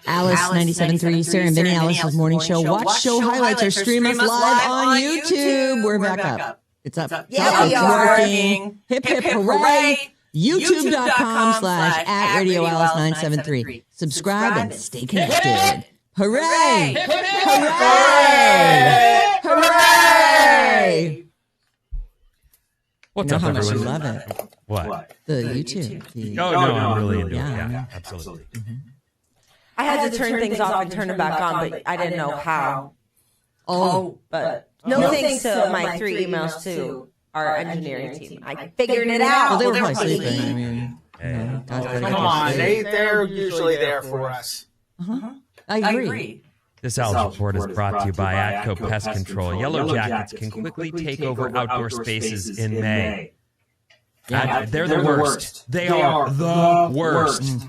Alice 97.3, Sarah Vinnie, Alice's morning show. Watch show highlights or stream us live on YouTube. We're back up. It's up. Yeah, it's working. Hip, hip, hooray. YouTube.com/@RadioAlice973. Subscribe and stay connected. Hooray! Hooray! Hooray! What's up, how much you everyone? love it. What? The YouTube. Oh, no, I'm really into it. Yeah. Yeah, absolutely. Mm-hmm. I had to turn things off and turn them back on, but I didn't know how. But no thanks to my 3 emails to our engineering team. I figured it out. Well, they were probably sleeping. I mean, Come on, they're usually there for us. I agree. This Alex report is brought to you by Atco Pest Control. Yellow Jackets can quickly take over outdoor spaces in May. They're the worst. They are the worst.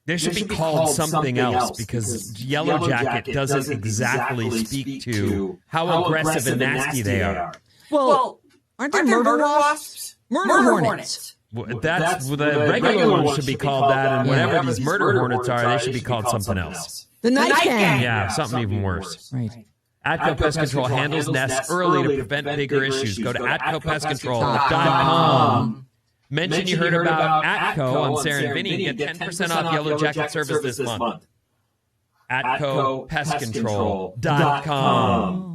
They should be called something else because Yellow Jacket doesn't exactly speak to how aggressive and nasty they are. Well, aren't there murder wasps? Murder hornets. That's the regular ones should be called that, and whatever these murder hornets are, they should be called something else. The night gang. Yeah, something even worse. Right. Atco Pest Control handles nests early to prevent bigger issues. Go to AtcoPestControl.com. Mention you heard about Atco on Sarah and Vinnie and get 10% off Yellow Jacket service this month. AtcoPestControl.com.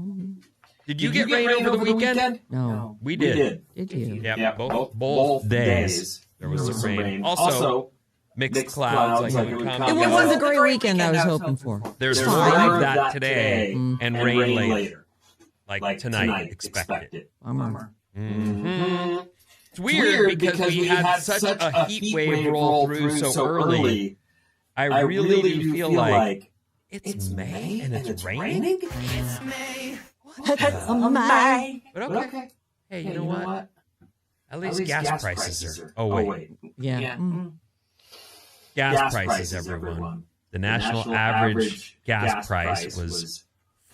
Did you get rain over the weekend? No. We did. Did you? Yep, both days. There was some rain. Also, mixed clouds. Like It wasn't the great weekend I was hoping for. There's more of that today and rain later. Like tonight, expected. Bummer. It's weird because we had such a heat wave roll through so early. I really do feel like it's May and it's raining. It's May. Oh my. But okay. Hey, you know what? At least gas prices are. Oh, wait. Yeah. Gas prices, everyone. The national average gas price was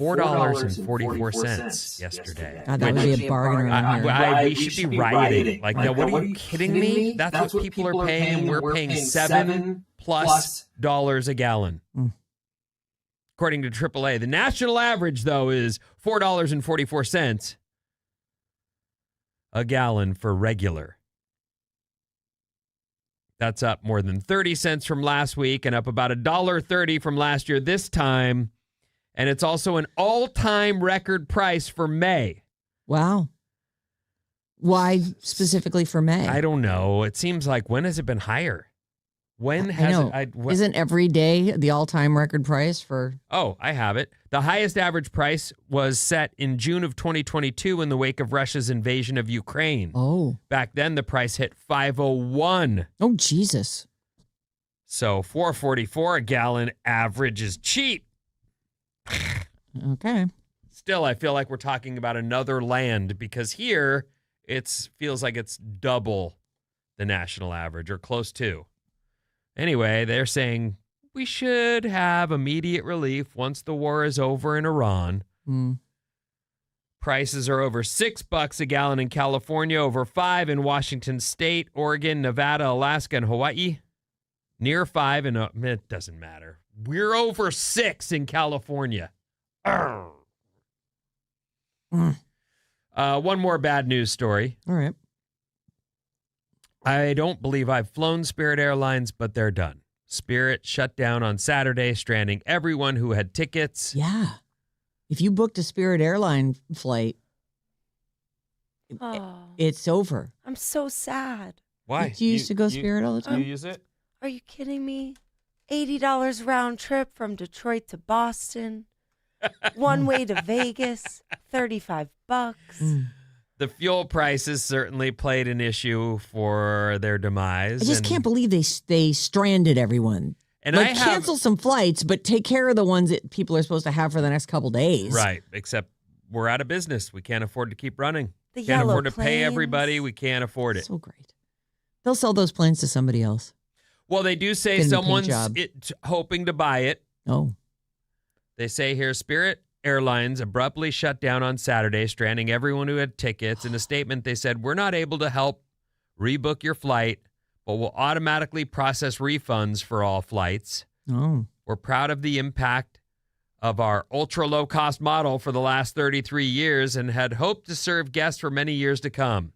$4.44 yesterday. God, that would be a bargain around here. We should be rioting. Like, now, what are you kidding me? That's what people are paying, and we're paying $7+ a gallon. According to AAA. The national average, though, is $4.44 a gallon for regular. That's up more than 30 cents from last week and up about $1.30 from last year this time. And it's also an all-time record price for May. Wow. Why specifically for May? I don't know. It seems like, when has it been higher? When has it? Isn't every day the all-time record price for? Oh, I have it. The highest average price was set in June of 2022 in the wake of Russia's invasion of Ukraine. Oh. Back then, the price hit $5.01. Oh, Jesus. So $4.44 a gallon average is cheap. Okay. Still, I feel like we're talking about another land because here it feels like it's double the national average or close to. Anyway, they're saying we should have immediate relief once the war is over in Iran. Prices are over $6 a gallon in California, over $5 in Washington State, Oregon, Nevada, Alaska, and Hawaii. Near $5 in it doesn't matter. We're over $6 in California. One more bad news story. All right. I don't believe I've flown Spirit Airlines, but they're done. Spirit shut down on Saturday, stranding everyone who had tickets. Yeah. If you booked a Spirit airline flight, it's over. I'm so sad. Why? You used to go Spirit all the time? You use it? Are you kidding me? $80 round trip from Detroit to Boston. One way to Vegas, $35. The fuel prices certainly played an issue for their demise. I just can't believe they stranded everyone. And cancel some flights, but take care of the ones that people are supposed to have for the next couple days. Right, except we're out of business. We can't afford to keep running. The can't yellow afford to pay planes. everybody. We can't afford it. So great. They'll sell those planes to somebody else. Well, they do say Get a new someone's paint job. hoping to buy it. Oh. They say here, Spirit Airlines abruptly shut down on Saturday, stranding everyone who had tickets. In a statement, they said, we're not able to help rebook your flight, but we'll automatically process refunds for all flights. Oh. We're proud of the impact of our ultra low-cost model for the last 33 years and had hoped to serve guests for many years to come.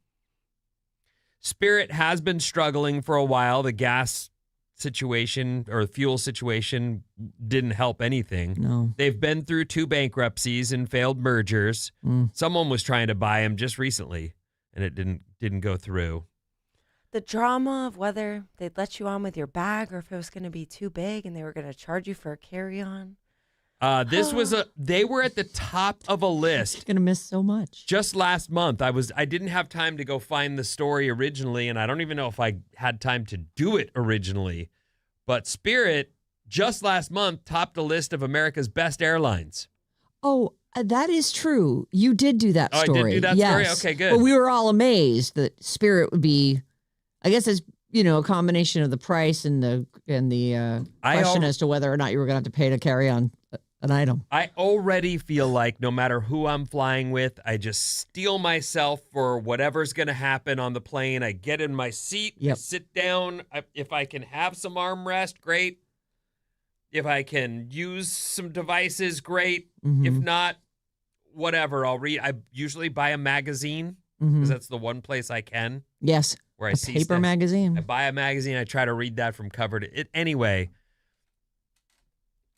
Spirit has been struggling for a while. The gas situation or fuel situation didn't help anything. No. They've been through 2 bankruptcies and failed mergers. Someone was trying to buy them just recently, and it didn't go through. The drama of whether they'd let you on with your bag or if it was going to be too big and they were going to charge you for a carry-on. They were at the top of a list. Going to miss so much. Just last month, I didn't have time to go find the story originally, and I don't even know if I had time to do it originally. But Spirit, just last month, topped a list of America's best airlines. Oh, that is true. You did do that story. I did do that story? Okay, good. But we were all amazed that Spirit would be, I guess it's, a combination of the price and the question as to whether or not you were going to have to pay to carry on an item. I already feel like no matter who I'm flying with, I just steel myself for whatever's going to happen on the plane. I get in my seat, I sit down. If I can have some armrest, great. If I can use some devices, great. If not, whatever. I'll read. I usually buy a magazine because that's the one place I can. Yes, where I see paper stuff. magazine. I buy a magazine. I try to read that from cover to it. Anyway,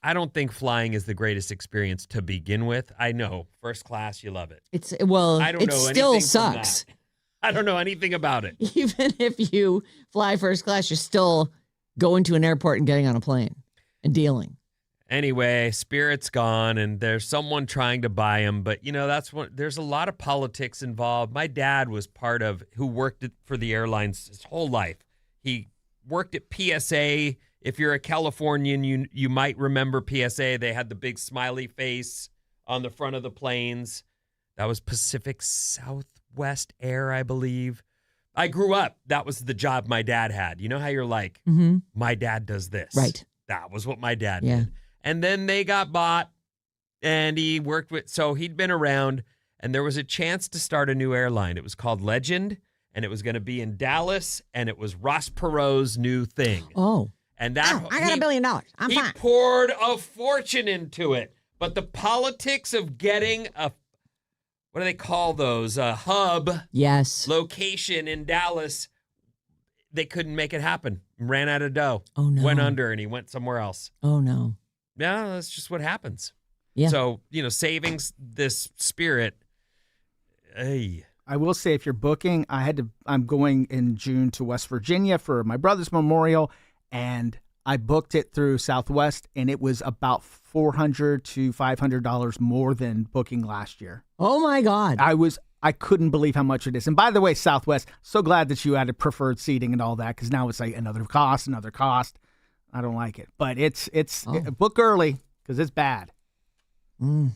I don't think flying is the greatest experience to begin with. I know first class, you love it. I don't know still sucks. I don't know anything about it. Even if you fly first class, you're still going to an airport and getting on a plane and dealing. Anyway, Spirit's gone, and there's someone trying to buy him. But, there's a lot of politics involved. My dad was who worked for the airlines his whole life. He worked at PSA. If you're a Californian, you might remember PSA. They had the big smiley face on the front of the planes. That was Pacific Southwest Air, I believe. I grew up. That was the job my dad had. You know how you're like, my dad does this. Right. That was what my dad did. And then they got bought, and he worked so he'd been around, and there was a chance to start a new airline. It was called Legend, and it was going to be in Dallas, and it was Ross Perot's new thing. Oh. And that I got $1 billion. I'm fine. He poured a fortune into it. But the politics of getting what do they call those? A hub location in Dallas, they couldn't make it happen. Ran out of dough. Oh, no. Went under, and he went somewhere else. Oh, no. Yeah, that's just what happens. Yeah. So, saving this Spirit. Hey. I will say, if you're booking, I'm going in June to West Virginia for my brother's memorial, and I booked it through Southwest, and it was about $400 to $500 more than booking last year. Oh my God. I couldn't believe how much it is. And by the way, Southwest, so glad that you added preferred seating and all that, because now it's like another cost. I don't like it. But it's book early because it's bad. The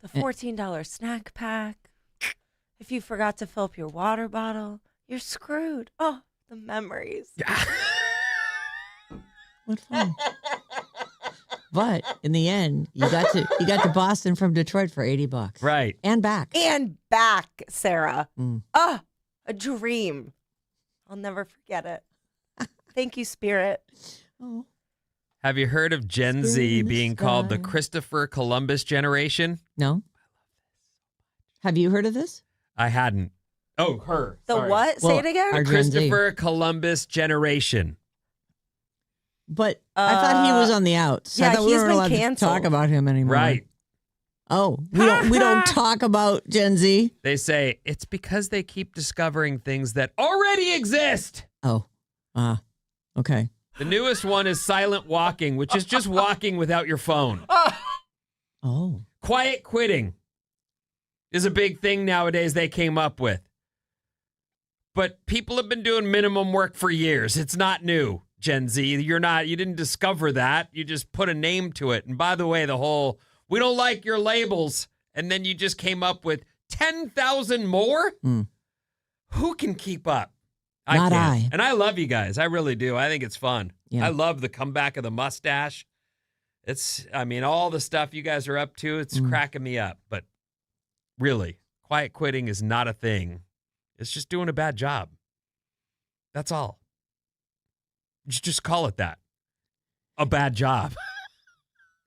$14 snack pack. If you forgot to fill up your water bottle, you're screwed. Oh, the memories. What fun. But in the end, you got to Boston from Detroit for $80. Right. And back. And back, Sarah. Oh, a dream. I'll never forget it. Thank you, Spirit. Oh. Have you heard of Gen Z being called the Christopher Columbus generation? No. Have you heard of this? I hadn't. Oh, her. The Sorry. what? Say it again. The Christopher Columbus generation. But I thought he was on the outs. Yeah, I thought we weren't allowed canceled. to talk about him anymore. Right. Oh, we don't talk about Gen Z. They say it's because they keep discovering things that already exist. Oh. Okay. The newest one is silent walking, which is just walking without your phone. Oh. Quiet quitting is a big thing nowadays they came up with. But people have been doing minimum work for years. It's not new, Gen Z. You didn't discover that. You just put a name to it. And by the way, the whole, we don't like your labels. And then you just came up with 10,000 more? Who can keep up? Not can't. I. And I love you guys. I really do. I think it's fun. Yeah. I love the comeback of the mustache. All the stuff you guys are up to, it's cracking me up. But really, quiet quitting is not a thing. It's just doing a bad job. That's all. Just call it that. A bad job.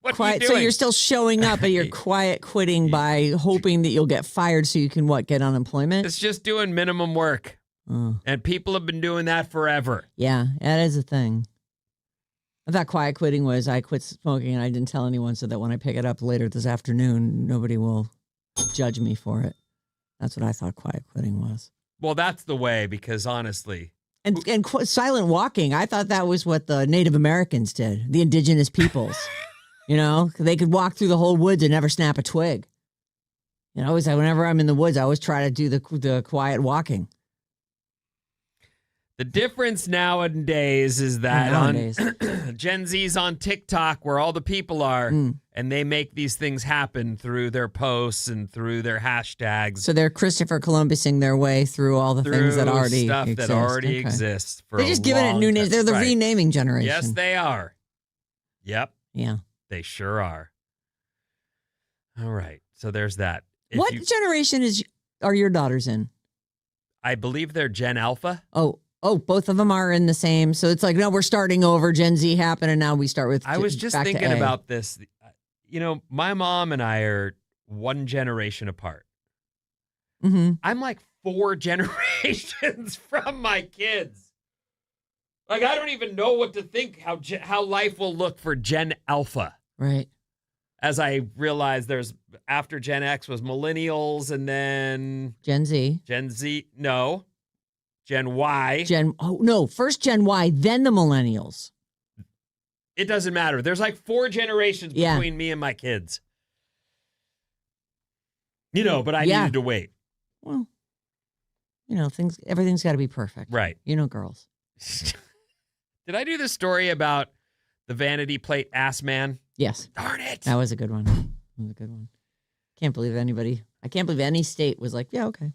What are you quiet. doing? So you're still showing up, but you're quiet quitting by hoping that you'll get fired so you can get unemployment? It's just doing minimum work. Oh. And people have been doing that forever. Yeah, that is a thing. I thought quiet quitting was I quit smoking and I didn't tell anyone so that when I pick it up later this afternoon, nobody will judge me for it. That's what I thought quiet quitting was. Well, that's the way, because honestly. And silent walking, I thought that was what the Native Americans did, the indigenous peoples. They could walk through the whole woods and never snap a twig. Whenever I'm in the woods, I always try to do the quiet walking. The difference nowadays is that on Gen Z's on TikTok, where all the people are, and they make these things happen through their posts and through their hashtags. So they're Christopher Columbusing their way through all the things that already stuff exist. that already exists. They're just giving it new names. They're the renaming generation. Yes, they are. Yep. Yeah. They sure are. All right. So there's that. What generation are your daughters in? I believe they're Gen Alpha. Oh, both of them are in the same. So it's like, no, we're starting over. Gen Z happened, and now we start with. I was just thinking about this. My mom and I are one generation apart. Mm-hmm. I'm like 4 generations from my kids. Like, I don't even know what to think how life will look for Gen Alpha. Right. As I realized after Gen X was millennials, and then Gen Z. Gen Z, no. Gen Y. First Gen Y, then the millennials. It doesn't matter. There's like 4 generations between me and my kids. But I needed to wait. Well, everything's got to be perfect. Right. Girls. Did I do the story about the vanity plate ass man? Yes. Darn it. That was a good one. I can't believe any state was like, yeah, okay.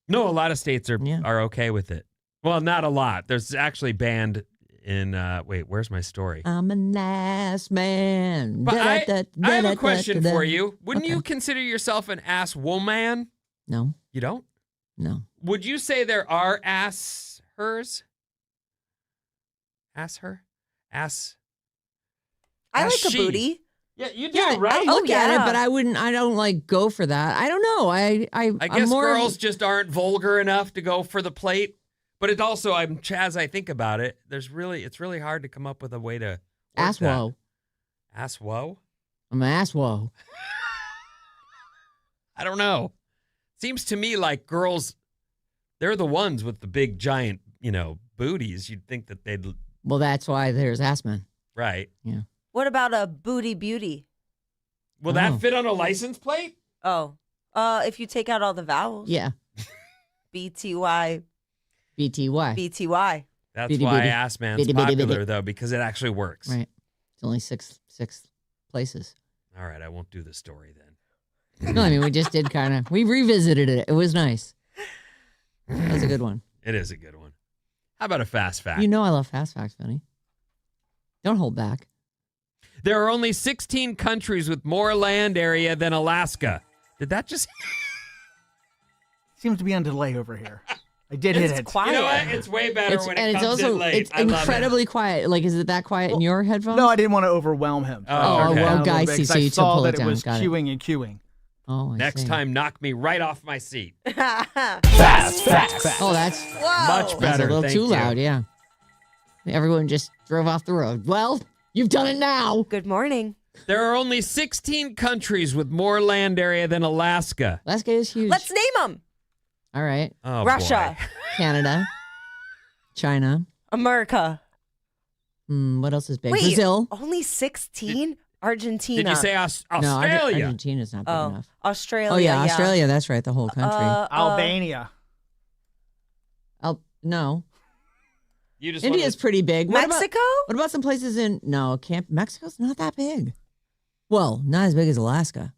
No, a lot of states are okay with it. Well, not a lot. There's actually banned in, where's my story? I'm an ass man. But I have a question for you. Wouldn't you consider yourself an ass woman? No. You don't? No. Would you say there are ass hers? Ass her? Ass? I ass like she. a booty. Yeah, you do, right? I look at it, but I don't go for that. I don't know. I guess girls just aren't vulgar enough to go for the plate. But it also, as I think about it, it's really hard to come up with a way to ass woe. Ass woe? I'm an ass woe. I don't know. Seems to me like girls, they're the ones with the big giant, booties. You'd think that they'd. Well, that's why there's ass men. Right. Yeah. What about a booty beauty? Will that fit on a license plate? Oh. If you take out all the vowels. Yeah. BTY. BTY. BTY. That's bitty, why bitty. ass man's Bitty, bitty, popular, bitty. though, because it actually works. Right. It's only six places. All right, I won't do the story then. No, I mean, we just did we revisited it. It was nice. That was a good one. It is a good one. How about a fast fact? I love fast facts, Vinny. Don't hold back. There are only 16 countries with more land area than Alaska. Did that just... Seems to be on delay over here. I did hit it. Quiet. You know what? It's way better when it comes in late. It's incredibly quiet. Like, is it that quiet in your headphones? No, I didn't want to overwhelm him. Oh, okay. well, guys, I so you saw pull that it down. was Got queuing and queuing. Oh, I Next see. time, knock me right off my seat. Fast facts. Oh, that's Much that's better. a little Thank too you. loud. Yeah. Everyone just drove off the road. Well, you've done it now. Good morning. There are only 16 countries with more land area than Alaska. Alaska is huge. Let's name them. All right. Oh, Russia. boy. Canada. China. America. What else is big? Wait, Brazil. only 16? Argentina. Did you say No, Australia? Argentina's not big Oh, enough. Australia. Oh, yeah, Australia. That's right. The whole country. Albania. No. You just India's pretty big. Mexico? What about some places Mexico's not that big. Well, not as big as Alaska.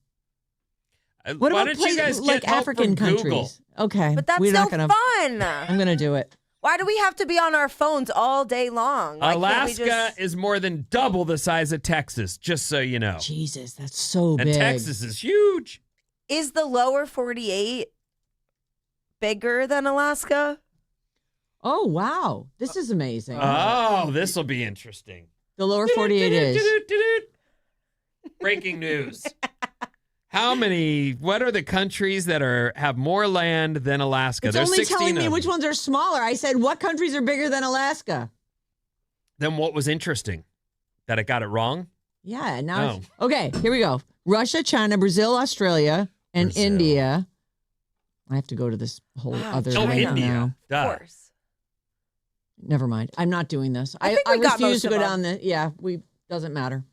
What Why about don't you guys like get help African from countries? Google? Okay. But that's we're no not gonna, fun. I'm going to do it. Why do we have to be on our phones all day long? Why can't we Alaska just... is more than double the size of Texas, just so you know. Jesus, that's so And big. Texas is huge. Is the lower 48 bigger than Alaska? Oh, wow. This is amazing. Oh, this will be interesting. The lower 48 is. Breaking news. What are the countries that have more land than Alaska? It's There's only 16 telling me of which them. ones are smaller. I said, what countries are bigger than Alaska? Then what was interesting? That I got it wrong? Yeah, now okay, here we go. Russia, China, Brazil, Australia, and Brazil. India. I have to go to this whole other Oh, link India. now. Duh. Of course. Never mind. I'm not doing this. I think I we got refuse most to of go them. down the. Yeah, doesn't matter.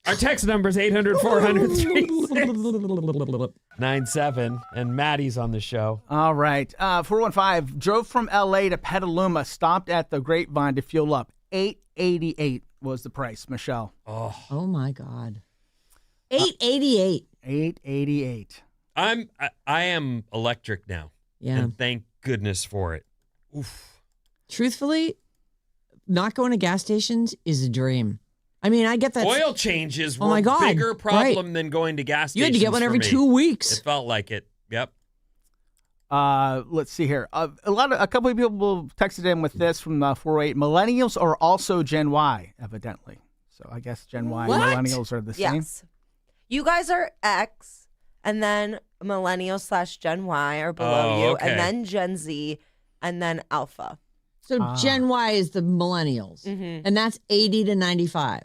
Our text number is 800-400-3797, and Maddie's on the show. All right. 415 drove from L.A. to Petaluma, stopped at the Grapevine to fuel up. $8.88 was the price, Michelle. Oh my God. $8.88. $8.88. I am electric now. Yeah. And thank goodness for it. Oof. Truthfully, not going to gas stations is a dream. I mean, I get that. Oil changes were Oh my God, a bigger problem than going to gas stations. You had to get one for every me. 2 weeks. It felt like it. Yep. Let's see here. A couple of people texted in with this from 408. Millennials are also Gen Y, evidently. So I guess Gen Y and What? millennials are the same. Yes. You guys are X, and then millennials / Gen Y are below you, okay. and then Gen Z, and then Alpha. So Gen Y is the millennials, and that's 80 to 95,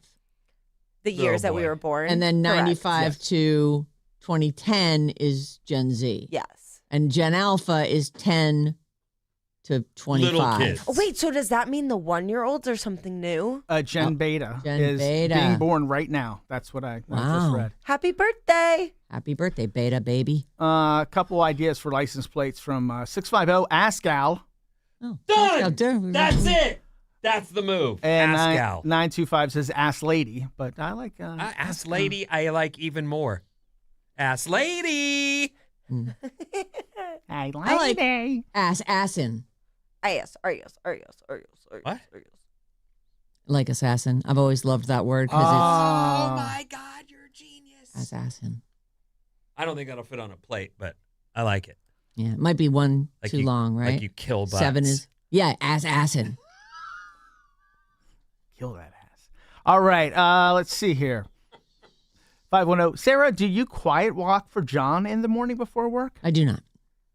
The years that we boy. were born. and then Correct. 95 to 2010 is Gen Z, Yes. and Gen Alpha is 10 to 25. Little kids. Oh, wait, so does that mean the 1-year-olds are something new? Gen Beta Gen is Beta. being born right now. That's what I just Wow. read. Happy birthday. Happy birthday, Beta baby. A couple ideas for license plates from 650 Ask Al Oh, Done. That's it. That's the move. and Ask Al. 925 says Ask Lady, but I like Ask Lady, I like even more. Ask Lady. I like- Lady. Assin. Yes. What? Like assassin. I've always loved that word because Oh my God, you're a genius. it's assassin. I don't think that'll fit on a plate, but I like it. Yeah, it might be one Like too you- long, right? Like you kill butts. 7 is assassin. Kill that ass. All right, let's see here. 510. Sarah, do you quiet walk for John in the morning before work? I do not.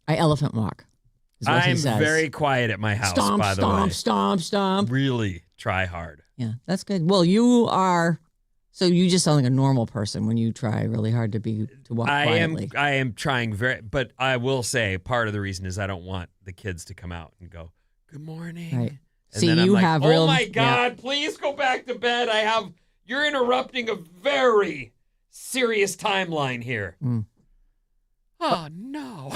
I elephant walk. Is what he I'm says. very quiet at my house, stomp, by the stomp, way. stomp, stomp. Really try hard. Yeah, that's good. Well, you are. So you just sound like a normal person when you try really hard to walk quietly. I am trying but I will say part of the reason is I don't want the kids to come out and go, "Good morning." Right. And See, then I'm you like, have oh real. my yeah. God, please go back to bed. You're interrupting a very serious timeline here. Mm. Oh no.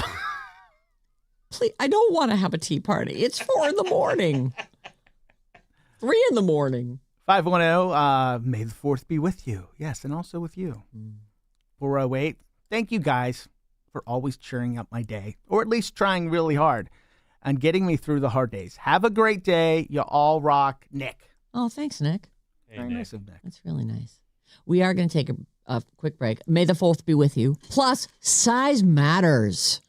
Please, I don't want to have a tea party. It's 4 in the morning. 3 in the morning. 510. May the 4th be with you. Yes, and also with you. 408. Thank you guys for always cheering up my day, or at least trying really hard and getting me through the hard days. Have a great day. You all rock. Nick. Oh, thanks, Nick. Hey, Very Nick. nice of Nick. That's really nice. We are going to take a quick break. May the 4th be with you. Plus, size matters.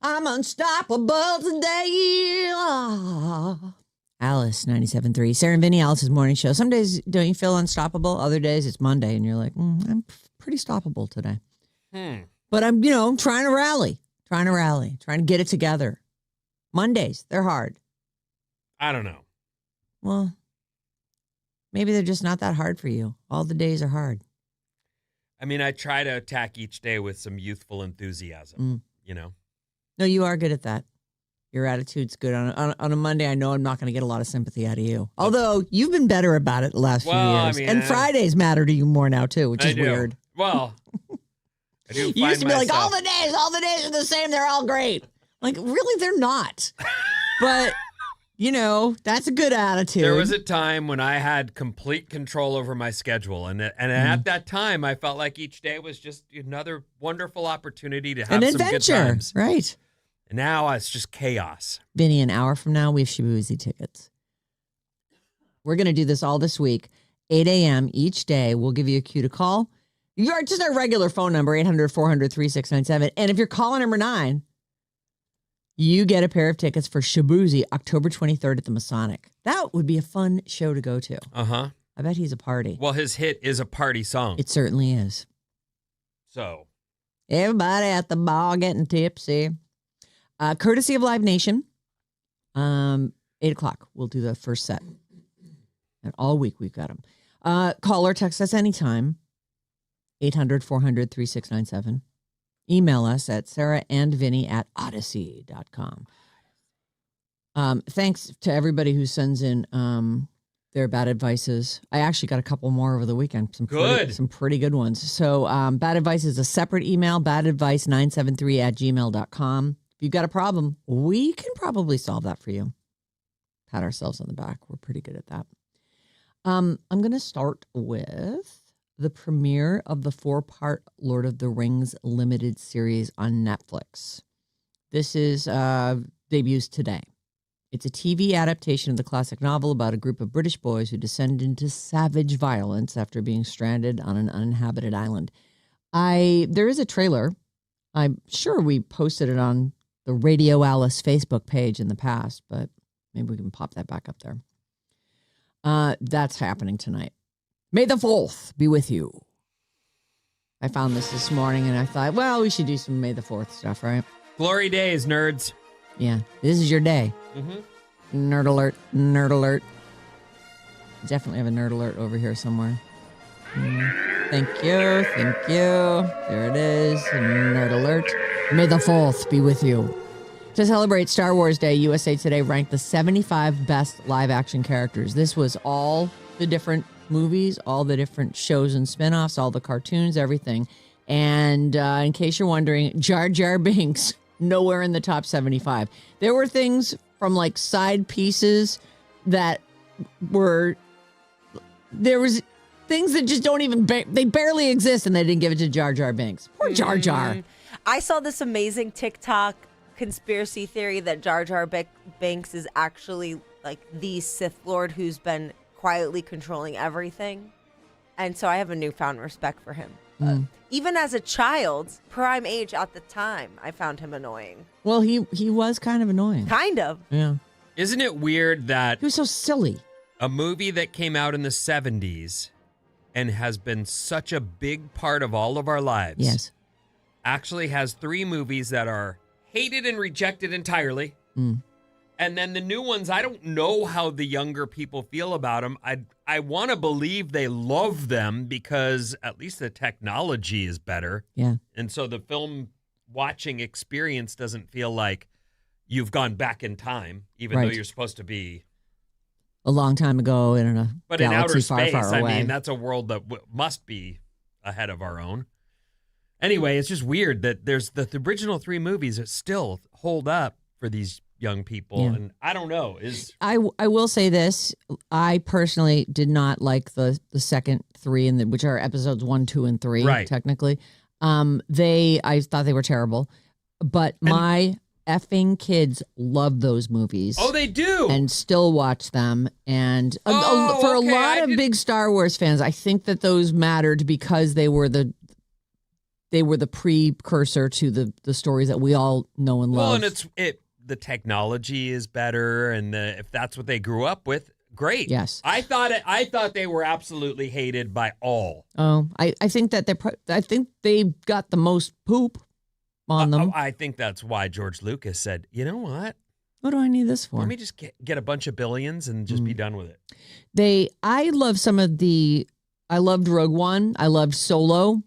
I'm unstoppable today. Ah. Alice, 97.3. Sarah Vinnie, Alice's morning show. Some days don't you feel unstoppable? Other days it's Monday and you're like, I'm pretty stoppable today. But I'm, trying to rally, trying to get it together. Mondays, they're hard. I don't know. Well, maybe they're just not that hard for you. All the days are hard. I mean, I try to attack each day with some youthful enthusiasm, No, you are good at that. Your attitude's good. On a Monday, I know I'm not going to get a lot of sympathy out of you. Although, you've been better about it the last few years. And Fridays matter to you more now, too, which is weird. Well, I do you used to be like, all the days are the same. They're all great. Like, really, they're not. But... that's a good attitude. There was a time when I had complete control over my schedule. And at that time, I felt like each day was just another wonderful opportunity to have an some adventure, good times. Right. And now it's just chaos. Vinny, an hour from now, we have Shaboozy tickets. We're going to do this all this week, 8 a.m. each day. We'll give you a cue to call. You're just our regular phone number, 800-400-3697. And if you're caller number 9, you get a pair of tickets for Shaboozy, October 23rd at the Masonic. That would be a fun show to go to. Uh-huh. I bet he's a party. Well, his hit is a party song. It certainly is. So. Everybody at the bar getting tipsy. Courtesy of Live Nation. 8 o'clock, we'll do the first set. And all week we've got them. Call or text us anytime. 800-400-3697. Email us at sarahandvinny@odyssey.com. Thanks to everybody who sends in their bad advices. I actually got a couple more over the weekend. Some pretty good ones. So bad advice is a separate email, badadvice973@gmail.com. If you've got a problem, we can probably solve that for you. Pat ourselves on the back. We're pretty good at that. I'm going to start with the premiere of the 4-part Lord of the Rings limited series on Netflix. This is debuts today. It's a TV adaptation of the classic novel about a group of British boys who descend into savage violence after being stranded on an uninhabited island. There is a trailer. I'm sure we posted it on the Radio Alice Facebook page in the past, but maybe we can pop that back up there. That's happening tonight. May the 4th be with you. I found this morning and I thought, well, we should do some May the 4th stuff, right? Glory days, nerds. Yeah, this is your day. Mm-hmm. Nerd alert, nerd alert. Definitely have a nerd alert over here somewhere. Thank you, thank you. There it is, nerd alert. May the 4th be with you. To celebrate Star Wars Day, USA Today ranked the 75 best live-action characters. This was all the different movies, all the different shows and spinoffs, all the cartoons, everything. And in case you're wondering, Jar Jar Binks, nowhere in the top 75. There were things from like side pieces that were, there was things that just don't even, they barely exist, and they didn't give it to Jar Jar Binks. Poor Jar Jar. I saw this amazing TikTok conspiracy theory that Jar Jar Binks is actually like the Sith Lord who's been quietly controlling everything. And so I have a newfound respect for him. Even as a child, prime age at the time, I found him annoying. Well, he was kind of annoying. Kind of. Yeah. Isn't it weird that He was so silly. a movie that came out in the 70s and has been such a big part of all of our lives Yes. actually has 3 movies that are hated and rejected entirely. And then the new ones, I don't know how the younger people feel about them. I want to believe they love them because at least the technology is better. Yeah. And so the film watching experience doesn't feel like you've gone back in time, even though Right. you're supposed to be. A long time ago in a But in galaxy outer far, space, far away. I mean, that's a world that must be ahead of our own. Anyway, it's just weird that there's the original 3 movies that still hold up for these young people. Yeah. And I don't know. I will say this. I personally did not like the second 3, which are episodes 1, 2, and 3, Right. technically. I thought they were terrible. But my effing kids love those movies. Oh, they do. And still watch them. And Oh, for okay, a lot I of did- big Star Wars fans, I think that those mattered because they were the they were the precursor to the stories that we all know and love. Well, and the technology is better, and if that's what they grew up with, great. Yes. I thought they were absolutely hated by all. Oh, I think that I think they got the most poop on them. I think that's why George Lucas said, you know what? What do I need this for? Let me just get a bunch of billions and just be done with it. I loved Rogue One. I loved Solo.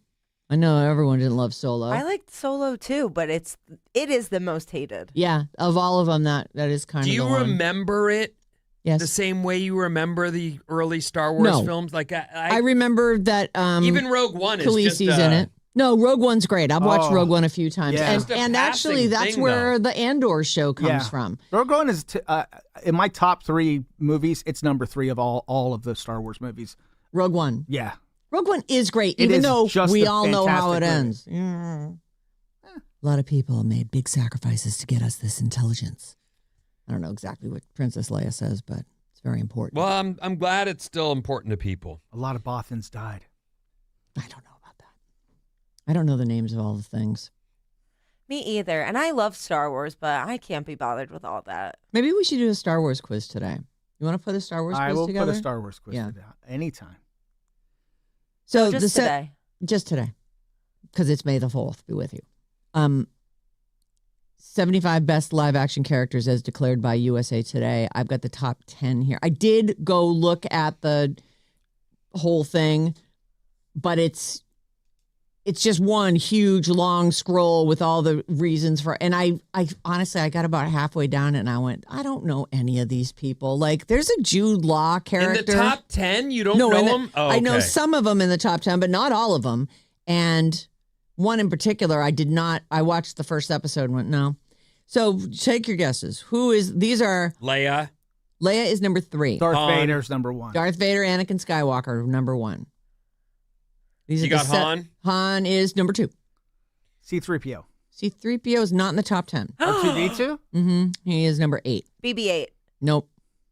I know everyone didn't love Solo. I liked Solo too, but it is the most hated. Yeah, of all of them, that is kind Do of you the one. remember it Yes. the same way you remember the early Star Wars No. films? Like I remember that even Rogue One is Khaleesi's just in it. No, Rogue One's great. I've watched Oh, Rogue One a few times. yeah. Just a And actually, passing that's thing, where though. the Andor show comes from. Rogue One is in my top 3 movies. It's number 3 of all of the Star Wars movies. Rogue One. Yeah. Rogue One is great, It even is though just we a all know how it fantastic movie. ends. Yeah. A lot of people made big sacrifices to get us this intelligence. I don't know exactly what Princess Leia says, but it's very important. Well, I'm glad it's still important to people. A lot of Bothans died. I don't know about that. I don't know the names of all the things. Me either. And I love Star Wars, but I can't be bothered with all that. Maybe we should do a Star Wars quiz today. You want to put a Star Wars I quiz will together? put a Star Wars quiz Yeah. today. Anytime. So Just today. Just today, because it's May the 4th. Be with you. 75 best live action characters as declared by USA Today. I've got the top 10 here. I did go look at the whole thing, but it's just one huge long scroll with all the reasons for. And I honestly, I got about halfway down and I went, I don't know any of these people. Like, there's a Jude Law character In the top 10, you don't in know the- them? Oh, I know okay. some of them in the top 10, but not all of them. And one in particular, I did not. I watched the first episode and went, no. So take your guesses. These are, Leia. Leia is number 3. Darth Han. Vader's number 1. Darth Vader, Anakin Skywalker, number 1. These You are the got Han? Han is number 2. C-3PO. C-3PO is not in the top 10. R2-D2? Mm-hmm. He is number 8. BB-8. Nope.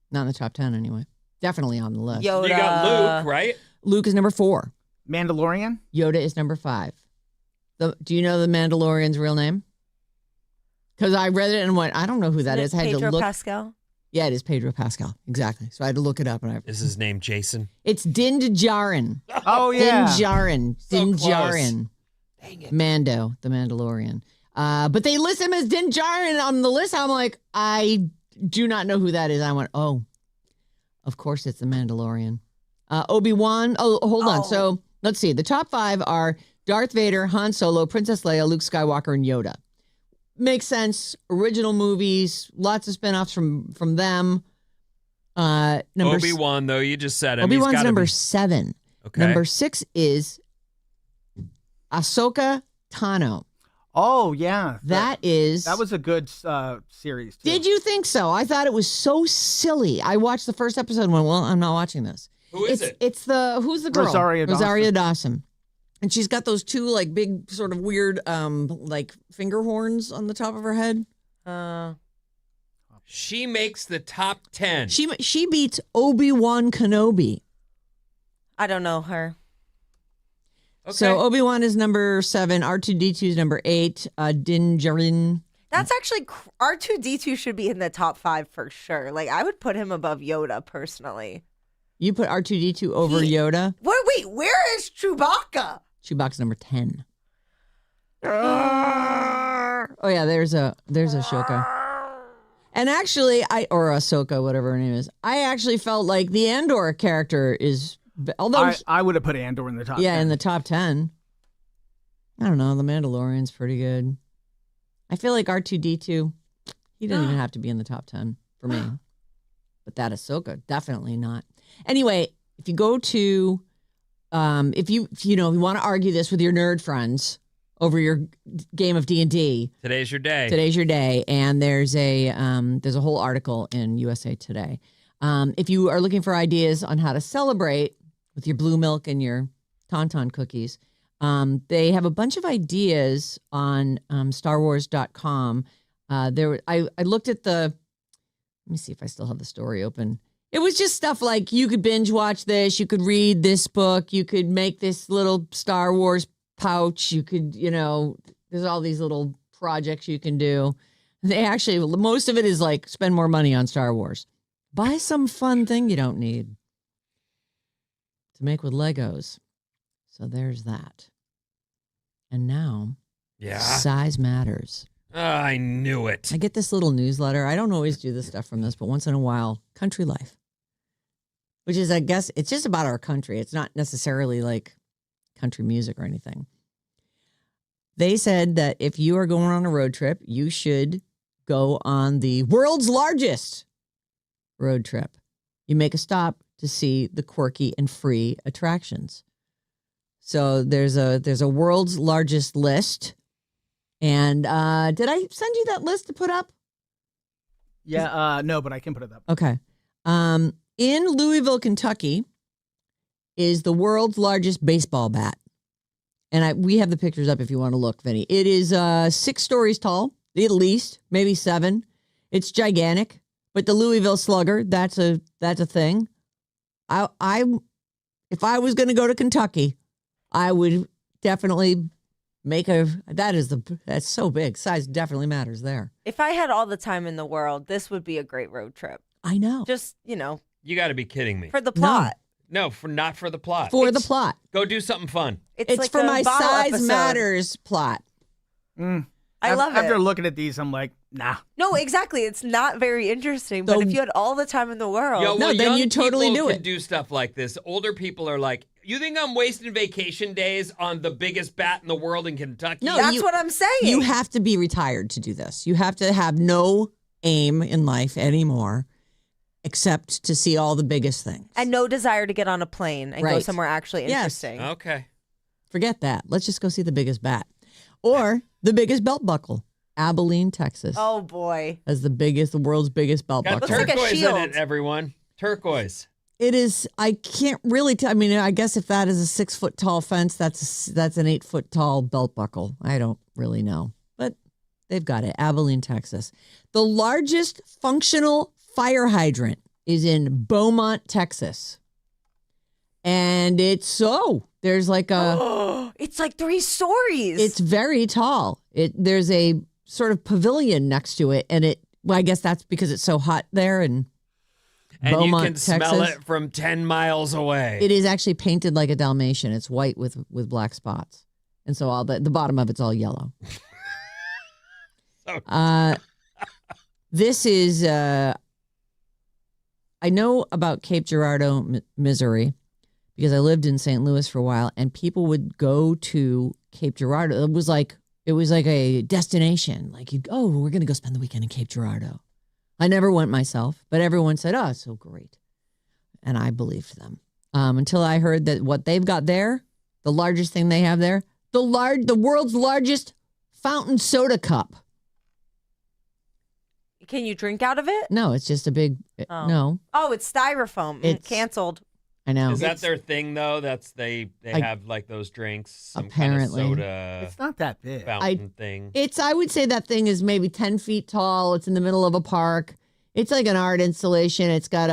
Not in the top 10 anyway. Definitely on the list. Yoda. You got Luke, right? Luke is number 4. Mandalorian? Yoda is number 5. Do you know the Mandalorian's real name? Because I read it and went, I don't know who that is. I had Pedro to look. Pascal. Yeah, it is Pedro Pascal. Exactly. So I had to look it up. And Is his name Jason? it's Din Djarin. Oh, yeah. Din Djarin. So Din close. Djarin. Dang it. Mando, the Mandalorian. But they list him as Din Djarin on the list. I'm like, I do not know who that is. I went, oh, of course it's the Mandalorian. Obi-Wan. Oh, hold on. So let's see. The top 5 are Darth Vader, Han Solo, Princess Leia, Luke Skywalker, and Yoda. Makes sense. Original movies, lots of spinoffs from them. Obi-Wan, though, you just said him. Obi-Wan's He's gotta number be- 7. Okay. Number 6 is Ahsoka Tano. Oh, yeah. That was a good series, too. Did you think so? I thought it was so silly. I watched the first episode and went, well, I'm not watching this. Who is it? It's who's the girl? Rosario Dawson. And she's got those 2 like big sort of weird like finger horns on the top of her head. She makes the top 10. She beats Obi-Wan Kenobi. I don't know her. Okay. So Obi-Wan is number 7, R2-D2 is number 8, Din Djarin. That's actually R2-D2 should be in the top 5 for sure. Like, I would put him above Yoda personally. You put R2-D2 over Yoda. Wait, where is Chewbacca? Chewbacca's number 10. Oh yeah, there's Ahsoka. And actually, or Ahsoka, whatever her name is, I actually felt like the Andor character is, although I would have put Andor in the top 10. in the top 10. I don't know, the Mandalorian's pretty good. I feel like R2-D2, he doesn't even have to be in the top 10 for me. But that Ahsoka, definitely not. Anyway, if you go to, if you want to argue this with your nerd friends over your game of D&D, Today's your day. today's your day, and there's a whole article in USA Today. If you are looking for ideas on how to celebrate with your blue milk and your Tauntaun cookies, they have a bunch of ideas on StarWars.com. I looked at let me see if I still have the story open. It was just stuff like you could binge watch this, you could read this book, you could make this little Star Wars pouch. You could, there's all these little projects you can do. They actually, most of it is like spend more money on Star Wars. Buy some fun thing you don't need to make with Legos. So there's that. And now, size matters. I knew it. I get this little newsletter. I don't always do this stuff from this, but once in a while, Country Life, which is, I guess, it's just about our country. It's not necessarily like country music or anything. They said that if you are going on a road trip, you should go on the world's largest road trip. You make a stop to see the quirky and free attractions. So there's a world's largest list. And did I send you that list to put up? Yeah, no, but I can put it up. Okay. In Louisville, Kentucky, is the world's largest baseball bat. And we have the pictures up if you want to look, Vinny. It is 6 stories tall, at least, maybe 7. It's gigantic. But the Louisville Slugger, that's a thing. If I was going to go to Kentucky, I would definitely that's so big. Size definitely matters there. If I had all the time in the world, this would be a great road trip. I know. Just, You got to be kidding me. for the plot. No, not for the plot. For the plot. Go do something fun. It's like for a my bottle size episode. matters plot. I love it. After looking at these, I'm like, nah. No, exactly. It's not very interesting. But So- if you had all the time in the world, Yo, No, well, then young you totally people do can it. do stuff like this. Older people are like, you think I'm wasting vacation days on the biggest bat in the world in Kentucky? No, that's what I'm saying. You have to be retired to do this. You have to have no aim in life anymore except to see all the biggest things. and no desire to get on a plane and go Right. somewhere actually Yes. interesting. Okay. Forget that. Let's just go see the biggest bat. Or the biggest belt buckle. Abilene, Texas. Oh boy. As the world's biggest belt Got buckle. Looks like a turquoise in shield. it, everyone. Turquoise. It is. I can't really. I mean, I guess if that is a 6 foot tall fence, that's an 8 foot tall belt buckle. I don't really know, but they've got it. Abilene, Texas. The largest functional fire hydrant is in Beaumont, Texas, and there's like a. It's like 3 stories. It's very tall. There's a sort of pavilion next to it, and I guess that's because it's so hot there and. And Beaumont, you can smell Texas. it from 10 miles away. It is actually painted like a Dalmatian. It's white with black spots. And so all the bottom of it's all yellow. This is, I know about Cape Girardeau, Missouri, because I lived in St. Louis for a while, and people would go to Cape Girardeau. It was like a destination. Like, we're going to go spend the weekend in Cape Girardeau. I never went myself, but everyone said, oh, it's so great. And I believed them until I heard that what they've got there, the largest thing they have there, the world's largest fountain soda cup. Can you drink out of it? No, it's just a big, no. Oh, it's styrofoam. It's- Canceled. I know. Is that their thing, though? They have like those drinks, some Apparently. kind of soda It's not that big. fountain thing. I would say that thing is maybe 10 feet tall. It's in the middle of a park. It's like an art installation. It's got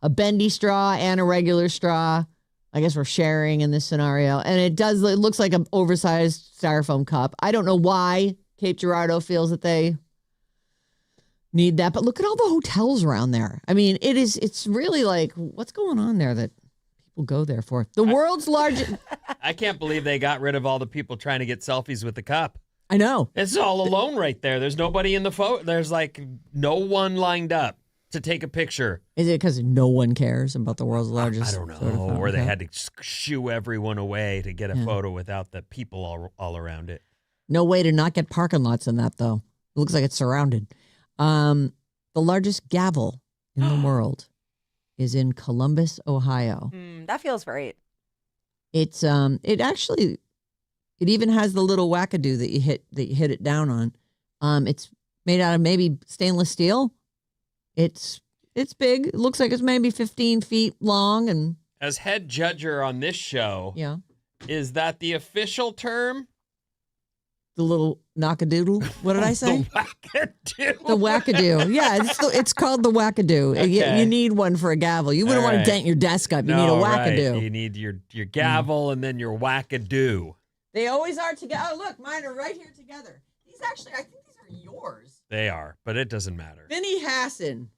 a bendy straw and a regular straw. I guess we're sharing in this scenario. And it looks like an oversized styrofoam cup. I don't know why Cape Girardeau feels that they need that, but look at all the hotels around there. I mean, it's really like, what's going on there that people go there for? The world's largest. I can't believe they got rid of all the people trying to get selfies with the cup. I know. It's all alone right there. There's nobody in the photo. There's like no one lined up to take a picture. Is it because no one cares about the world's largest? I don't know. soda fountain Or they cup? had to shoo everyone away to get a photo without the people all around it. No way to not get parking lots in that, though. It looks like it's surrounded. The largest gavel in the world is in Columbus, Ohio. That feels right. It's it even has the little wackadoo that you hit it down on. It's made out of maybe stainless steel. It's big. It looks like it's maybe 15 feet long, and As head judger on this show, yeah, is that the official term? the little knockadoodle. What did I say? The wackadoo. The wackadoo. Yeah, it's called the wackadoo. Okay. You need one for a gavel. You wouldn't All want to right. dent your desk up. You need a No, right. wackadoo. You need your gavel and then your wackadoo. They always are together. Oh, look, mine are right here together. These actually, I think these are yours. They are, but it doesn't matter. Vinnie Hassan,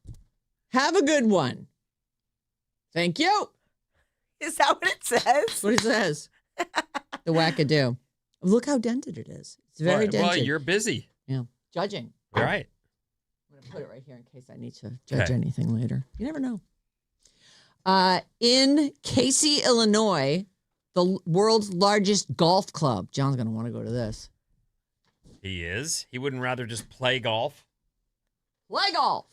have a good one. Thank you. Is that what it says? That's what it says. The wackadoo. Look how dented it is. It's very dented. Well, you're busy. Yeah. Judging. All right. I'm going to put it right here in case I need to judge anything later. You never know. In Casey, Illinois, the world's largest golf club. John's going to want to go to this. He is. He wouldn't rather just play golf. Play golf.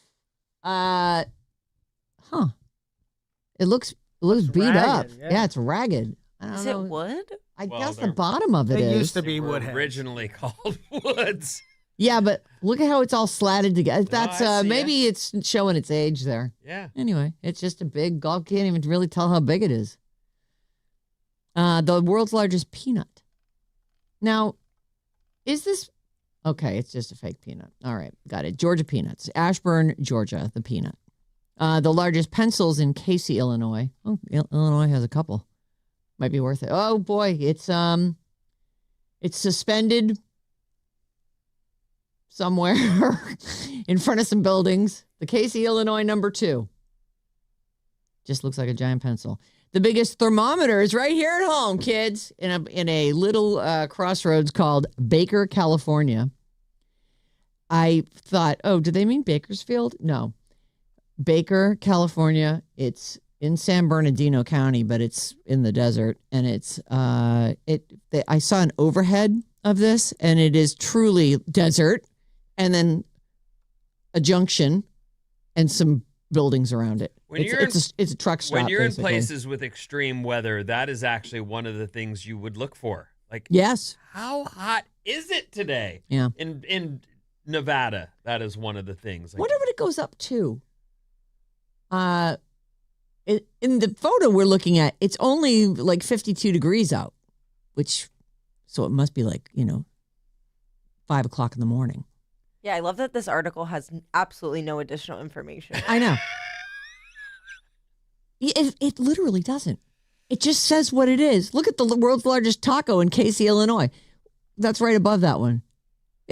It looks beat ragged, up. yeah. Yeah, it's ragged. I don't Is know. it wood? I Well, guess the they're- bottom of it They is. used to be They were woodheads. originally called woods. Yeah, but look at how it's all slatted together. That's I see maybe it's showing its age there. Yeah. Anyway, it's just a big golf. Can't even really tell how big it is. The world's largest peanut. Now, is this okay? It's just a fake peanut. All right, got it. Georgia peanuts, Ashburn, Georgia. The peanut. The largest pencils in Casey, Illinois. Oh, Illinois has a couple. Might be worth it. Oh boy, it's suspended somewhere in front of some buildings. The Casey, Illinois #2. Just looks like a giant pencil. The biggest thermometer is right here at home, kids, in a little crossroads called Baker, California. I thought, oh, do they mean Bakersfield? No. Baker, California. It's in San Bernardino County, but it's in the desert. And it's I saw an overhead of this, and it is truly desert, and then a junction and some buildings around it. It's a truck stop. When you're basically. in places with extreme weather, that is actually one of the things you would look for. Like, Yes. how hot is it today? Yeah. In Nevada, that is one of the things. Like, Wonder what it goes up to. In the photo we're looking at, it's only like 52 degrees out, so it must be like 5 o'clock in the morning. Yeah, I love that this article has absolutely no additional information. I know. It literally doesn't. It just says what it is. Look at the world's largest taco in Casey, Illinois. That's right above that one.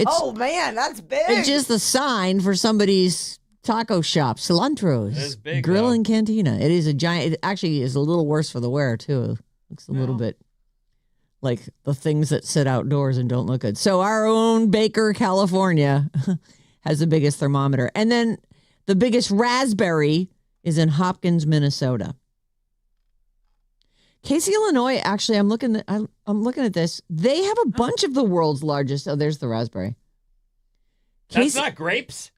Oh man, that's big. It's just a sign for somebody's taco shop, Cilantro's It is big, Grill though. and Cantina. It is a giant. It actually is a little worse for the wear too. Looks a little bit like the things that sit outdoors and don't look good. So our own Baker, California, has the biggest thermometer, and then the biggest raspberry is in Hopkins, Minnesota. Casey, Illinois. Actually, I'm looking at this. They have a bunch of the world's largest. Oh, there's the raspberry. that's not grapes.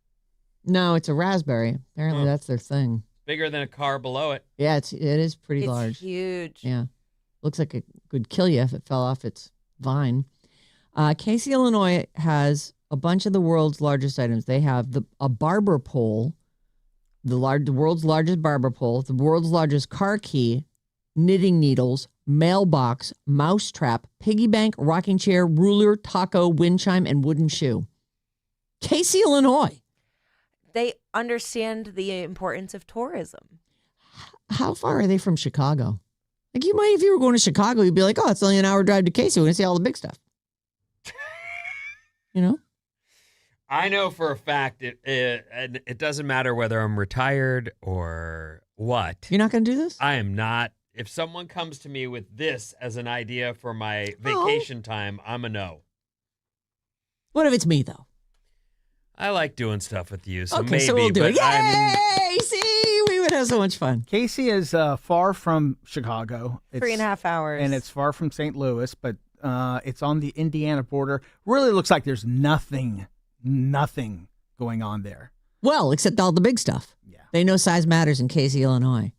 No, it's a raspberry. Apparently, that's their thing. Bigger than a car below it. Yeah, it is pretty It's large. huge. Yeah, looks like it could kill you if it fell off its vine. Casey, Illinois has a bunch of the world's largest items. They have a barber pole, the world's largest barber pole, the world's largest car key, knitting needles, mailbox, mousetrap, piggy bank, rocking chair, ruler, taco, wind chime, and wooden shoe. Casey, Illinois. They understand the importance of tourism. How far are they from Chicago? Like if you were going to Chicago, you'd be like, oh, it's only an hour drive to Casey. We're going to see all the big stuff. I know for a fact it doesn't matter whether I'm retired or what. You're not going to do this? I am not. If someone comes to me with this as an idea for my vacation time, I'm a no. What if it's me, though? I like doing stuff with you, so Okay, maybe. so we'll do it. but I'm- Yay! See, we would have so much fun. Casey is far from Chicago. It's, 3.5 hours. and it's far from St. Louis, but it's on the Indiana border. Really looks like there's nothing going on there. Well, except all the big stuff. Yeah. They know size matters in Casey, Illinois.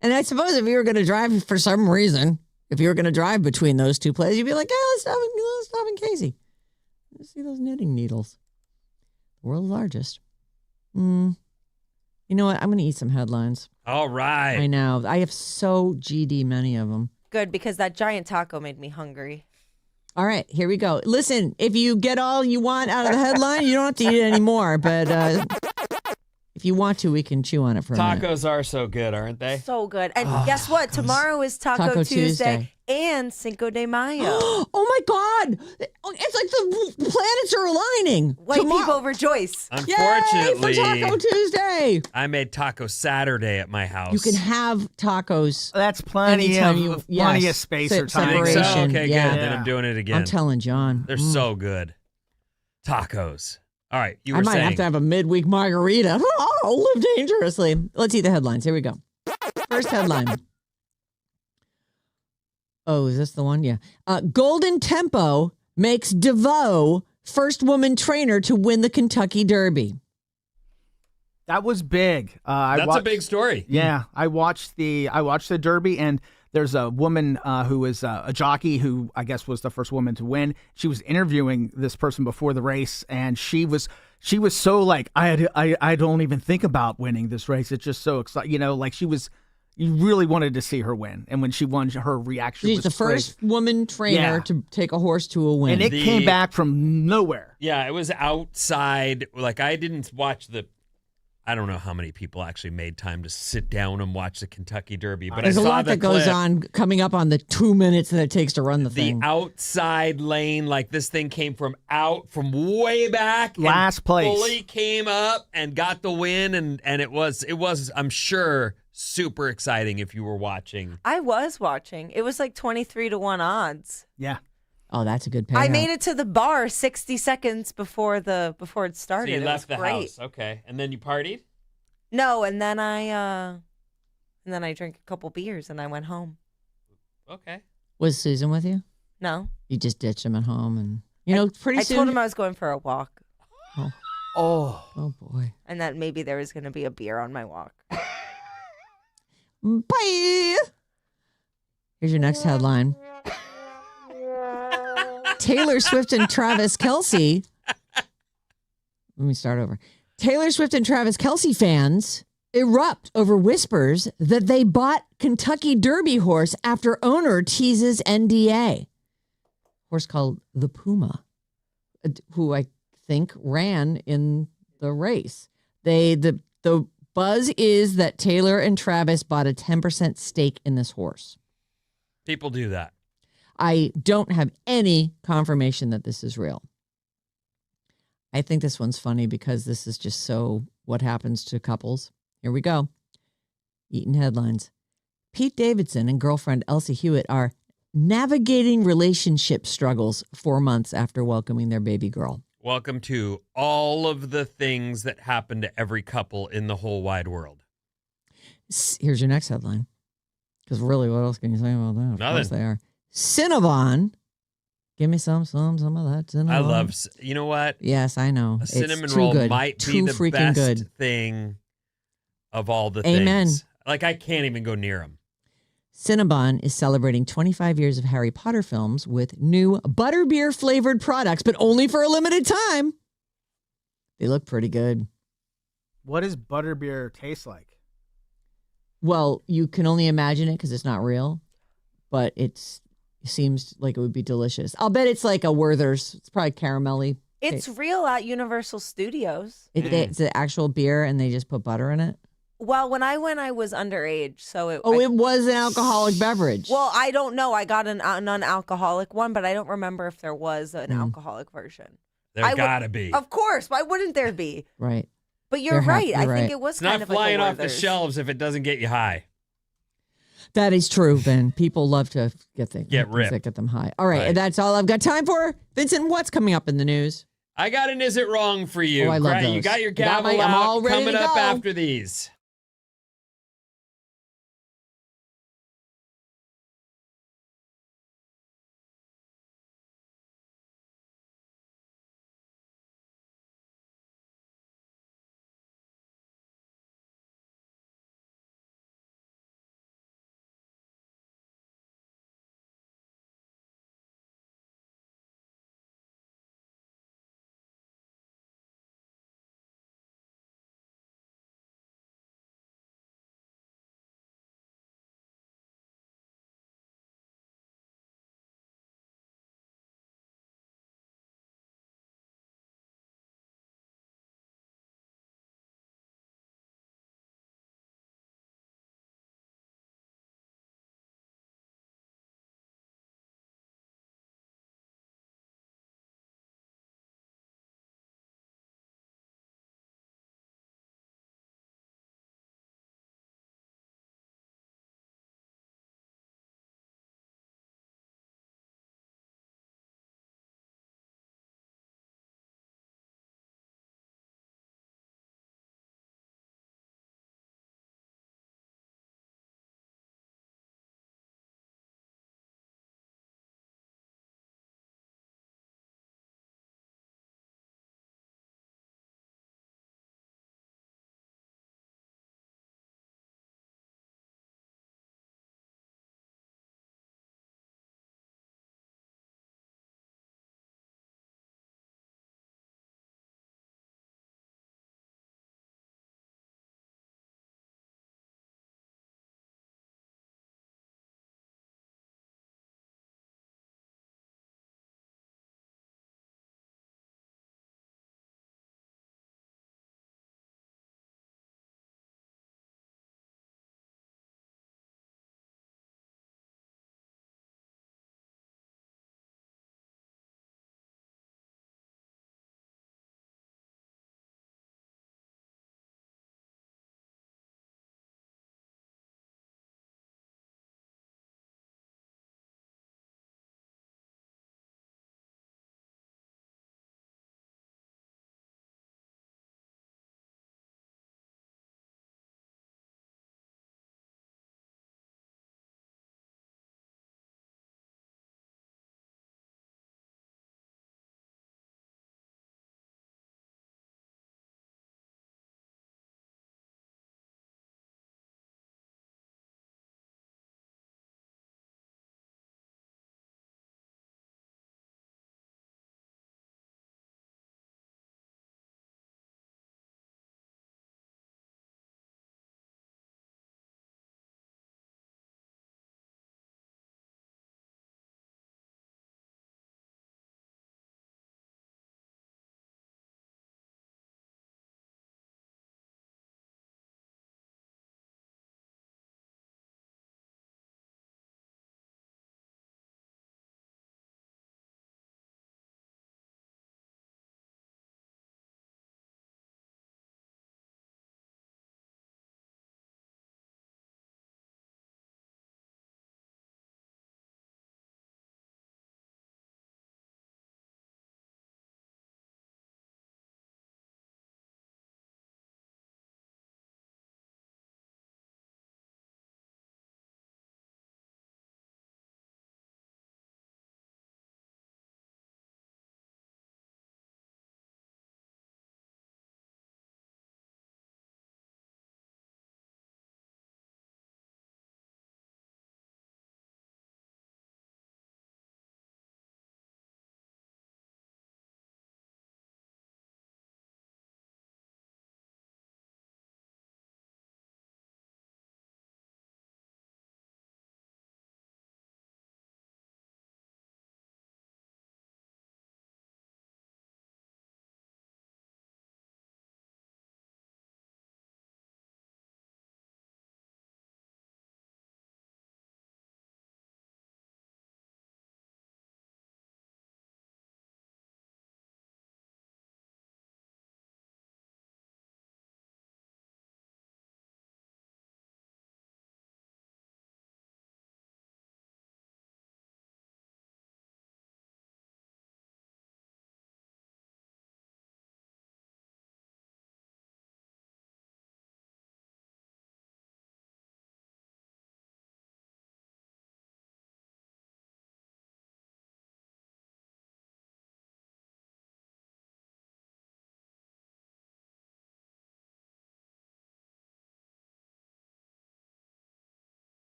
And I suppose if you were going to drive for some reason, if you were going to drive between those two places, you'd be like, hey, let's stop in Casey. Let's see those knitting needles. The world's largest. You know what? I'm going to eat some headlines. All right. I know. I have so GD many of them. Good, because that giant taco made me hungry. All right, here we go. Listen, if you get all you want out of the headline, you don't have to eat it anymore. But if If you want to, we can chew on it for a minute. Tacos are so good, aren't they? So good. And guess what? Tomorrow is Taco Tuesday and Cinco de Mayo. Oh my God! It's like the planets are aligning. White people rejoice. Unfortunately, yay for Taco Tuesday. I made Taco Saturday at my house. You can have tacos. That's plenty of space or time. Separation. So, okay, yeah. good. Then I'm doing it again. I'm telling John. They're so good. Tacos. All right, you were I might saying. have to have a midweek margarita. Oh, live dangerously. Let's see the headlines. Here we go. First headline. Oh, is this the one? Yeah. Golden Tempo makes DeVoe first woman trainer to win the Kentucky Derby. That was big. That's a big story. Yeah, I watched the Derby, and there's a woman who is a jockey who I guess was the first woman to win. She was interviewing this person before the race, and she was so like, I don't even think about winning this race. It's just so exciting, like you really wanted to see her win, and when she won, her reaction She's was the first woman trainer to take a horse to a win, and it came back from nowhere. Yeah, it was outside. Like I didn't watch I don't know how many people actually made time to sit down and watch the Kentucky Derby, but there's I a saw lot the that goes clip. on coming up on the 2 minutes that it takes to run the thing. The outside lane, like this thing came from way back, last and place, fully came up and got the win, and it was I'm sure super exciting if you were watching. I was watching. It was like 23-1 odds. Yeah. Oh, that's a good payout. I made it to the bar 60 seconds before it started. So you it left was the great. house, okay, and then you partied. No, and then I drank a couple beers and I went home. Okay. Was Susan with you? No, You just ditched him at home, and pretty I soon. told him I was going for a walk, Oh boy. and that maybe there was going to be a beer on my walk. Bye. Here's your next headline. Taylor Swift and Travis Kelce. Let me start over. Taylor Swift and Travis Kelce fans erupt over whispers that they bought Kentucky Derby horse after owner teases NDA. Horse called the Puma, who I think ran in the race. The buzz is that Taylor and Travis bought a 10% stake in this horse. People do that. I don't have any confirmation that this is real. I think this one's funny because this is just so what happens to couples. Here we go. Eaton headlines. Pete Davidson and girlfriend Elsie Hewitt are navigating relationship struggles 4 months after welcoming their baby girl. Welcome to all of the things that happen to every couple in the whole wide world. Here's your next headline. Because really, what else can you say about that? Of Nothing. course they are. Cinnabon. Give me some of that Cinnabon. I love, you know what? Yes, I know. A cinnamon it's too roll good. might too be the freaking best good. thing of all the Amen. things. Like, I can't even go near them. Cinnabon is celebrating 25 years of Harry Potter films with new butterbeer flavored products, but only for a limited time. They look pretty good. What does butterbeer taste like? Well, you can only imagine it because it's not real, but it seems like it would be delicious. I'll bet it's like a Werther's. It's probably caramelly. It's real at Universal Studios. It's an actual beer, and they just put butter in it. Well, when I went, I was underage, so it was an alcoholic beverage. Well, I don't know. I got a non-alcoholic one, but I don't remember if there was an alcoholic version. There gotta be. Of course. Why wouldn't there be? Right. But you're right. I right. think it was It's kind not of like flying a off the Werther's. shelves if it doesn't get you high. That is true, Ben. People love to get things ripped. that get them high. All right, Right. and that's all I've got time for. Vincent, what's coming up in the news? I got an Is It Wrong for you. Oh, I love You those. got your I got gavel I'm out all ready coming to up go. after these.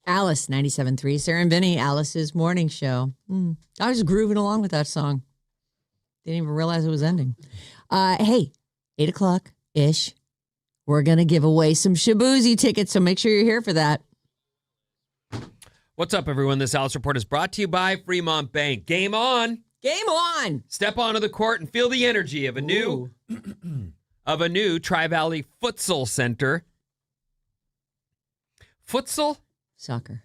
Alice, 97.3. Sarah and Vinnie, Alice's morning show. I was grooving along with that song. Didn't even realize it was ending. Hey, 8 o'clock-ish. We're going to give away some Shaboozy tickets, so make sure you're here for that. What's up, everyone? This Alice Report is brought to you by Fremont Bank. Game on. Game on. Step onto the court and feel the energy of a new Tri-Valley Futsal Center. Futsal? Soccer.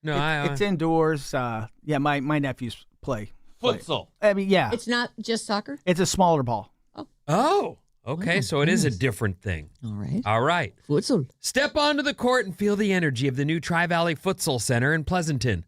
No, It's indoors. Yeah, my nephews play. Futsal. I mean, yeah. It's not just soccer? It's a smaller ball. Oh, okay. Oh, So it is a nice. different thing. All right. All right. Futsal. Step onto the court and feel the energy of the new Tri-Valley Futsal Center in Pleasanton.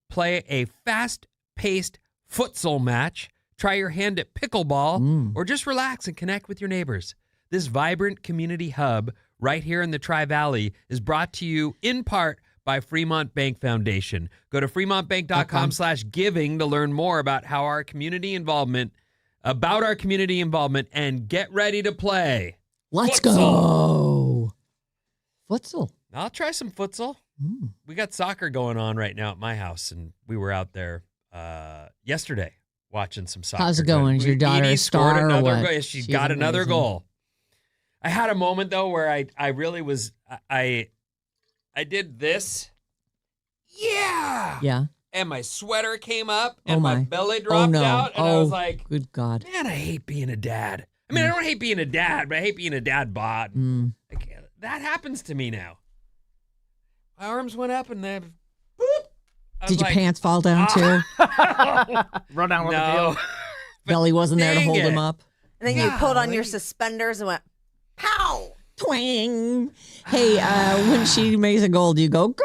Play a fast-paced futsal match. Try your hand at pickleball or just relax and connect with your neighbors. This vibrant community hub right here in the Tri-Valley is brought to you in part by Fremont Bank Foundation. Go to fremontbank.com/giving to learn more about our community involvement and get ready to play. Let's Futsal. go. Futsal. I'll try some futsal. We got soccer going on right now at my house, and we were out there yesterday watching some soccer. How's it going? Is your daughter Edie a star scored or another what? goal. She She's got another amazing. goal. I had a moment though where I really was I did this. Yeah. Yeah. And my sweater came up Oh, and my my. belly dropped no. out and I was like, good God. man, I hate being a dad. I mean, I don't hate being a dad, but I hate being a dad bod. Like, that happens to me now. My arms went up and then boop. I Did was your like, pants fall down too? Run down on the No. field. Belly wasn't there to dang hold it. him up. And then you pulled on your Golly. suspenders and went, pow! Twang. Hey, when she makes a goal, do you go, go?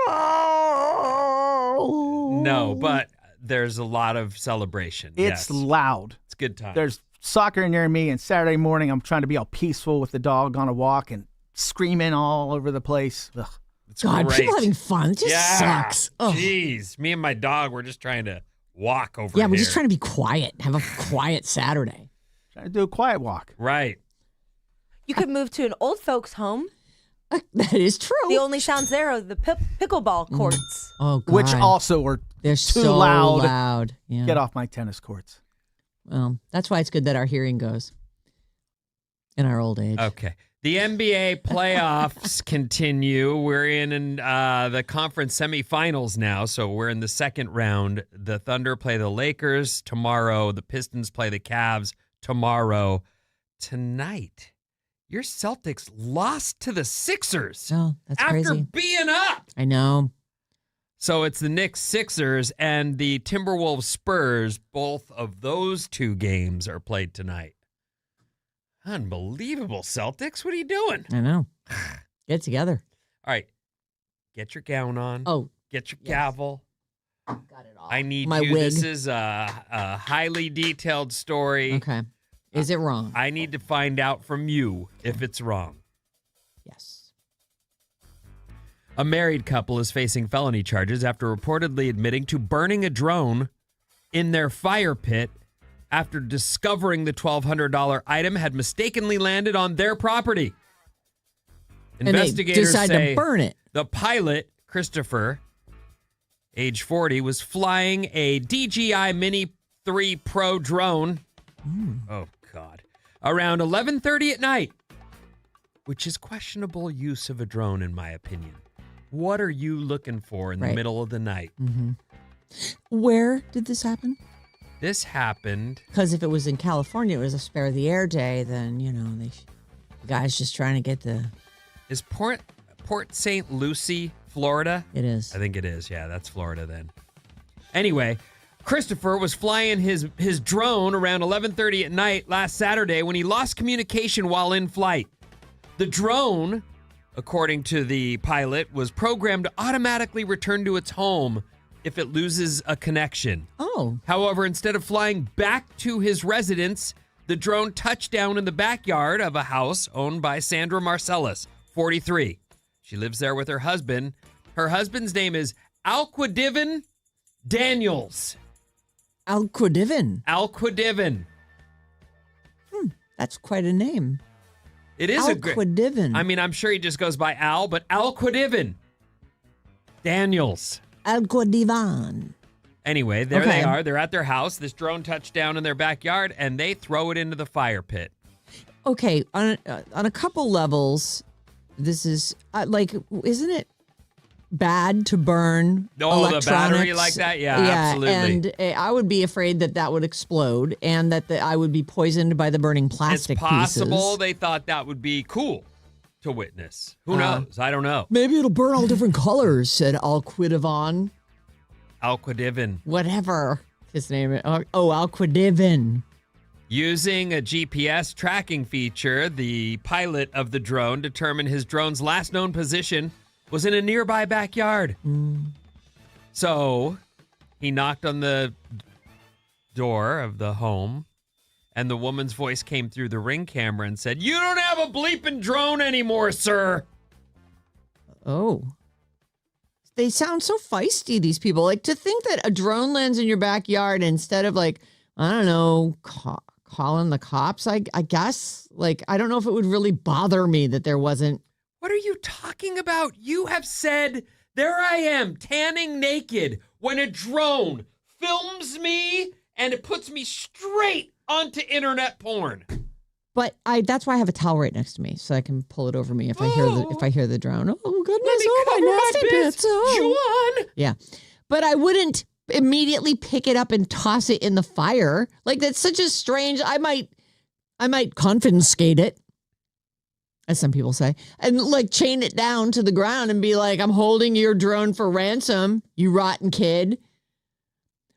No, but there's a lot of celebration. It's yes. loud. It's a good time. There's soccer near me, and Saturday morning I'm trying to be all peaceful with the dog on a walk and screaming all over the place. Ugh. It's God, great. people having fun. It just sucks. Ugh. Jeez. Me and my dog, we're just trying to walk over Yeah, here. we're just trying to be quiet. Have a quiet Saturday. Trying to do a quiet walk. Right. You could move to an old folks' home. That is true. The only sounds there are the pickleball courts. Oh, God. Which also are They're too so loud. Yeah. Get off my tennis courts. Well, that's why it's good that our hearing goes in our old age. Okay. The NBA playoffs continue. We're in the conference semifinals now, so we're in the second round. The Thunder play the Lakers tomorrow. The Pistons play the Cavs tomorrow. Tonight, your Celtics lost to the Sixers Oh, that's after crazy. being up. I know. So it's the Knicks Sixers and the Timberwolves Spurs. Both of those two games are played tonight. Unbelievable, Celtics. What are you doing? I know. Get it together. All right. Get your gown on. Oh, Get your yes. gavel. got it all. I need My you. wig. This is a highly detailed story. Okay. Is it wrong? I need to find out from you if it's wrong. Yes. A married couple is facing felony charges after reportedly admitting to burning a drone in their fire pit after discovering the $1,200 item had mistakenly landed on their property. And they Investigators decide say to burn it. the pilot, Christopher, age 40, was flying a DJI Mini 3 Pro drone. Oh, God. Around 11:30 at night, which is questionable use of a drone, in my opinion. What are you looking for in the Right. middle of the night? Where did this happen? This happened. Because if it was in California, it was a spare the air day, then, you know, the guy's just trying to get the. Is Port St. Lucie, Florida? It is. I think it is. Yeah, that's Florida then. Anyway, Christopher was flying his drone around 11:30 at night last Saturday when he lost communication while in flight. The drone, according to the pilot, was programmed to automatically return to its home if it loses a connection. Oh. However, instead of flying back to his residence, the drone touched down in the backyard of a house owned by Sandra Marcellus, 43. She lives there with her husband. Her husband's name is Alquidivin Daniels. Alquidivin. Alquidivin. That's quite a name. It is a great. Alquidivin. I mean, I'm sure he just goes by Al, but Alquidivin. Daniels. Alcordivan. Anyway, there Okay. they are. They're at their house. This drone touched down in their backyard, and they throw it into the fire pit. Okay, on a couple levels, this is isn't it bad to burn electronics? The battery like that? Yeah, absolutely. And I would be afraid that would explode and that I would be poisoned by the burning plastic It's possible pieces. they thought that would be cool to witness. Who knows? I don't know. Maybe it'll burn all different colors, said Alquidivan. Alquidivin. Whatever his name is. Oh, Alquidivin. Using a GPS tracking feature, the pilot of the drone determined his drone's last known position was in a nearby backyard. So he knocked on the door of the home, and the woman's voice came through the Ring camera and said, "You don't have a bleeping drone anymore, sir." Oh. They sound so feisty, these people. Like, to think that a drone lands in your backyard instead of, like, I don't know, calling the cops, I guess. Like, I don't know if it would really bother me that there wasn't. What are you talking about? You have said, there I am, tanning naked, when a drone films me and it puts me straight onto internet porn. But that's why I have a towel right next to me, so I can pull it over me if I hear the drone. Oh goodness! Let me Oh cover my nasty bits, bits! Oh. John. Yeah, but I wouldn't immediately pick it up and toss it in the fire. Like, that's such a strange. I might confiscate it, as some people say, and like chain it down to the ground and be like, "I'm holding your drone for ransom, you rotten kid."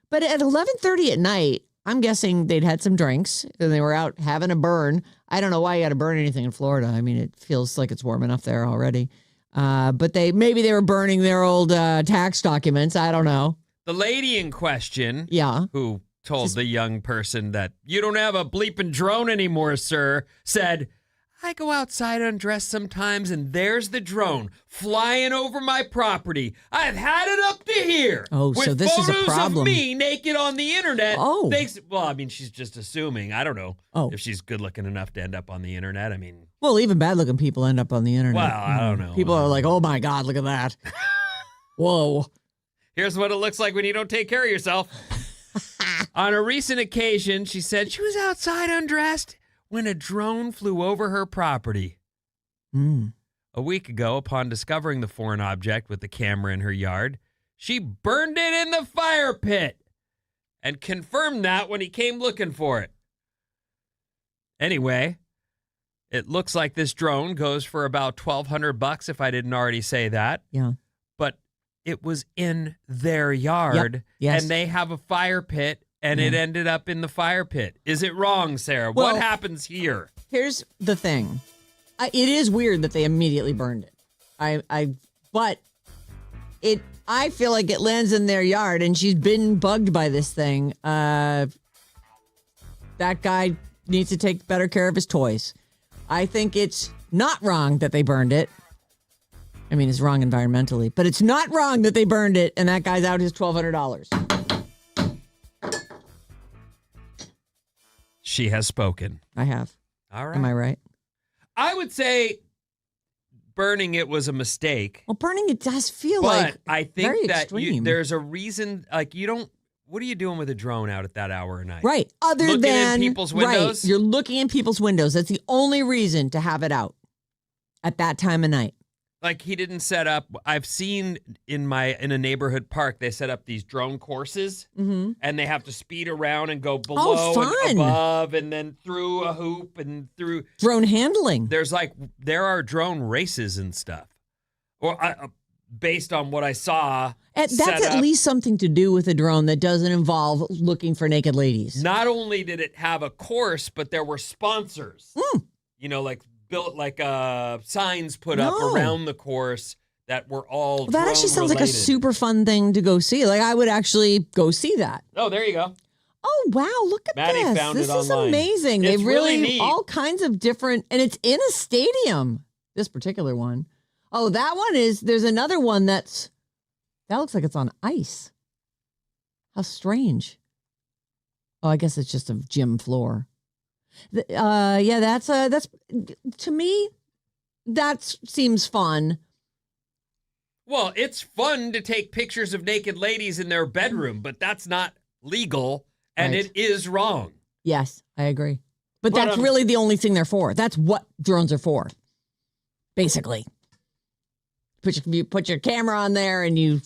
But at 11:30 at night, I'm guessing they'd had some drinks and they were out having a burn. I don't know why you got to burn anything in Florida. I mean, it feels like it's warm enough there already. But maybe they were burning their old tax documents. I don't know. The lady in question, who told the young person that you don't have a bleeping drone anymore, sir, said, "I go outside undressed sometimes, and there's the drone flying over my property. I've had it up to here. Oh, with so this is a photos problem. of me naked on the internet." Oh. Well, I mean, she's just assuming. I don't know if she's good looking enough to end up on the internet. I mean, Well, even bad-looking people end up on the internet. Well, I don't know. People are like, "Oh my God, look at that." Whoa. here's what it looks like when you don't take care of yourself. On a recent occasion, she said she was outside undressed when a drone flew over her property. A week ago, upon discovering the foreign object with the camera in her yard, she burned it in the fire pit and confirmed that when he came looking for it. Anyway, it looks like this drone goes for about $1,200 if I didn't already say that. Yeah. But it was in their yard, Yep. Yes. and they have a fire pit, and it ended up in the fire pit. Is it wrong, Sarah? Well, what happens here? Here's the thing. It is weird that they immediately burned it. But I feel like it lands in their yard, and she's been bugged by this thing. That guy needs to take better care of his toys. I think it's not wrong that they burned it. I mean, it's wrong environmentally, but it's not wrong that they burned it, and that guy's out his $1,200. She has spoken. I have. All right. Am I right? I would say burning it was a mistake. Well, burning it does feel but like I think very that extreme. there's a reason, like, you don't, what are you doing with a drone out at that hour of night? Right. Other Looking than in people's windows? Right. You're looking in people's windows. That's the only reason to have it out at that time of night. Like, he didn't set up, I've seen in a neighborhood park, they set up these drone courses, and they have to speed around and go below and above and then through a hoop and through. Drone handling. There are drone races and stuff. Or based on what I saw. That's at least something to do with a drone that doesn't involve looking for naked ladies. Not only did it have a course, but there were sponsors. You know, like built like signs put up around the course that were all Well, that actually sounds like a related. super fun thing to go see. Like, I would actually go see that. Oh, there you go. Oh, wow. Look at Maddie this. found This it is online. amazing. It's They really neat. all kinds of different, and it's in a stadium, this particular one. Oh, that one there's another one that looks like it's on ice. How strange. Oh, I guess it's just a gym floor. Yeah, that's to me, that seems fun. Well, it's fun to take pictures of naked ladies in their bedroom, but that's not legal, and Right. it is wrong. Yes, I agree. But that's really the only thing they're for. That's what drones are for, basically. You put your camera on there and you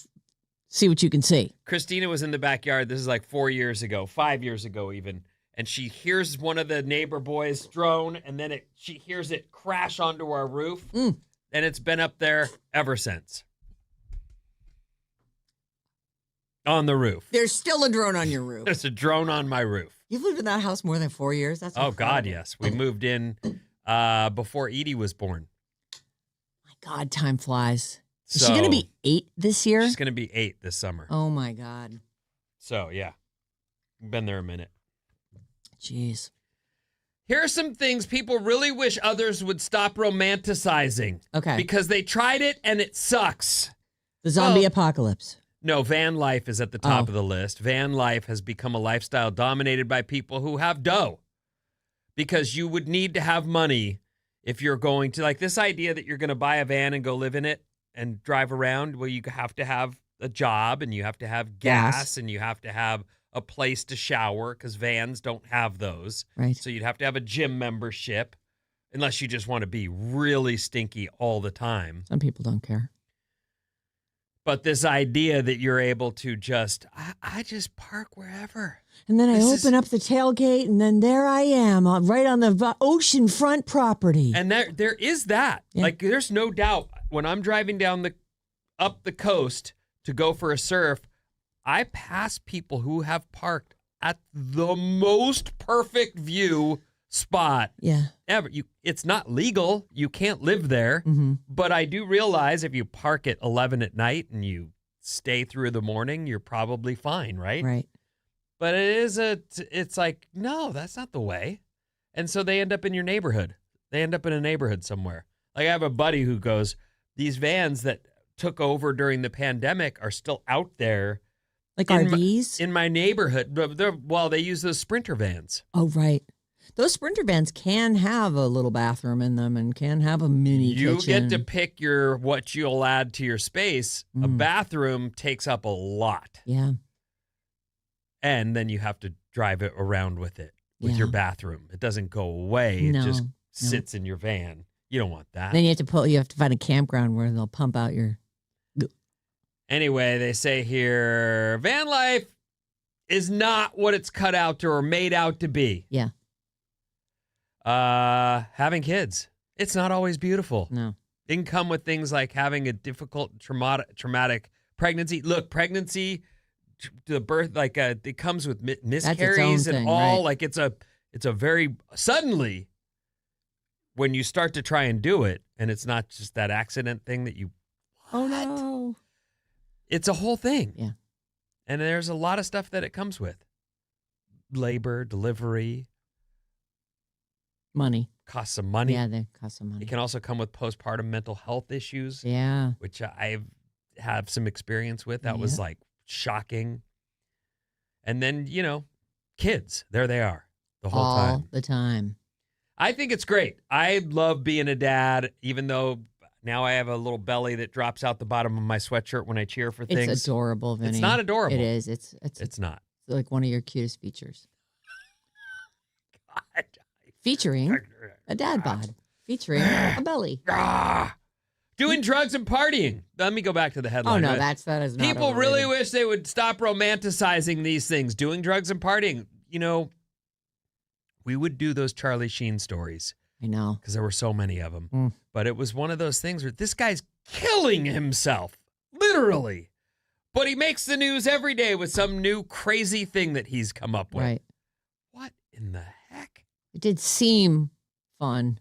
see what you can see. Christina was in the backyard. This is like 4 years ago, 5 years ago even. And she hears one of the neighbor boys drone, and then she hears it crash onto our roof. And it's been up there ever since. On the roof. There's still a drone on your roof. There's a drone on my roof. You've lived in that house more than 4 years? That's Oh, God, incredible. yes. We moved in before Edie was born. My God, time flies. Is So, she going to be 8 this year? She's going to be 8 this summer. Oh, my God. So, yeah. Been there a minute. Jeez. Here are some things people really wish others would stop romanticizing. Okay. Because they tried it and it sucks. The zombie apocalypse. No, van life is at the top of the list. Van life has become a lifestyle dominated by people who have dough. Because you would need to have money if you're going to, like this idea that you're going to buy a van and go live in it and drive around. Well, you have to have a job and you have to have gas and you have to have a place to shower because vans don't have those. Right. So you'd have to have a gym membership unless you just want to be really stinky all the time. Some people don't care. But this idea that you're able to just, I just park wherever. And then I open up the tailgate, and then there I am, right on the oceanfront property. And there is that. Yeah. Like, there's no doubt. When I'm driving down up the coast to go for a surf, I pass people who have parked at the most perfect view spot ever. It's not legal. You can't live there. Mm-hmm. But I do realize if you park at 11 at night and you stay through the morning, you're probably fine, right? Right. But it's like, no, that's not the way. And so they end up in your neighborhood. They end up in a neighborhood somewhere. Like I have a buddy who goes, these vans that took over during the pandemic are still out there. Like RVs? In my neighborhood. They use those Sprinter vans. Oh, right. Those Sprinter vans can have a little bathroom in them and can have a mini kitchen. You get to pick what you'll add to your space. A bathroom takes up a lot. Yeah. And then you have to drive it around with your bathroom. It doesn't go away. It just sits in your van. You don't want that. Then you have to find a campground where they'll pump out your... Anyway, they say here, van life is not what it's cut out to or made out to be. Yeah. Having kids, it's not always beautiful. No. It can come with things like having a difficult, traumatic pregnancy. Look, pregnancy, the birth, it comes with miscarries and all. Right. Like it's a very suddenly when you start to try and do it, and it's not just that accident thing that you. Oh no. It's a whole thing. Yeah. And there's a lot of stuff that it comes with. Labor, delivery. Money. Costs some money. Yeah, they cost some money. It can also come with postpartum mental health issues. Yeah. Which I have some experience with. That was like shocking. And then, kids. There they are the whole time. All the time. I think it's great. I love being a dad, even though now I have a little belly that drops out the bottom of my sweatshirt when I cheer for things. It's adorable, Vinny. It's not adorable. It is. It's not. It's like one of your cutest features. God. Featuring a dad bod. Featuring a belly. Doing drugs and partying. Let me go back to the headline. Oh, no, that is not People really overrated. wish they would stop romanticizing these things. Doing drugs and partying. We would do those Charlie Sheen stories. I know. Because there were so many of them. But it was one of those things where this guy's killing himself. Literally. But he makes the news every day with some new crazy thing that he's come up with. Right. What in the heck? It did seem fun.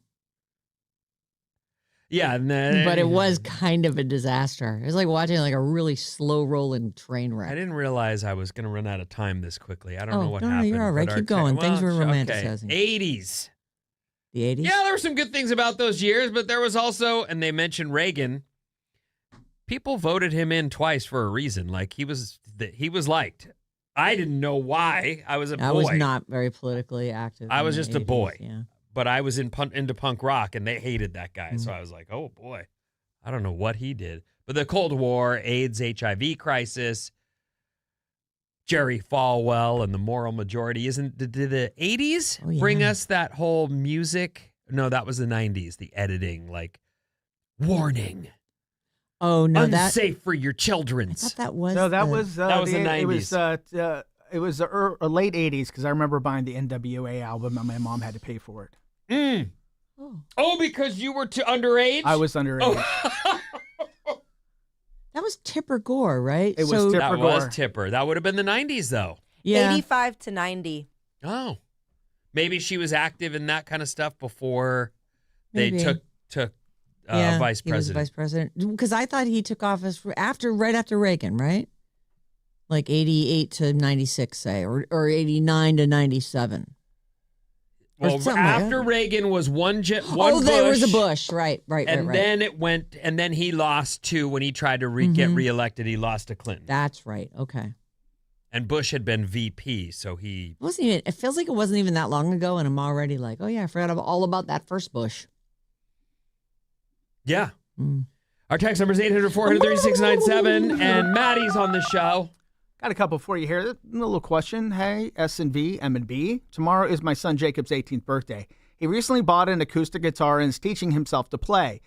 Yeah. But it was kind of a disaster. It was like watching a really slow rolling train wreck. I didn't realize I was going to run out of time this quickly. I don't know what happened. No, you're all right. but Keep going. Things were okay. romanticizing. 80s. The 80s? Yeah, there were some good things about those years, but there was also, and they mentioned Reagan, people voted him in twice for a reason. Like he was liked. I didn't know why. I was a boy. I was not very politically active. I in was the just a 80s, boy. Yeah. But I was into punk rock, and they hated that guy. So I was like, oh, boy. I don't know what he did. But the Cold War, AIDS, HIV crisis, Jerry Falwell and the moral majority. Did the 80s bring us that whole music? No, that was the 90s, the editing, like, warning. Oh, no, unsafe for your I children's. thought that was No, that was the 90s. It was the late 80s because I remember buying the NWA album and my mom had to pay for it. Mm. Oh, because you were underage? I was underage. Oh. That was Tipper Gore, right? It was Tipper That Gore. was Tipper. That would have been the 90s, though. Yeah. 85 to 90. Oh. Maybe she was active in that kind of stuff before they Maybe. took Yeah, vice he was president. vice president. Because I thought he took office right after Reagan, right? Like 88 to 96, say, or 89 to 97. Or Well, something like after that. Reagan was one There Bush, was a Bush. Right. and then it went, and then he lost to, when he tried to get reelected, he lost to Clinton. That's right. Okay. And Bush had been VP, so he... It feels like it wasn't even that long ago, and I'm already like, oh, yeah, I forgot all about that first Bush. Yeah. Mm. Our text number is 800-400-3697, and Maddie's on the show. Got a couple for you here. A little question. Hey, S&V, M&B. Tomorrow is my son Jacob's 18th birthday. He recently bought an acoustic guitar and is teaching himself to play.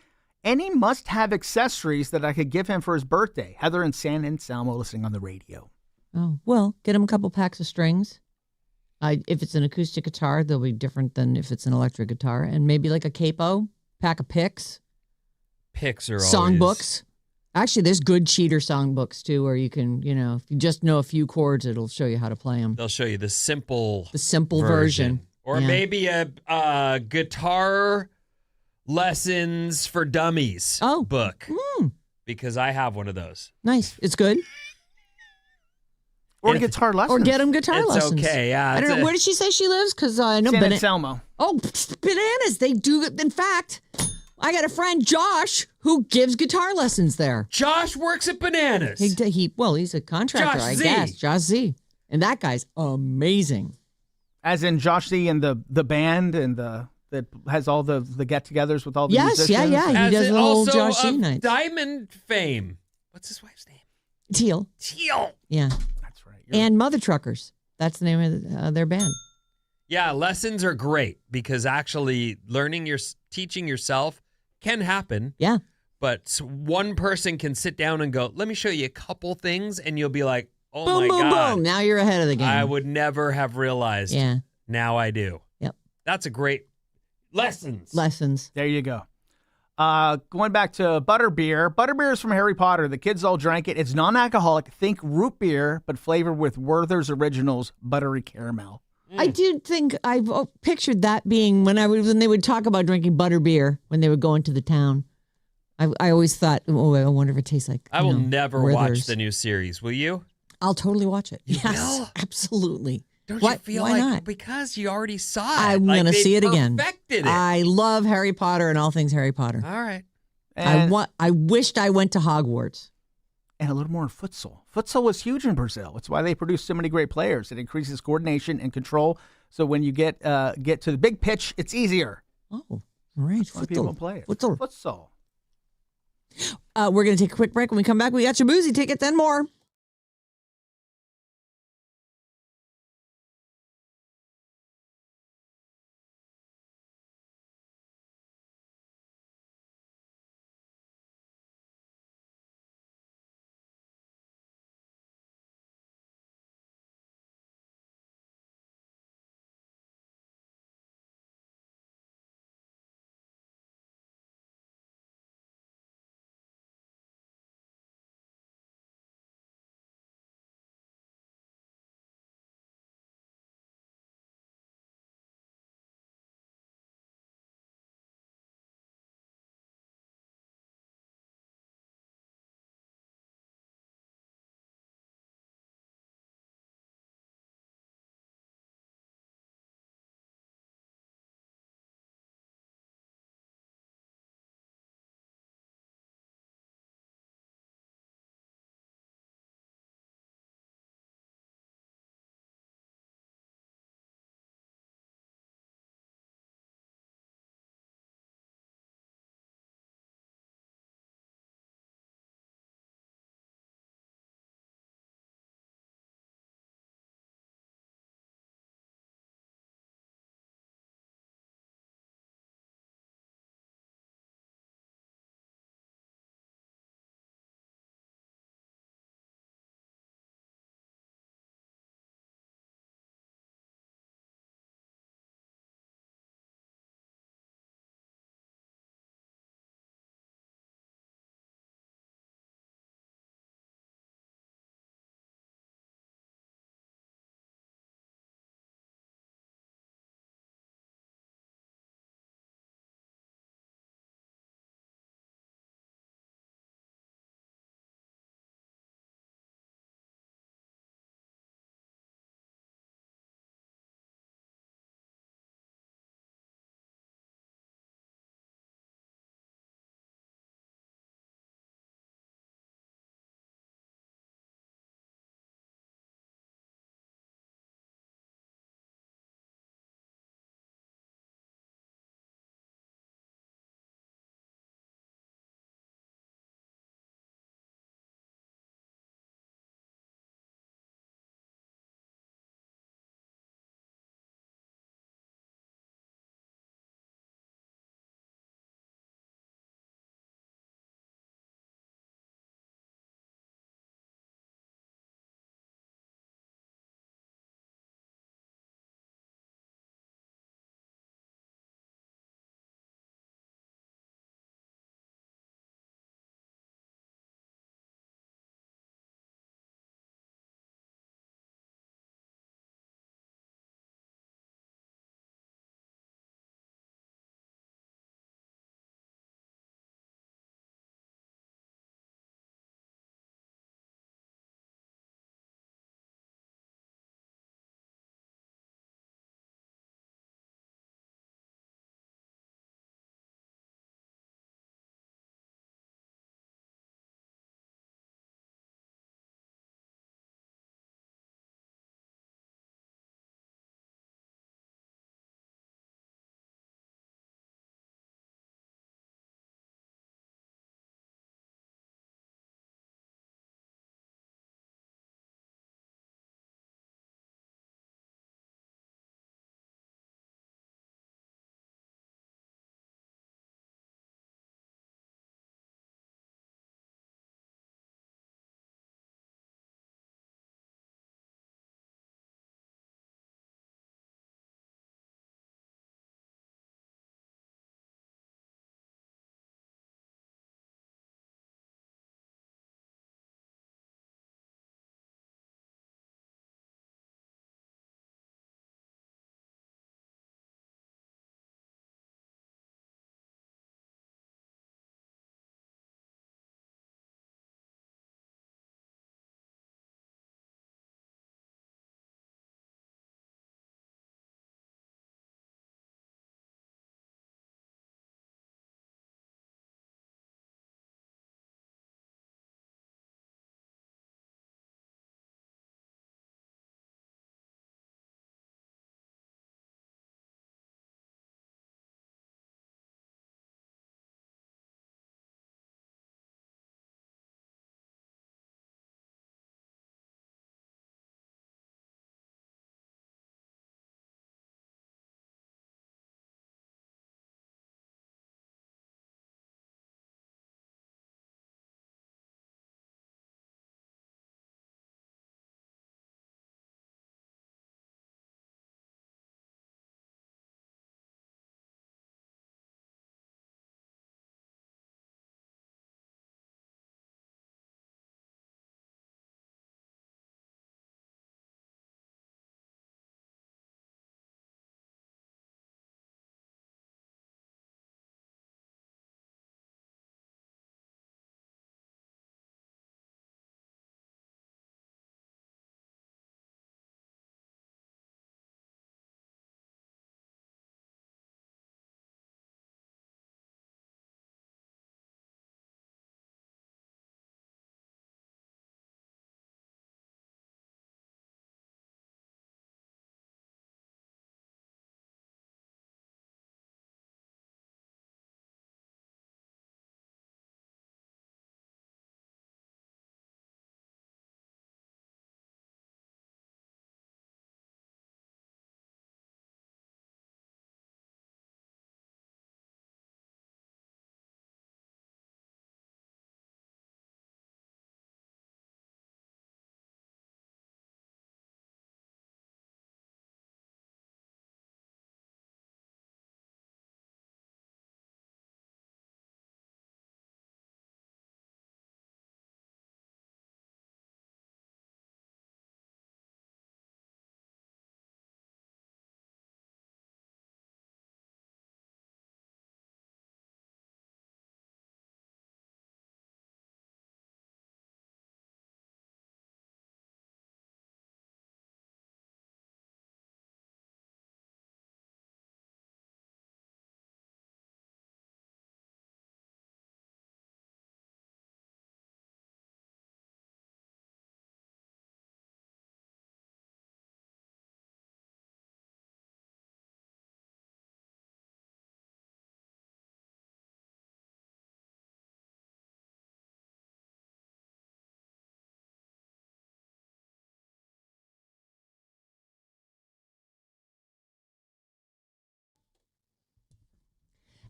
Any must-have accessories that I could give him for his birthday? Heather and San Anselmo listening on the radio. Oh, well, get him a couple packs of strings. If it's an acoustic guitar, they'll be different than if it's an electric guitar. And maybe like a capo, pack of picks. Picks are Songbooks. Actually, there's good cheater songbooks, too, where you can, if you just know a few chords, it'll show you how to play them. They'll show you the simple version. Or Yeah. maybe a guitar lessons for dummies book. Because I have one of those. Nice. It's good. Or guitar lessons. Or get them guitar lessons. It's okay, yeah. I don't know. Where did she say she lives? Because I know San Anselmo. Oh, bananas. They do. In fact, I got a friend, Josh, who gives guitar lessons there. Josh works at Bananas. He's a contractor, Josh I Z. guess. Josh Z. And that guy's amazing. As in Josh Z and the band and that has all the get-togethers with all the Yes, musicians. yeah. He As does in the whole also Josh Z of nights. Diamond fame. What's his wife's name? Teal. Teal. Yeah. That's right. And Mother Truckers. That's the name of their band. Yeah, lessons are great because actually teaching yourself can happen. Yeah. But one person can sit down and go, let me show you a couple things, and you'll be like, oh Boom, my boom, God. boom. Now you're ahead of the game. I would never have realized. Yeah. Now I do. Yep. That's a great lessons. There you go. Going back to butterbeer. Butterbeer is from Harry Potter. The kids all drank it. It's non-alcoholic. Think root beer, but flavored with Werther's Originals buttery caramel. I do think I've pictured that being when they would talk about drinking butterbeer when they would go into the town. I always thought, I wonder if it tastes like. I will never watch Werther's. the new series. Will you? I'll totally watch it. You Yes, will? absolutely. Don't Why- you feel why like not? because you already saw it? I'm like gonna they see it again. Perfected it. I love Harry Potter and all things Harry Potter. All right. And, I wished I went to Hogwarts. and a little more in futsal. Futsal was huge in Brazil. It's why they produce so many great players. It increases coordination and control. So when you get to the big pitch, it's easier. Oh, all right. That's why people play it. Futsal. Futsal. We're going to take a quick break. When we come back, we got Shaboozy tickets and more.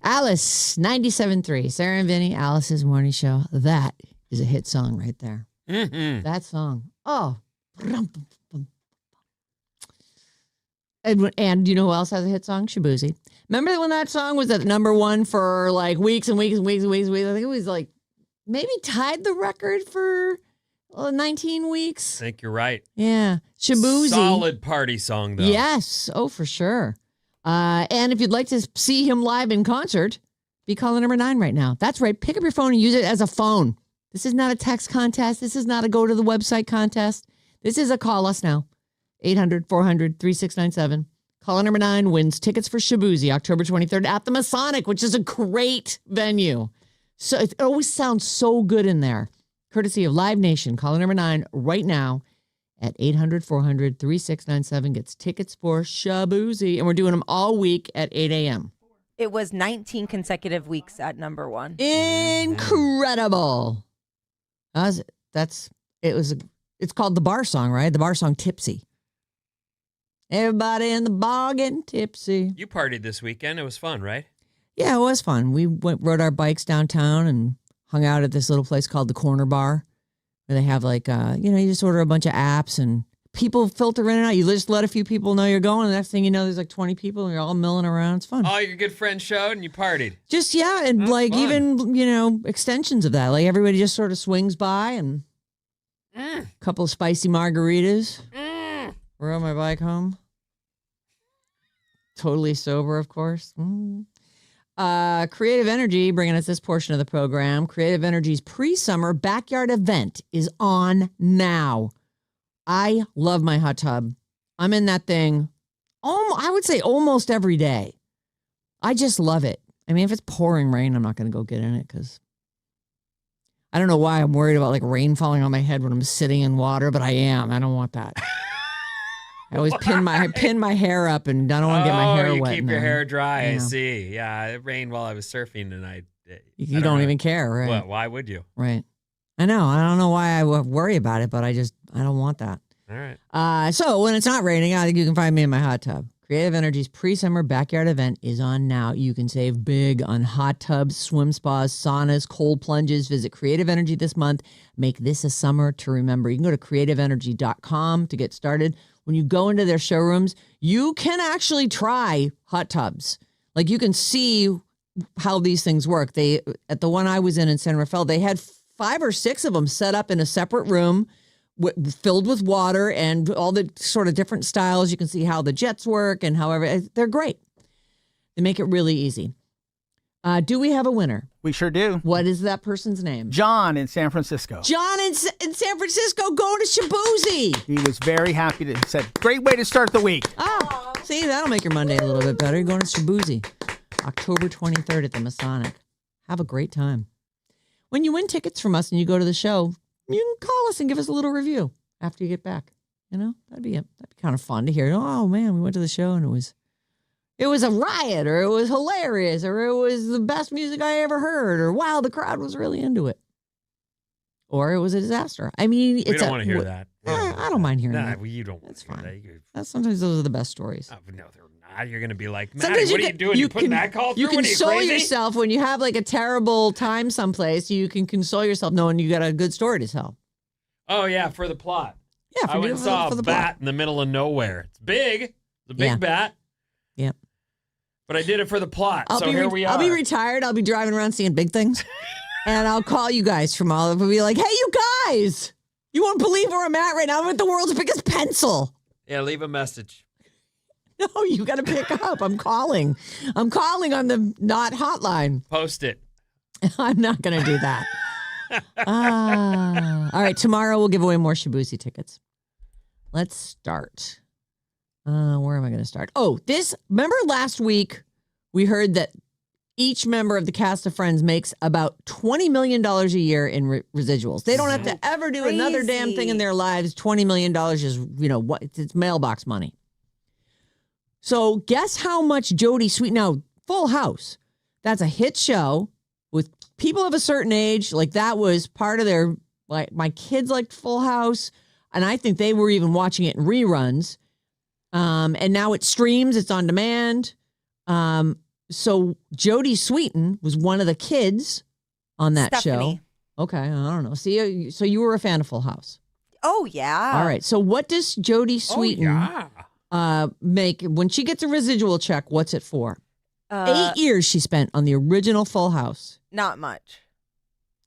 Alice, 97.3. Sarah and Vinnie, Alice's morning show. That is a hit song right there. Mm-hmm. That song. Oh. And you know who else has a hit song? Shaboozy. Remember when that song was at number one for like weeks and weeks and weeks and weeks and weeks? I think it was like maybe tied the record for 19 weeks. I think you're right. Yeah. Shaboozy. Solid party song, though. Yes. Oh, for sure. And if you'd like to see him live in concert, be caller number 9 right now. That's right. Pick up your phone and use it as a phone. This is not a text contest. This is not a go to the website contest. This is a call us now. 800-400-3697. Caller number 9 wins tickets for Shaboozy, October 23rd at the Masonic, which is a great venue. So it always sounds so good in there. Courtesy of Live Nation. Caller number 9 right now at 800-400-3697 gets tickets for Shaboozy. And we're doing them all week at 8 a.m. It was 19 consecutive weeks at number 1. Incredible. It's called the bar song, right? The bar song Tipsy. Everybody in the bar getting tipsy. You partied this weekend. It was fun, right? Yeah, it was fun. We rode our bikes downtown and hung out at this little place called the Corner Bar, where they have like, you just order a bunch of apps and people filter in and out. You just let a few people know you're going, and the next thing you know, there's like 20 people and you're all milling around. It's fun. All your good friends showed and you partied. Just, yeah, and That's like fun. even, extensions of that. Like everybody just sort of swings by and a couple of spicy margaritas. Rode my bike home. Totally sober, of course. Creative Energy bringing us this portion of the program. Creative Energy's pre-summer backyard event is on now. I love my hot tub. I'm in that thing, I would say almost every day. I just love it. I mean, if it's pouring rain, I'm not going to go get in it because I don't know why I'm worried about like rain falling on my head when I'm sitting in water, but I am. I don't want that. I always pin my hair up, and I don't want to get my hair wet. You keep your hair dry. Yeah. I see. Yeah, it rained while I was surfing, and You don't even care, right? Well, why would you? Right. I know. I don't know why I worry about it, but I don't want that. All right. So when it's not raining, I think you can find me in my hot tub. Creative Energy's pre-summer backyard event is on now. You can save big on hot tubs, swim spas, saunas, cold plunges. Visit Creative Energy this month. Make this a summer to remember. You can go to creativeenergy.com to get started. When you go into their showrooms, you can actually try hot tubs. Like you can see how these things work. At the one I was in San Rafael, they had 5 or 6 of them set up in a separate room filled with water and all the sort of different styles. You can see how the jets work and however they're great. They make it really easy. Do we have a winner? We sure do. What is that person's name? John in San Francisco. John in San Francisco going to Shaboozy. He was very happy to said, great way to start the week. Oh, see, that'll make your Monday a little bit better. You're going to Shaboozy, October 23rd at the Masonic. Have a great time. When you win tickets from us and you go to the show, you can call us and give us a little review after you get back. That'd be kind of fun to hear. Oh man, we went to the show and it was a riot, or it was hilarious, or it was the best music I ever heard, or wow, the crowd was really into it, or it was a disaster. I mean, We don't want to hear that. I don't mind hearing that. Well, you don't. That's want to fine. hear Sometimes those are the best stories. that. No, they're not. You're going to be like, Maddie, Sometimes what are you doing? You putting that call through? You can What are you, console crazy? yourself when you have like a terrible time someplace. You can console yourself knowing you got a good story to tell. Oh, yeah, for the plot. Yeah, I went and saw a bat in the middle of nowhere. It's big. It's a big bat. Yep. But I did it for the plot, here we are. I'll be retired. I'll be driving around seeing big things. And I'll call you guys from all over and be like, hey, you guys, you won't believe where I'm at right now. I'm at the world's biggest pencil. Yeah, leave a message. No, you got to pick up. I'm calling. I'm calling on the not hotline. Post it. I'm not going to do that. All right, tomorrow we'll give away more Shaboozy tickets. Let's start. Where am I going to start? Remember last week we heard that each member of the cast of Friends makes about $20 million a year in residuals. They don't have to ever do another damn thing in their lives. $20 million is, it's mailbox money. So guess how much Jodie Sweet, now Full House, that's a hit show with people of a certain age. Like that was part of their, like my kids liked Full House. And I think they were even watching it in reruns. And now it streams, it's on demand. so Jodie Sweetin was one of the kids on that Stephanie. show. Okay, I don't know. See, so you were a fan of Full House. Oh, yeah. All right. So what does Jodie Sweetin make when she gets a residual check? What's it for? 8 years she spent on the original Full House. Not much.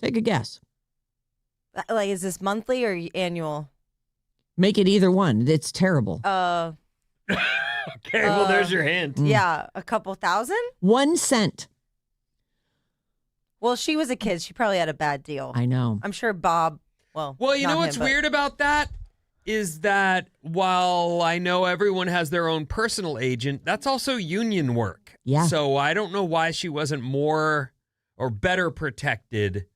Take a guess. Like, is this monthly or annual? Make it either one. It's terrible. Okay, well, there's your hint. Yeah, a couple thousand? 1 cent. Well, she was a kid. She probably had a bad deal. I know. I'm sure Bob, Well, you know not what's him, but- weird about that? Is that while I know everyone has their own personal agent, that's also union work. Yeah. So I don't know why she wasn't more or better protected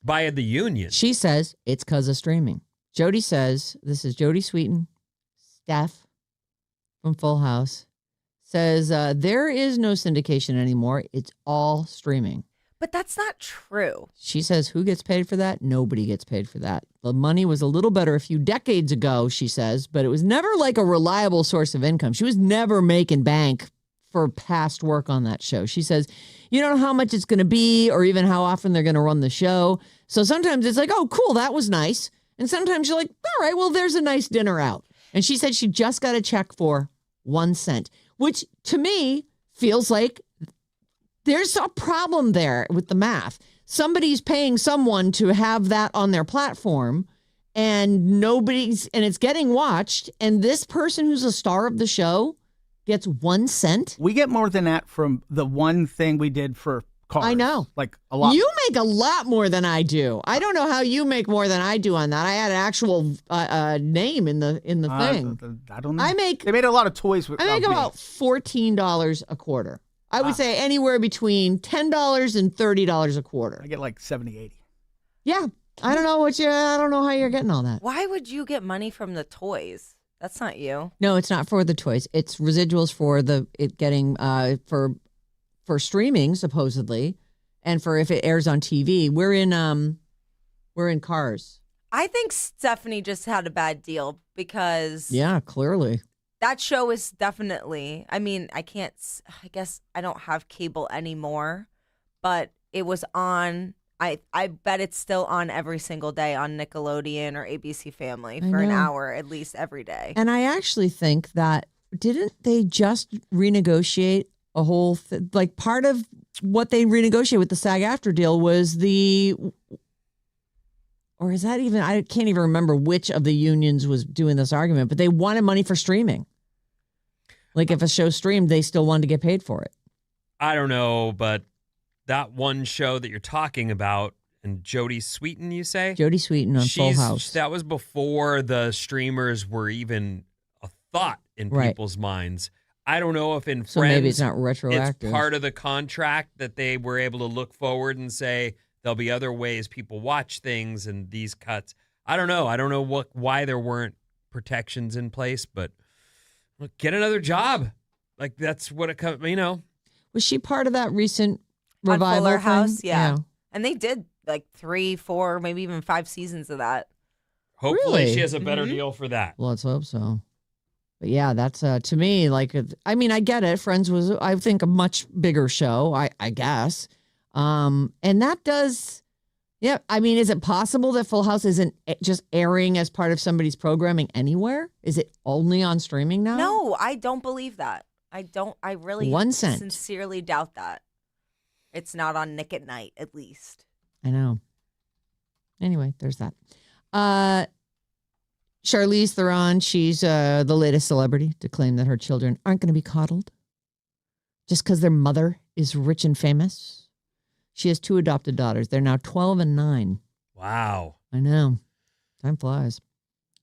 by the union. She says it's because of streaming. Jodie says, this is Jodie Sweetin, Steph from Full House, says there is no syndication anymore. It's all streaming. But that's not true. She says, who gets paid for that? Nobody gets paid for that. The money was a little better a few decades ago, she says, but it was never like a reliable source of income. She was never making bank for past work on that show. She says, you don't know how much it's going to be or even how often they're going to run the show. So sometimes it's like, oh, cool, that was nice. And sometimes you're like, all right, well, there's a nice dinner out. And she said she just got a check for 1 cent, which to me feels like there's a problem there with the math. Somebody's paying someone to have that on their platform and it's getting watched. And this person who's a star of the show gets 1 cent. We get more than that from the one thing we did for cars. I know. Like a lot. You make a lot more than I do. I don't know how you make more than I do on that. I had an actual name in the thing. I don't know. They made a lot of toys with I make about $14 a quarter. I would say anywhere between $10 and $30 a quarter. I get like 70, 80. Yeah. I don't know how you're getting all that. Why would you get money from the toys? That's not you. No, it's not for the toys. It's residuals for for streaming supposedly, and for if it airs on TV. We're in Cars. I think Stephanie just had a bad deal because Yeah, clearly. that show is definitely, I mean, I guess I don't have cable anymore, but it was on, I bet it's still on every single day on Nickelodeon or ABC Family for an know. hour at least every day. And I actually think that didn't they just renegotiate a whole like part of what they renegotiated with the SAG-AFTRA deal was or is that even, I can't even remember which of the unions was doing this argument, but they wanted money for streaming. Like if a show streamed, they still wanted to get paid for it. I don't know, but that one show that you're talking about, and Jodie Sweetin, you say? Jodie Sweetin on Full House. That was before the streamers were even a thought in Right. people's minds. I don't know if in So Friends, maybe it's not retroactive. it's part of the contract that they were able to look forward and say there'll be other ways people watch things and these cuts. I don't know. I don't know why there weren't protections in place, but look, get another job. Like that's what it comes. Was she part of that recent On revival Fuller thing? House, yeah. And they did like 3, 4, maybe even 5 seasons of that. Hopefully Really? she has a better deal for that. Well, let's hope so. But yeah, that's to me like I mean, I get it. Friends was, I think, a much bigger show. I guess, and that does. Yeah, I mean, is it possible that Full House isn't just airing as part of somebody's programming anywhere? Is it only on streaming now? No, I don't believe that. I really 1 cent. sincerely doubt that. It's not on Nick at Night, at least. I know. Anyway, there's that. Charlize Theron, she's the latest celebrity to claim that her children aren't going to be coddled just because their mother is rich and famous. She has 2 adopted daughters. They're now 12 and 9. Wow. I know. Time flies.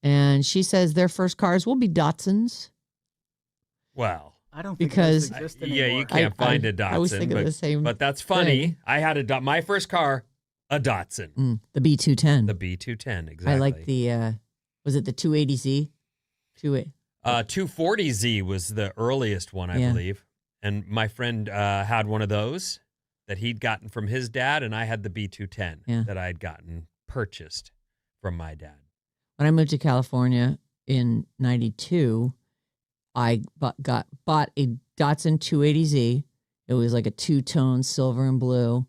And she says their first cars will be Datsuns. Well, I don't think Because- those exist yeah, anymore. you can't find a Datsun. I was thinking but, the same but that's funny. thing. I had my first car, a Datsun, The B210. the B210. Exactly. I like the, was it the 280Z? 240Z was the earliest one, I Yeah. believe. And my friend had one of those that he'd gotten from his dad, and I had the B210 that I'd gotten purchased from my dad. When I moved to California in 92, I bought a Datsun 280Z. It It was like a two-tone silver and blue.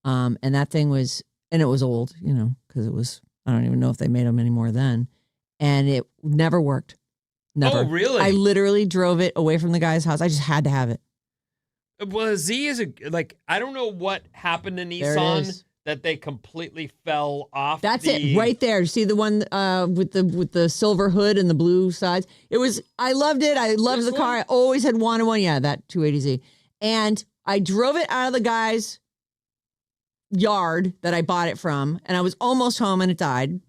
And that thing was, and it was old, because it was, I don't even know if they made them anymore then. And it never worked. Never. Oh, really? I literally drove it away from the guy's house. I just had to have it. Well, Z is I don't know what happened to There it Nissan is. that they completely fell off. That's it right there. See the one with the silver hood and the blue sides? I loved it. I loved This the car. one? I always had wanted one. Yeah, that 280Z. And I drove it out of the guy's yard that I bought it from, and I was almost home and it died.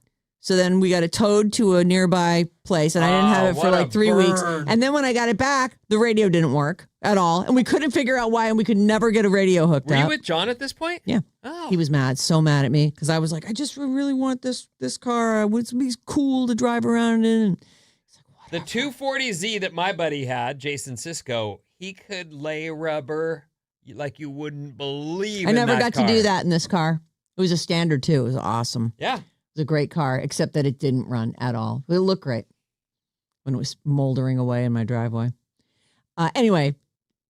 So then we got it towed to a nearby place, and I didn't have it for what like a 3 weeks. burn. And then when I got it back, the radio didn't work at all, and we couldn't figure out why, and we could never get a radio hooked Were up. you with John at this point? Yeah. Oh. He was mad, so mad at me, because I was like, I just really want this car. It would be cool to drive around in. And The 240Z that my buddy had, Jason Cisco, he could lay rubber like you wouldn't believe. I in never that got car. to do that in this car. It was a standard too. It was awesome. Yeah. It was a great car, except that it didn't run at all. It looked great when it was moldering away in my driveway. Anyway,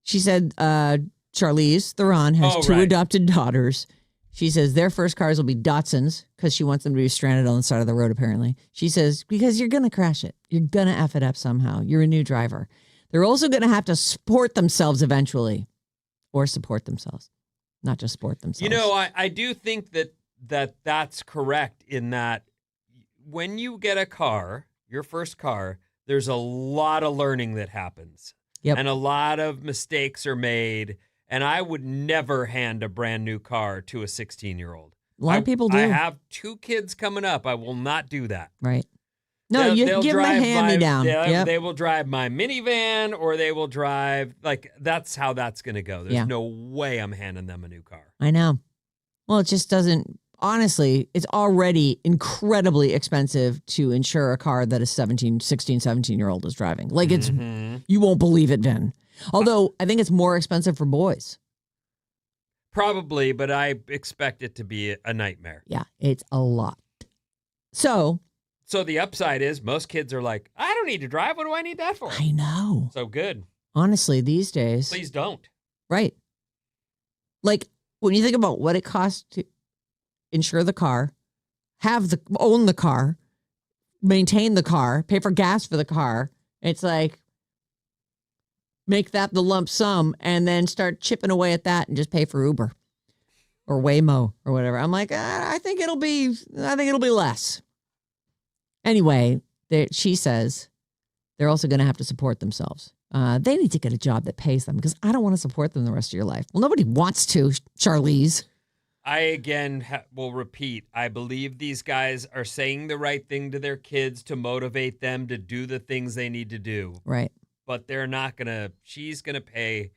she said Charlize Theron has two right. adopted daughters. She says their first cars will be Datsuns because she wants them to be stranded on the side of the road, apparently. She says, because you're going to crash it. You're going to F it up somehow. You're a new driver. They're also going to have to support themselves eventually, or support themselves, not just support themselves. You know, I do think that's correct in that when you get a car, your first car, there's a lot of learning that happens. Yep. And a lot of mistakes are made. And I would never hand a brand new car to a 16-year-old. A lot of people do. I have 2 kids coming up. I will not do that. Right. No, They'll you give them a drive hand-me-down. Yep. They will drive my minivan, or they will drive, that's how that's going to go. There's Yeah. no way I'm handing them a new car. I know. Well, it just doesn't, honestly, it's already incredibly expensive to insure a car that a 16, 17-year-old is driving. Like, you won't believe it, Vin. Although, I think it's more expensive for boys. Probably, but I expect it to be a nightmare. Yeah, it's a lot. So the upside is most kids are like, I don't need to drive. What do I need that for? I know. So good. Honestly, these days. Please don't. Right. Like, when you think about what it costs to insure the car, own the car, maintain the car, pay for gas for the car, it's like, make that the lump sum and then start chipping away at that and just pay for Uber or Waymo or whatever. I'm like, I think it'll be less. Anyway, she says they're also going to have to support themselves. They need to get a job that pays them because I don't want to support them the rest of your life. Well, nobody wants to, Charlize. I, again, will repeat. I believe these guys are saying the right thing to their kids to motivate them to do the things they need to do. Right. But they're not going to, she's going to pay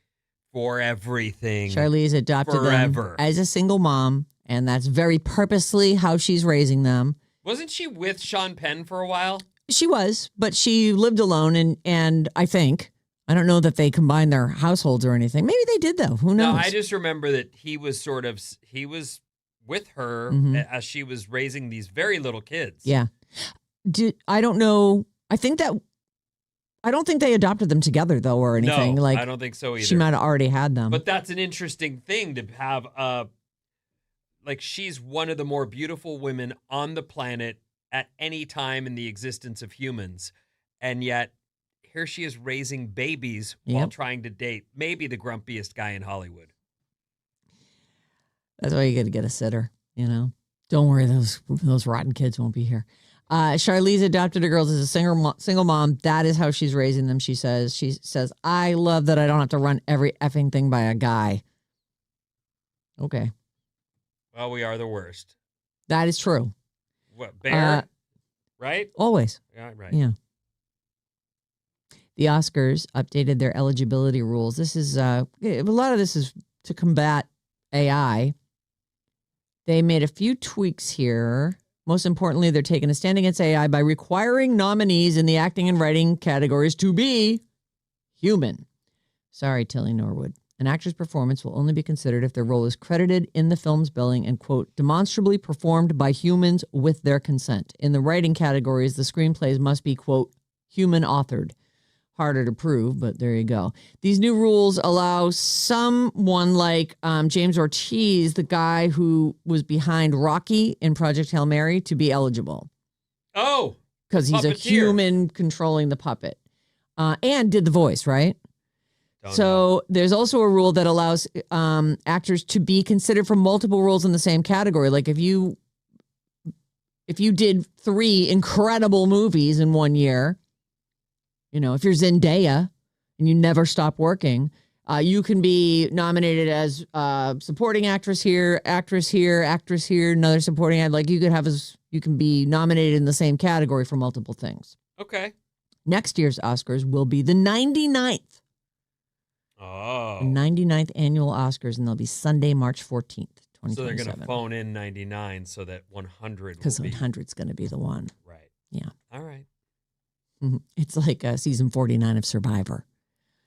for everything. Charlize adopted forever. them as a single mom, and that's very purposely how she's raising them. Wasn't she with Sean Penn for a while? She was, but she lived alone, and I don't know that they combined their households or anything. Maybe they did, though. Who knows? No, I just remember that he was with her as she was raising these very little kids. Yeah. I don't know. I don't think they adopted them together, though, or anything. No, I don't think so either. She might have already had them. But that's an interesting thing to have. She's one of the more beautiful women on the planet at any time in the existence of humans. And yet, here she is raising babies while trying to date maybe the grumpiest guy in Hollywood. That's why you got to get a sitter, Don't worry, those rotten kids won't be here. Charlize adopted her girls as a single mom. That is how she's raising them, she says. She says, I love that I don't have to run every effing thing by a guy. Okay. Well, we are the worst. That is true. What, Bear? Right? Always. Yeah, right. Yeah. The Oscars updated their eligibility rules. This is a lot of this is to combat AI. They made a few tweaks here. Most importantly, they're taking a stand against AI by requiring nominees in the acting and writing categories to be human. Sorry, Tilly Norwood. An actor's performance will only be considered if their role is credited in the film's billing and, quote, demonstrably performed by humans with their consent. In the writing categories, the screenplays must be, quote, human authored. Harder to prove, but there you go. These new rules allow someone like James Ortiz, the guy who was behind Rocky in Project Hail Mary, to be eligible. Oh, because he's a puppeteer. human controlling the puppet, and did the voice, right? Don't So know. there's also a rule that allows actors to be considered for multiple roles in the same category. Like if you did 3 incredible movies in 1 year, you know, if you're Zendaya and you never stop working, you can be nominated as supporting actress here, another supporting act. Like you can be nominated in the same category for multiple things. Okay. Next year's Oscars will be the 99th. Oh. The 99th annual Oscars, and they'll be Sunday, March 14th, 2027. So they're going to phone in 99 so that 100 because will be. 100's going to be the one. Right. Yeah. All right. It's like season 49 of Survivor.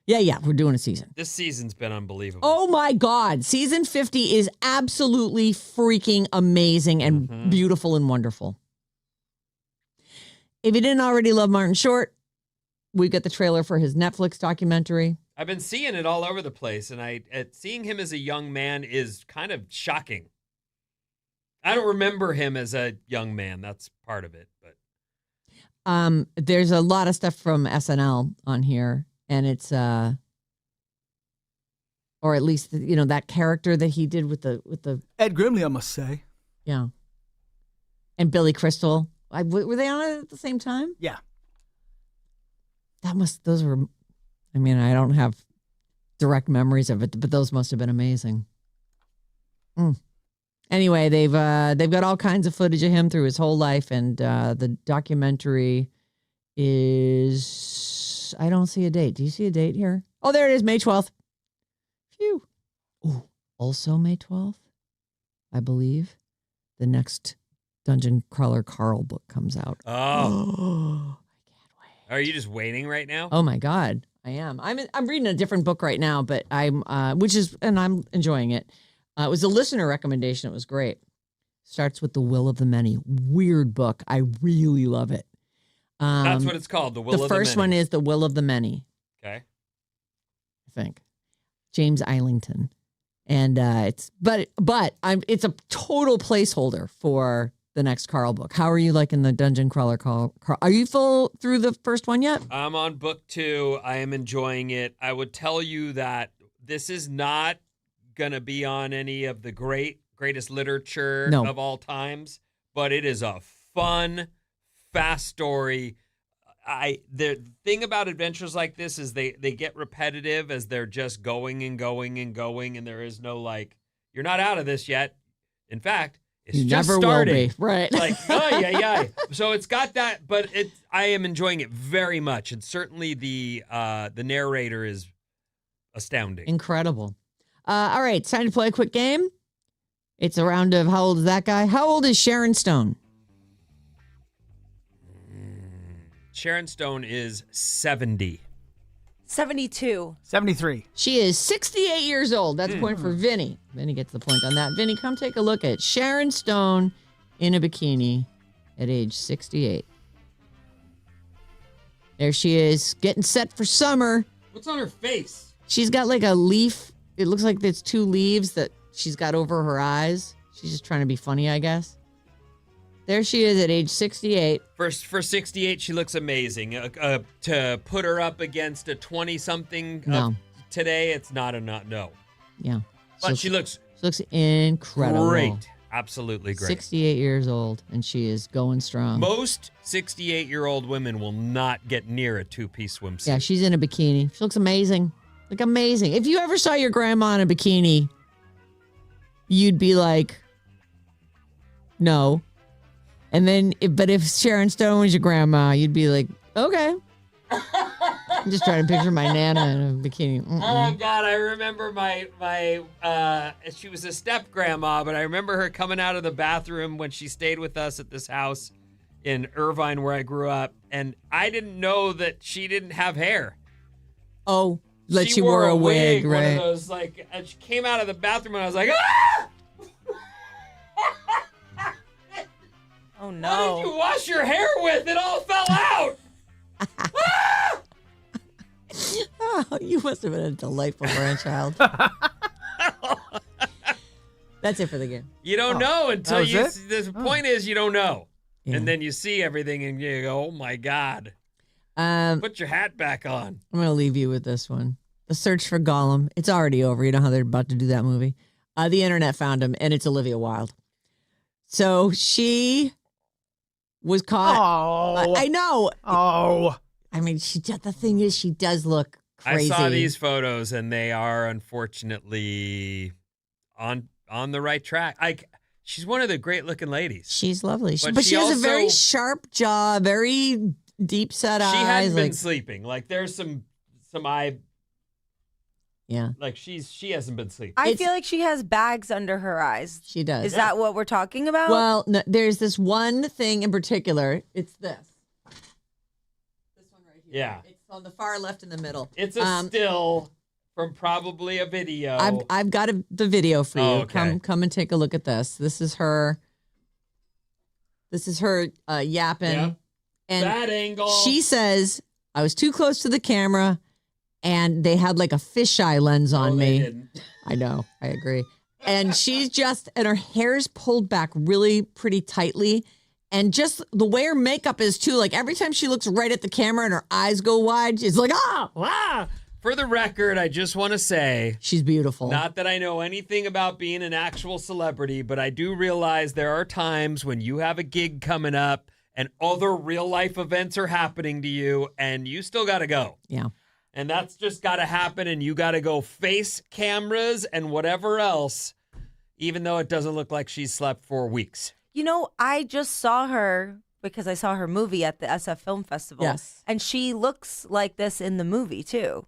Yeah, we're doing a season. This season's been unbelievable. Oh my God. Season 50 is absolutely freaking amazing and beautiful and wonderful. If you didn't already love Martin Short, we got the trailer for his Netflix documentary. I've been seeing it all over the place, and seeing him as a young man is kind of shocking. I don't remember him as a young man. That's part of it, but there's a lot of stuff from SNL on here, and it's or at least that character that he did with the Ed Grimley, I must say. Yeah, and Billy Crystal. Were they on it at the same time? Yeah. Those were. I mean, I don't have direct memories of it, but those must have been amazing. Anyway, they've got all kinds of footage of him through his whole life, and the documentary is, I don't see a date. Do you see a date here? Oh, there it is, May 12th. Phew. Oh, also May 12th, I believe, the next Dungeon Crawler Carl book comes out. Oh. I can't wait. Are you just waiting right now? Oh my God, I am. I'm reading a different book right now, but I'm enjoying it. It was a listener recommendation. It was great. Starts with The Will of the Many. Weird book. I really love it. That's what it's called. The Will of the Many. The first one is The Will of the Many. Okay. I think James Islington, and it's a total placeholder for the next Carl book. How are you liking the Dungeon Crawler Carl? Are you full through the first one yet? I'm on book 2. I am enjoying it. I would tell you that this is not going to be on any of the greatest literature of all times, but it is a fun, fast story. The thing about adventures like this is they get repetitive as they're just going and going and going, and there is no you're not out of this yet. In fact, it's just never starting. will be. Right. Yeah. So it's got that, but I am enjoying it very much, and certainly the narrator is astounding. Incredible. All right, it's time to play a quick game. It's a round of how old is that guy? How old is Sharon Stone? Sharon Stone is 70. 72. 73. She is 68 years old. That's a point for Vinny. Vinny gets the point on that. Vinny, come take a look at Sharon Stone in a bikini at age 68. There she is, getting set for summer. What's on her face? She's got like a leaf. It looks like there's 2 leaves that she's got over her eyes. She's just trying to be funny, I guess. There she is at age 68. For 68, she looks amazing. To put her up against a 20-something today, it's not a no. Yeah. But she looks incredible. Great. Absolutely great. 68 years old, and she is going strong. Most 68-year-old women will not get near a 2-piece swimsuit. Yeah, she's in a bikini. She looks amazing. Like, amazing. If you ever saw your grandma in a bikini, you'd be like, no. And then, but if Sharon Stone was your grandma, you'd be like, okay. I'm just trying to picture my Nana in a bikini. Oh, God, I remember my she was a step-grandma, but I remember her coming out of the bathroom when she stayed with us at this house in Irvine where I grew up, and I didn't know that she didn't have hair. Oh, like she wore a wig, right? One of those, and she came out of the bathroom, and I was like, ah! Oh, no. What did you wash your hair with? It all fell out. Ah! You must have been a delightful grandchild. That's it for the game. You don't know until was you. it? The point is, you don't know, Yeah. and then you see everything, and you go, "Oh my God!" I'm Put your hat back on. going to leave you with this one. The search for Gollum. It's already over. You know how they're about to do that movie. The internet found him, and it's Olivia Wilde. So she was caught. Oh. I know. Oh. I mean, the thing is, she does look crazy. I saw these photos, and they are unfortunately on the right track. She's one of the great-looking ladies. She's lovely. But But she she has a also- very sharp jaw, very deep set eyes. She hadn't been like, sleeping. Like there's some eye. yeah, Like she hasn't been sleeping. I It's- feel like she has bags under her eyes. she does. Is that what we're talking about? Well, no, there's this one thing in particular. It's this. This one right here. Yeah. It's on the far left in the middle. It's a still from probably a video. I've got the video for you. Oh, okay. Come and take a look at this. This is her. Yapping. Yep. And that angle. she says, I was too close to the camera and they had like a fisheye lens on No, they me. didn't. I know. I agree. And and her hair's pulled back really pretty tightly. And just the way her makeup is too, like every time she looks right at the camera and her eyes go wide, she's like, ah. For the record, I just want to say, She's beautiful. not that I know anything about being an actual celebrity, but I do realize there are times when you have a gig coming up and other real life events are happening to you and you still got to go. Yeah. And that's just got to happen and you got to go face cameras and whatever else, even though it doesn't look like she's slept for weeks. You know, I just saw her because I saw her movie at the SF Film Festival. Yes. And she looks like this in the movie, too.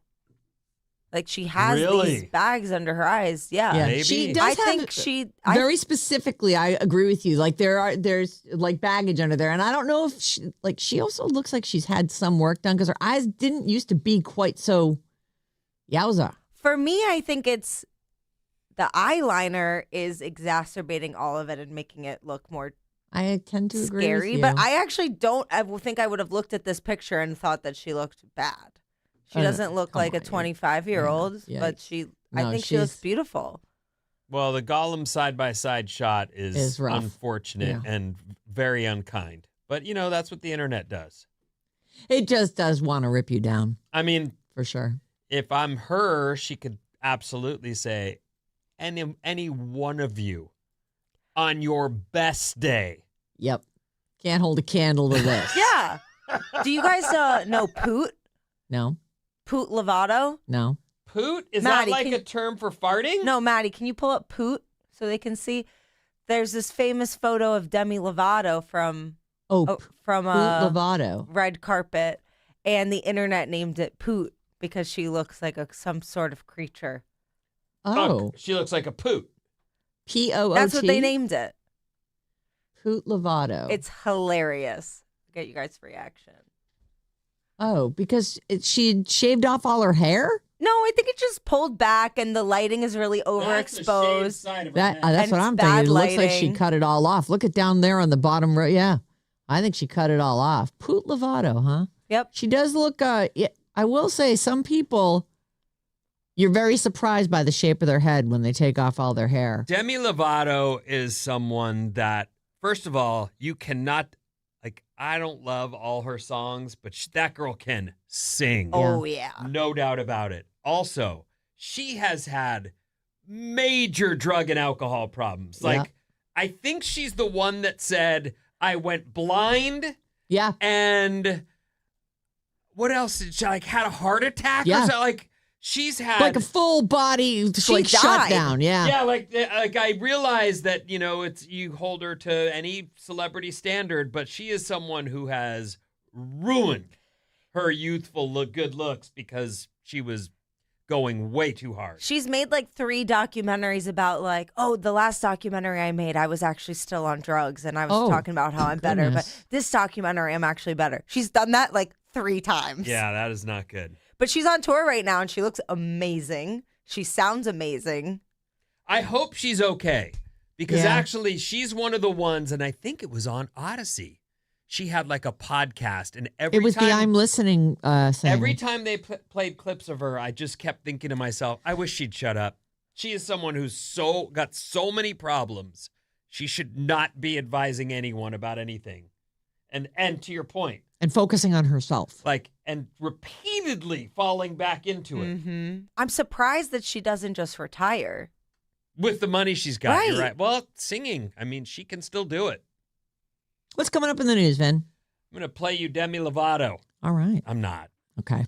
Like she has Really? these bags under her eyes. Yeah. Yeah. Maybe. She I does think have she... very specifically, I agree with you. Like there's like baggage under there. And I don't know if she also looks like she's had some work done because her eyes didn't used to be quite so yowza. For me, I think it's the eyeliner is exacerbating all of it and making it look more I tend to agree scary. with you. But I actually don't think I would have looked at this picture and thought that she looked bad. She doesn't look come like a on, 25-year-old, yeah. but I No, think she looks she's- beautiful. Well, the Gollum side-by-side shot is Is rough. unfortunate Yeah. and very unkind. But, that's what the internet does. It just does want to rip you down I mean, for sure. if I'm her, she could absolutely say, any one of you on your best day. Yep. Can't hold a candle to this. Yeah. Do you guys know Poot? No. Poot Lovato? No. Poot? Is Maddie, that like can- a term for farting? No, Maddie, can you pull up Poot so they can see? There's this famous photo of Demi Lovato from Poot Lovato. Red Carpet, and the internet named it Poot because she looks like some sort of creature. Oh. She looks like a poot. Poot. That's what they named it. Poot Lovato. It's hilarious. Get you guys' reaction. Oh, because she shaved off all her hair? No, I think it just pulled back and the lighting is really overexposed. That's And what I'm it's thinking. bad It looks like she lighting. cut it all off. Look at down there on the bottom row. Yeah. I think she cut it all off. Poot Lovato, huh? Yep. She does look, I will say, some people, you're very surprised by the shape of their head when they take off all their hair. Demi Lovato is someone that, first of all, you cannot, I don't love all her songs, but that girl can sing. Oh, yeah. No doubt about it. Also, she has had major drug and alcohol problems. Yeah. I think she's the one that said, I went blind Yeah. and what else? Did she had a heart attack Yeah. or something? She's had Like a full body She died. shutdown. Yeah. yeah, like I realize that it's you hold her to any celebrity standard, but she is someone who has ruined her youthful good looks because she was going way too hard. She's made 3 documentaries about the last documentary I made, I was actually still on drugs and I was talking about how I'm better. But goodness. this documentary, I'm actually better. She's done that 3 times. Yeah, that is not good. But she's on tour right now and she looks amazing. She sounds amazing. I hope she's okay because Yeah. actually she's one of the ones, and I think it was on Odyssey. she had like a podcast, and It was the I'm listening thing. every time they played clips of her, I just kept thinking to myself, I wish she'd shut up. She is someone who's got so many problems. She should not be advising anyone about anything. And to your point, and focusing on herself. And repeatedly falling back into it. Mm-hmm. I'm surprised that she doesn't just retire. With the money she's got, Right. You're right. Well, singing, I mean, she can still do it. What's coming up in the news, Vin? I'm going to play you Demi Lovato. All right. I'm not. Okay.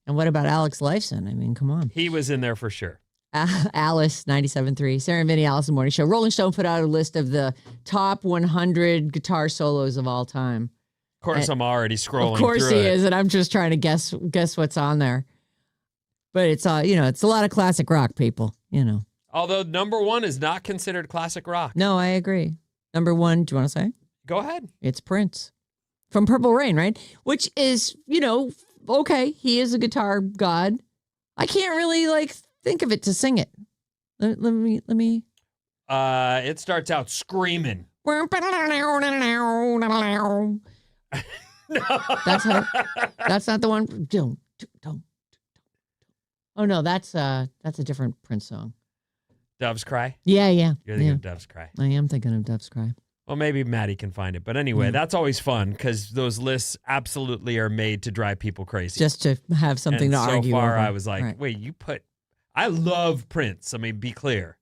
And what about Alex Lifeson? I mean, come on. He was in there for sure. Alice, 97.3, Sarah Vinnie, Alice in the Morning Show. Rolling Stone put out a list of the top 100 guitar solos of all time. Of course, I'm already scrolling. Of course through he it. is, and I'm just trying to guess what's on there. But it's it's a lot of classic rock, people. Although number 1 is not considered classic rock. No, I agree. Number 1, do you want to say? Go ahead. It's Prince from Purple Rain, right? Which is, okay. He is a guitar god. I can't really think of it to sing it. Let me. It starts out screaming. That's not the one. Don't. Oh no, that's a different Prince song. Doves Cry? Yeah. You're thinking of Doves Cry. I am thinking of Doves Cry. Well, maybe Maddie can find it. But anyway, that's always fun because those lists absolutely are made to drive people crazy. Just to have something and to argue so far, over. I was like, Right. wait, I love Prince. I mean, be clear.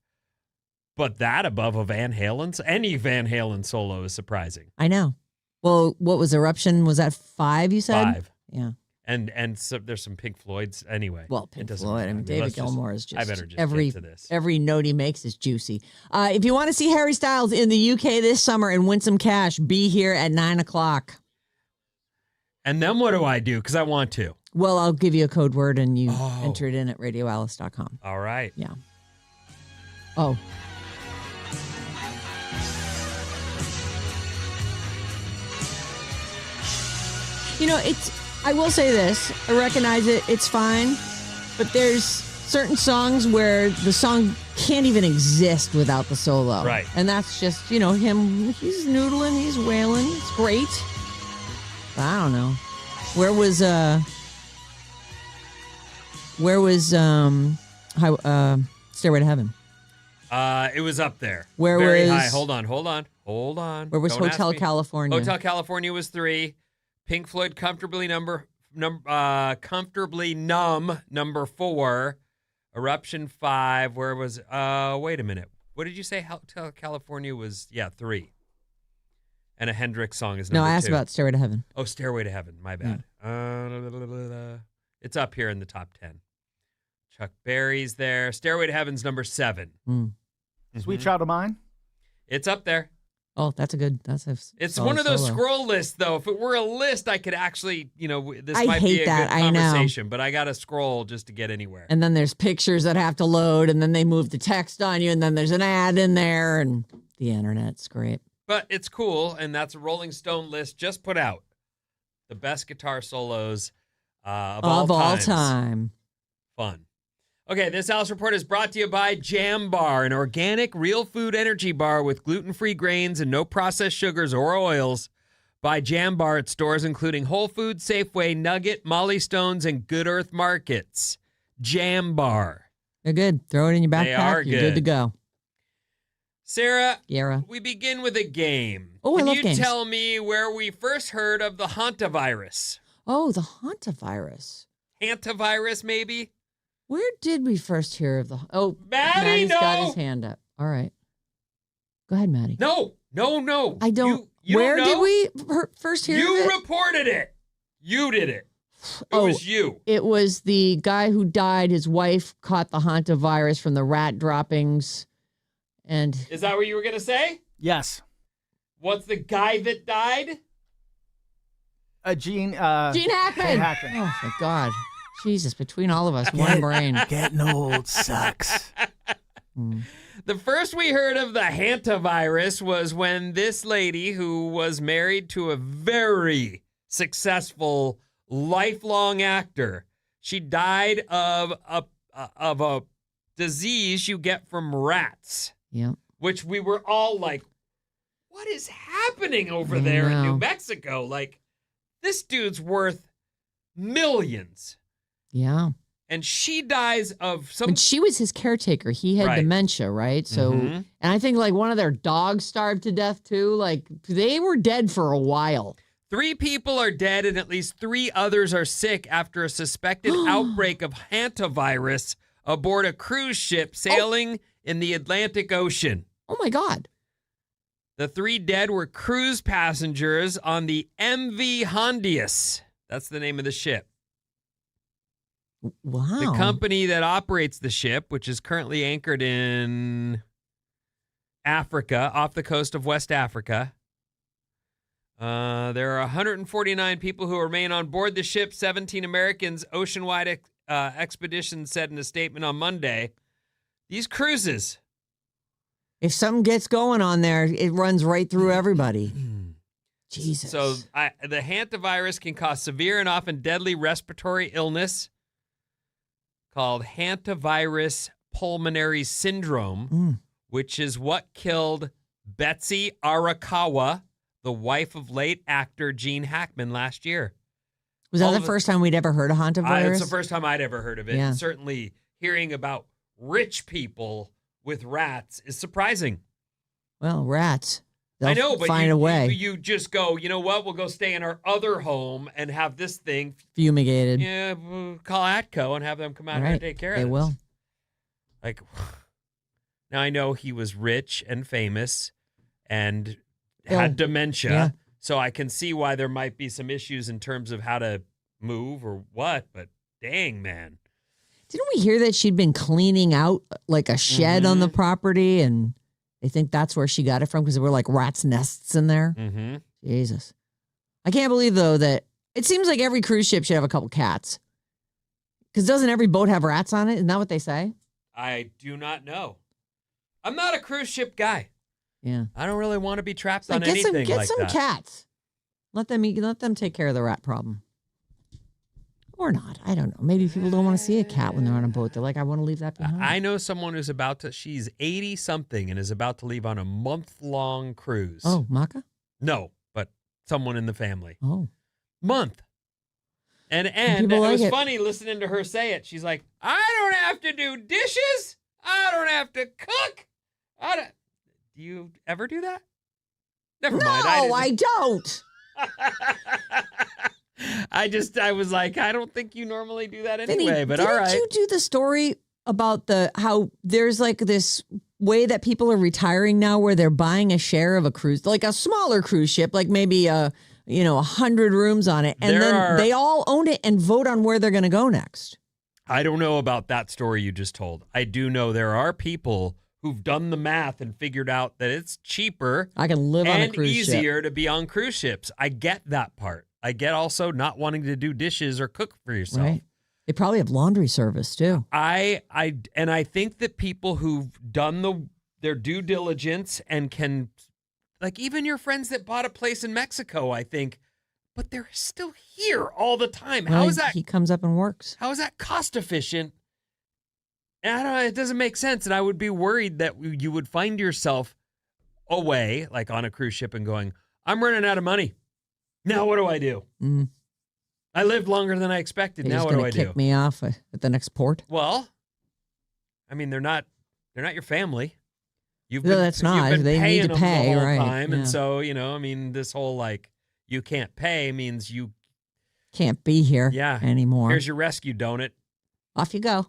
But that above a Van Halen's, any Van Halen solo is surprising. I know. Well, what was Eruption? Was that 5, you said? 5. Yeah. And so there's some Pink Floyd's anyway. Well, Pink Floyd. I mean, David Gilmour is just. I better just every get to this. every note he makes is juicy. If you want to see Harry Styles in the UK this summer and win some cash, be here at 9:00. And then what do I do? Because I want to. Well, I'll give you a code word and you enter it in at radioalice.com. All right. Yeah. Oh. I will say this. I recognize it. It's fine. But there's certain songs where the song can't even exist without the solo. Right. And that's just, him. He's noodling. He's wailing. It's great. But I don't know. Where was Stairway to Heaven? It was up there. Where Very was- high. Hold on. Where was Don't ask Hotel me. California? Hotel California was 3. Pink Floyd comfortably comfortably numb, number 4. Eruption 5. Where was? Wait a minute. What did you say? Hotel California was 3. And a Hendrix song is number 2. No, I asked about Stairway to Heaven. Oh, Stairway to Heaven. My bad. It's up here in the top 10. Chuck Berry's there. Stairway to Heaven's number 7. Sweet Child of Mine. It's up there. Oh, that's It's solid one of those solo. scroll lists, though. If it were a list, I could actually, this I might hate be a that. good I know. conversation, but I got to scroll just to get anywhere. And then there's pictures that have to load, and then they move the text on you, and then there's an ad in there, and the internet's great. But it's cool, and that's a Rolling Stone list just put out. The best guitar solos of all time. Fun. Okay, this Alice Report is brought to you by Jam Bar, an organic, real food energy bar with gluten-free grains and no processed sugars or oils. Buy Jam Bar at stores including Whole Foods, Safeway, Nugget, Molly Stones, and Good Earth Markets. Jam Bar. They're good. Throw it in your backpack. They are You're good to go. Sarah, Yara. we begin with a game. Oh, I love Can you games. tell me where we first heard of the Hanta virus? Oh, the Hanta virus. Hanta virus, maybe? Where did we first hear of the? Oh, Maddie, Maddie's no! got his hand up. All right, go ahead, Maddie. No. I don't. You where don't did know? we first hear of You it? reported it. You did it. It Oh, was you. It was the guy who died. His wife caught the Hanta virus from the rat droppings, and Is that what you were going to say? Yes. What's the guy that died? Gene Gene Hackman. Gene Hackman. Oh, thank God. Jesus, between all of us, one brain. Getting old sucks. The first we heard of the Hanta virus was when this lady, who was married to a very successful lifelong actor, she died of a disease you get from rats, Yeah. which we were all like, what is happening over I there in know. New Mexico? Like, this dude's worth millions. Yeah. And she dies of some... When she was his caretaker, he had Right. dementia, right? So, Mhm. and I think like one of their dogs starved to death too. Like they were dead for a while. 3 people are dead and at least 3 others are sick after a suspected outbreak of hantavirus aboard a cruise ship sailing in the Atlantic Ocean. Oh my God. The 3 dead were cruise passengers on the MV Hondius. That's the name of the ship. Wow. The company that operates the ship, which is currently anchored in Africa, off the coast of West Africa. There are 149 people who remain on board the ship. 17 Americans. Oceanwide Expedition said in a statement on Monday, these cruises. If something gets going on there, it runs right through everybody. Jesus. So the Hanta virus can cause severe and often deadly respiratory illness called hantavirus pulmonary syndrome, which is what killed Betsy Arakawa, the wife of late actor Gene Hackman, last year. Was that the first time we'd ever heard of Hanta virus? It's the first time I'd ever heard of it. Yeah. And certainly hearing about rich people with rats is surprising. Well, rats. They'll I know, but find a way. You just go, you know what? We'll go stay in our other home and have this thing Fumigated. Yeah, we'll call ATCO and have them come out here and take care of it. They will. Like, now I know he was rich and famous and had dementia, Yeah. so I can see why there might be some issues in terms of how to move or what, but dang, man. Didn't we hear that she'd been cleaning out like a shed on the property, and they think that's where she got it from because there were like rats' nests in there? Mm-hmm. Jesus. I can't believe, though, that it seems like every cruise ship should have a couple cats. Because doesn't every boat have rats on it? Isn't that what they say? I do not know. I'm not a cruise ship guy. Yeah. I don't really want to be trapped on Get anything like that. Get some cats. Let them take care of the rat problem. Or not. I don't know. Maybe people don't want to see a cat when they're on a boat. They're like, I want to leave that behind. I know someone who's she's 80-something and is about to leave on a month-long cruise. Oh, Maka? No, but someone in the family. Oh. Month. And it was funny listening to her say it. She's like, I don't have to do dishes. I don't have to cook. Do you ever do that? Never mind. No, I don't. I was like, I don't think you normally do that anyway, Vinny, but all right. Didn't you do the story about how there's like this way that people are retiring now where they're buying a share of a cruise, like a smaller cruise ship, like maybe 100 rooms on it, and they all own it and vote on where they're going to go next. I don't know about that story you just told. I do know there are people who've done the math and figured out that it's cheaper I can live on a cruise ship. And easier to be on cruise ships. I get that part. I get also not wanting to do dishes or cook for yourself. Right. They probably have laundry service too. I think that people who've done their due diligence and can, like even your friends that bought a place in Mexico, I think, but they're still here all the time. Well, How is that? He comes up and works. How is that cost efficient? And I don't know, it doesn't make sense. And I would be worried that you would find yourself away, like on a cruise ship and going, I'm running out of money. Now what do I do? Mm. I lived longer than I expected. They're now just what do I gonna do? kick me off at the next port. Well, I mean, they're not your family. You've No, that's not. You've been They paying need to them pay, the whole right, time, yeah. and so I mean, this whole like you can't pay means you Can't be here anymore. Here's your rescue donut. Off you go.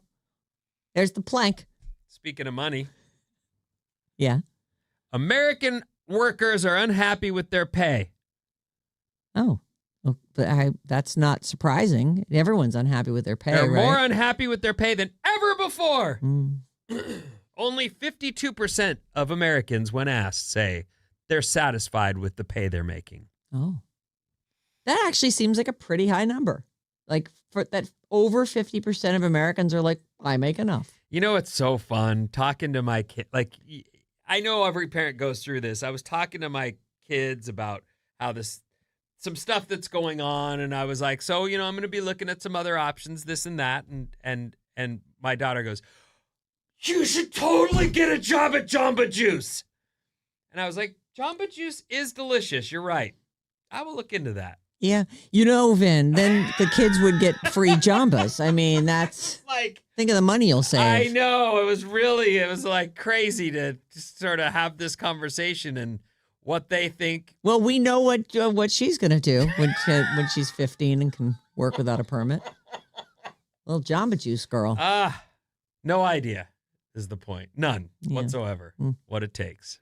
There's the plank. Speaking of money, Yeah. American workers are unhappy with their pay. Oh. Well, but that's not surprising. Everyone's unhappy with their pay, They're right? more unhappy with their pay than ever before. Mm. Only 52% of Americans, when asked, say they're satisfied with the pay they're making. Oh. That actually seems like a pretty high number. Like for that, over 50% of Americans are like, I make enough. You know, it's so fun talking to my kid. Like, I know every parent goes through this. I was talking to my kids about how some stuff that's going on. And I was like, so, I'm going to be looking at some other options, this and that. And my daughter goes, you should totally get a job at Jamba Juice. And I was like, Jamba Juice is delicious. You're right. I will look into that. Yeah. Vin, then the kids would get free Jambas. I mean, that's like, think of the money you'll save. I know. It was like crazy to just sort of have this conversation and what they think. Well, we know what she's going to do when she's 15 and can work without a permit. Little Jamba Juice girl. No idea is the point. None whatsoever. Mm. What it takes.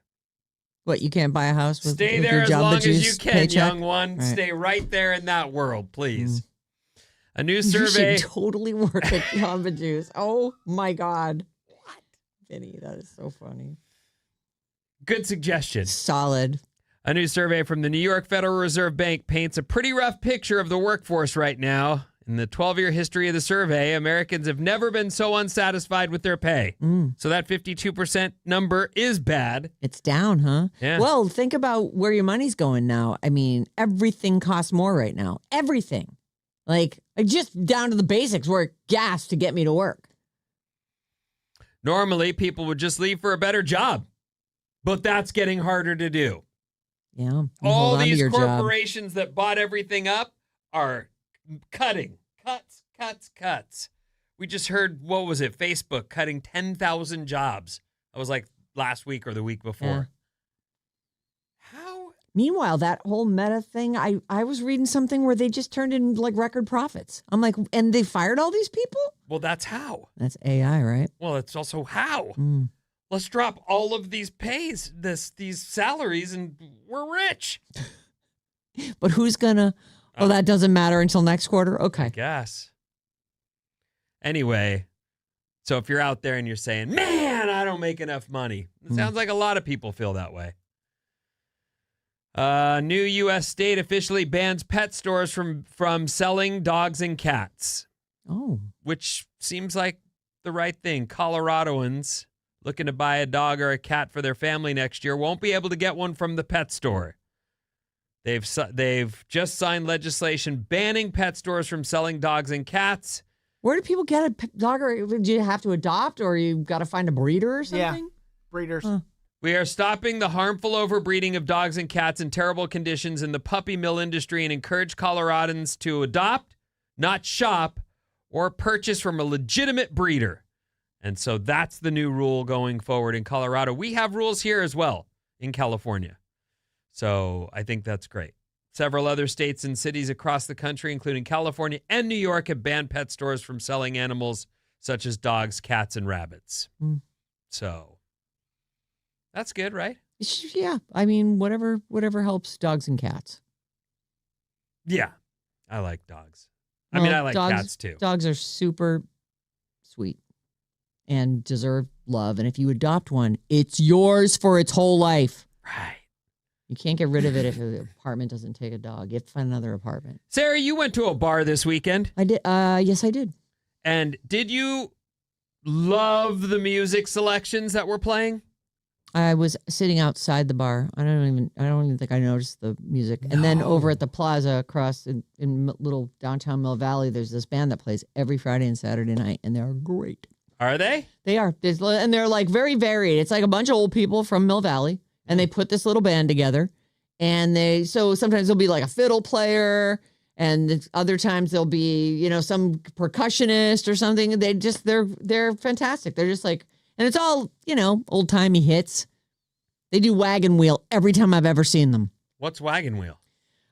What, you can't buy a house with Stay with there your as Jamba long Juice as you can, paycheck? young one. Right. Stay right there in that world, please. A new You survey. should totally work at Jamba Juice. Oh my God. What? Vinny, that is so funny. Good suggestion. Solid. A new survey from the New York Federal Reserve Bank paints a pretty rough picture of the workforce right now. In the 12-year history of the survey, Americans have never been so unsatisfied with their pay. So that 52% number is bad. It's down, huh? Yeah. Well, think about where your money's going now. I mean, everything costs more right now. Everything. Like, just down to the basics, where gas to get me to work. Normally, people would just leave for a better job. But that's getting harder to do. Yeah. You All hold on to these your job. corporations that bought everything up are cutting. Cuts. We just heard, what was it? Facebook cutting 10,000 jobs. That was like last week or the week before. Yeah. How? Meanwhile, that whole Meta thing, I was reading something where they just turned in like record profits. I'm like, and they fired all these people? Well, that's how. That's AI, right? Well, it's also how. Mm. Let's drop all of these pays, these salaries, and we're rich. But who's gonna? Oh, that doesn't matter until next quarter. I Okay. guess. Anyway, so if you're out there and you're saying, man, I don't make enough money, it sounds like a lot of people feel that way. New U.S. state officially bans pet stores from selling dogs and cats, Oh, which seems like the right thing. Coloradoans looking to buy a dog or a cat for their family next year won't be able to get one from the pet store. They've just signed legislation banning pet stores from selling dogs and cats. where do people get a dog? Or do you have to adopt, or you got to find a breeder or something? Yeah, breeders. Huh. We are stopping the harmful overbreeding of dogs and cats in terrible conditions in the puppy mill industry and encourage Coloradans to adopt, not shop, or purchase from a legitimate breeder. And so that's the new rule going forward in Colorado. We have rules here as well in California. So I think that's great. Several other states and cities across the country, including California and New York, have banned pet stores from selling animals such as dogs, cats, and rabbits. Mm. So that's good, right? Yeah. I mean, whatever helps dogs and cats. Yeah. I like dogs. I mean, I like dogs, cats too. Dogs are super sweet and deserve love. And if you adopt one, it's yours for its whole life. Right. You can't get rid of it if the apartment doesn't take a dog. You have to find another apartment. Sarah, you went to a bar this weekend. I did. Yes, I did. And did you love the music selections that were playing? I was sitting outside the bar. I don't even think I noticed the music. And then over at the plaza across in little downtown Mill Valley, there's this band that plays every Friday and Saturday night, and they're great. Are they? They are. And they're like very varied. It's like a bunch of old people from Mill Valley, and they put this little band together. And so sometimes there'll be like a fiddle player, and other times there'll be, some percussionist or something. They're fantastic. They're just like, and it's all, old timey hits. They do Wagon Wheel every time I've ever seen them. What's Wagon Wheel?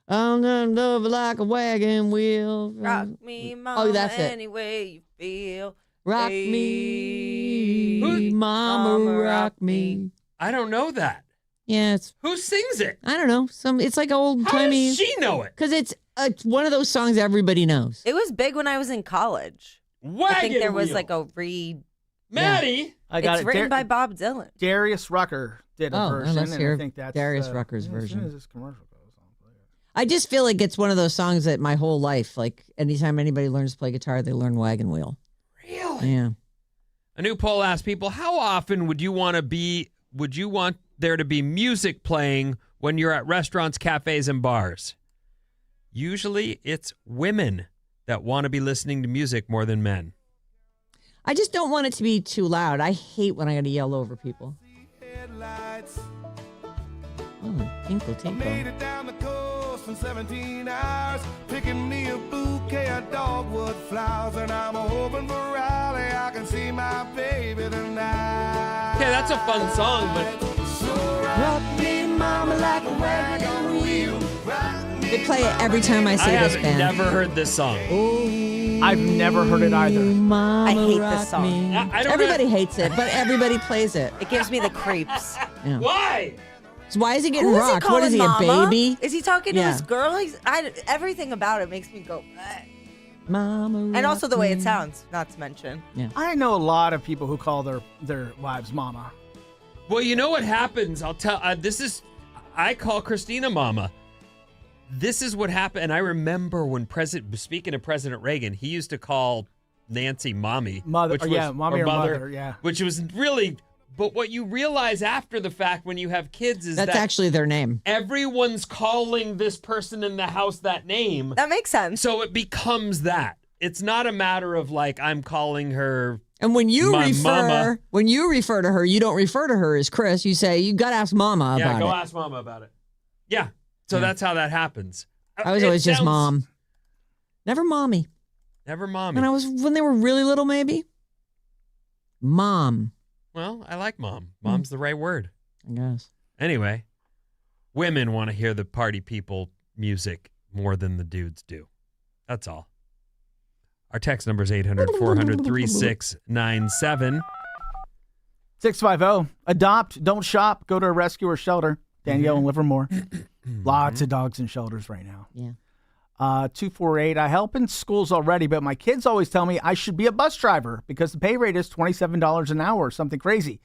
I'm gonna love you like a wagon wheel. Rock me, mama, that's it. any way you feel. Rock Hey. me, mama, rock me. I don't know that. Yeah, Who sings it? I don't know. It's like old How timey. does she know it? Because it's one of those songs everybody knows. It was big when I was in college. Wagon I think there was Wheel. like a read. Maddie. I got It's it. written by Bob Dylan. Darius Rucker did a version. let's and hear I think that's Darius Rucker's as soon version. as this commercial goes, I'll play it. I just feel like it's one of those songs that my whole life, like anytime anybody learns to play guitar, they learn Wagon Wheel. Really? Yeah. A new poll asked people, how often would you want there to be music playing when you're at restaurants, cafes, and bars? Usually it's women that want to be listening to music more than men. I just don't want it to be too loud. I hate when I got to yell over people. Headlights. Oh, tinkle, Made tinkle. it down the coast in 17 hours, picking me a bouquet of dogwood flowers, and I'm hoping for Raleigh I can see my baby tonight. Okay, that's a fun song, but So rock me, mama, like a wagon wheel. Rock me, They play it every time I I see this have band. never heard this song. I've never heard it either. Mama, I hate this rock song. me. I don't Everybody hates it, but everything plays it. It gives me the creeps. Yeah. Why? So why is he getting Who is he rocked? What is he, calling a mama? baby? Is he talking to Yeah. his girl? Everything about it makes me go. Mama. And also the way rock it me. sounds, not to mention. I know a lot of people who call their wives mama. Well, you know what happens? I'll tell. I call Christina Mama. This is what happened. And I remember when speaking of President Reagan, he used to call Nancy Mommy. Mother, mommy or mother, Which was really, but what you realize after the fact when you have kids is That's that actually their name. everyone's calling this person in the house that name. That makes sense. So it becomes that. It's not a matter of like, I'm calling her. And when you My mama. refer to her, you don't refer to her as Chris. You say, you got to ask Mama Yeah, about go it. ask Mama about it. Yeah. So that's how that happens. I was It always just sounds- Mom. Never Mommy. Never Mommy. When they were really little, maybe. Mom, Well, I like Mom. Mom's the right word. I guess. Anyway, women want to hear the party people music more than the dudes do. That's all. Our text number is 800-400-3697. 650. Adopt, don't shop, go to a rescue or shelter. Danielle in Livermore. Lots of dogs in shelters right now. Yeah. 248. I help in schools already, but my kids always tell me I should be a bus driver because the pay rate is $27 an hour or something crazy.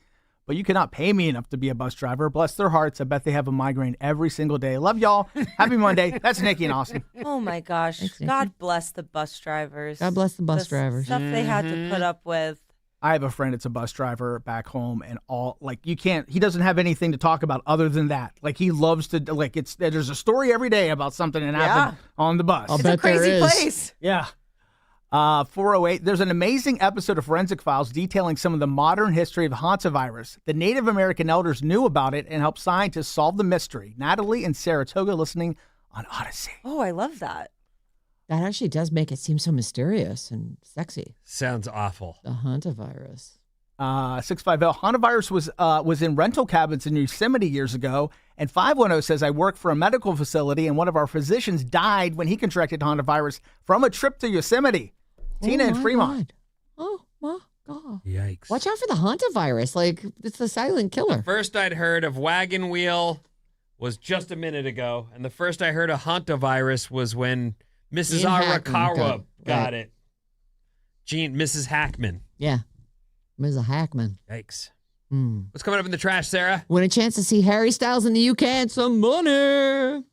But you cannot pay me enough to be a bus driver. Bless their hearts. I bet they have a migraine every single day. Love y'all. Happy Monday. That's Nikki and Austin. Oh my gosh. Thanks, Nikki. God bless the bus drivers. God bless the bus drivers. Stuff they had to put up with. I have a friend that's a bus driver back home, and he doesn't have anything to talk about other than that. Like, he loves to, there's a story every day about something that happened on the bus. I'll It's bet a crazy there is. place. Yeah. 408. There's an amazing episode of Forensic Files detailing some of the modern history of Hanta virus. The Native American elders knew about it and helped scientists solve the mystery. Natalie and Saratoga listening on Odyssey. Oh, I love that. That actually does make it seem so mysterious and sexy. Sounds awful. The hantavirus. 650. Hantavirus was in rental cabins in Yosemite years ago. And 510 says, I work for a medical facility and one of our physicians died when he contracted hantavirus from a trip to Yosemite. Tina in my Fremont. God. Oh my God. Yikes. Watch out for the hantavirus. Like, it's the silent killer. First I'd heard of wagon wheel was just a minute ago. And the first I heard of hantavirus was when Mrs. Ian Hackman Arakawa got right. it. Mrs. Hackman. Yeah. Ms. Hackman. Yikes. Hmm. What's coming up in the trash, Sarah? Win a chance to see Harry Styles in the UK and some money.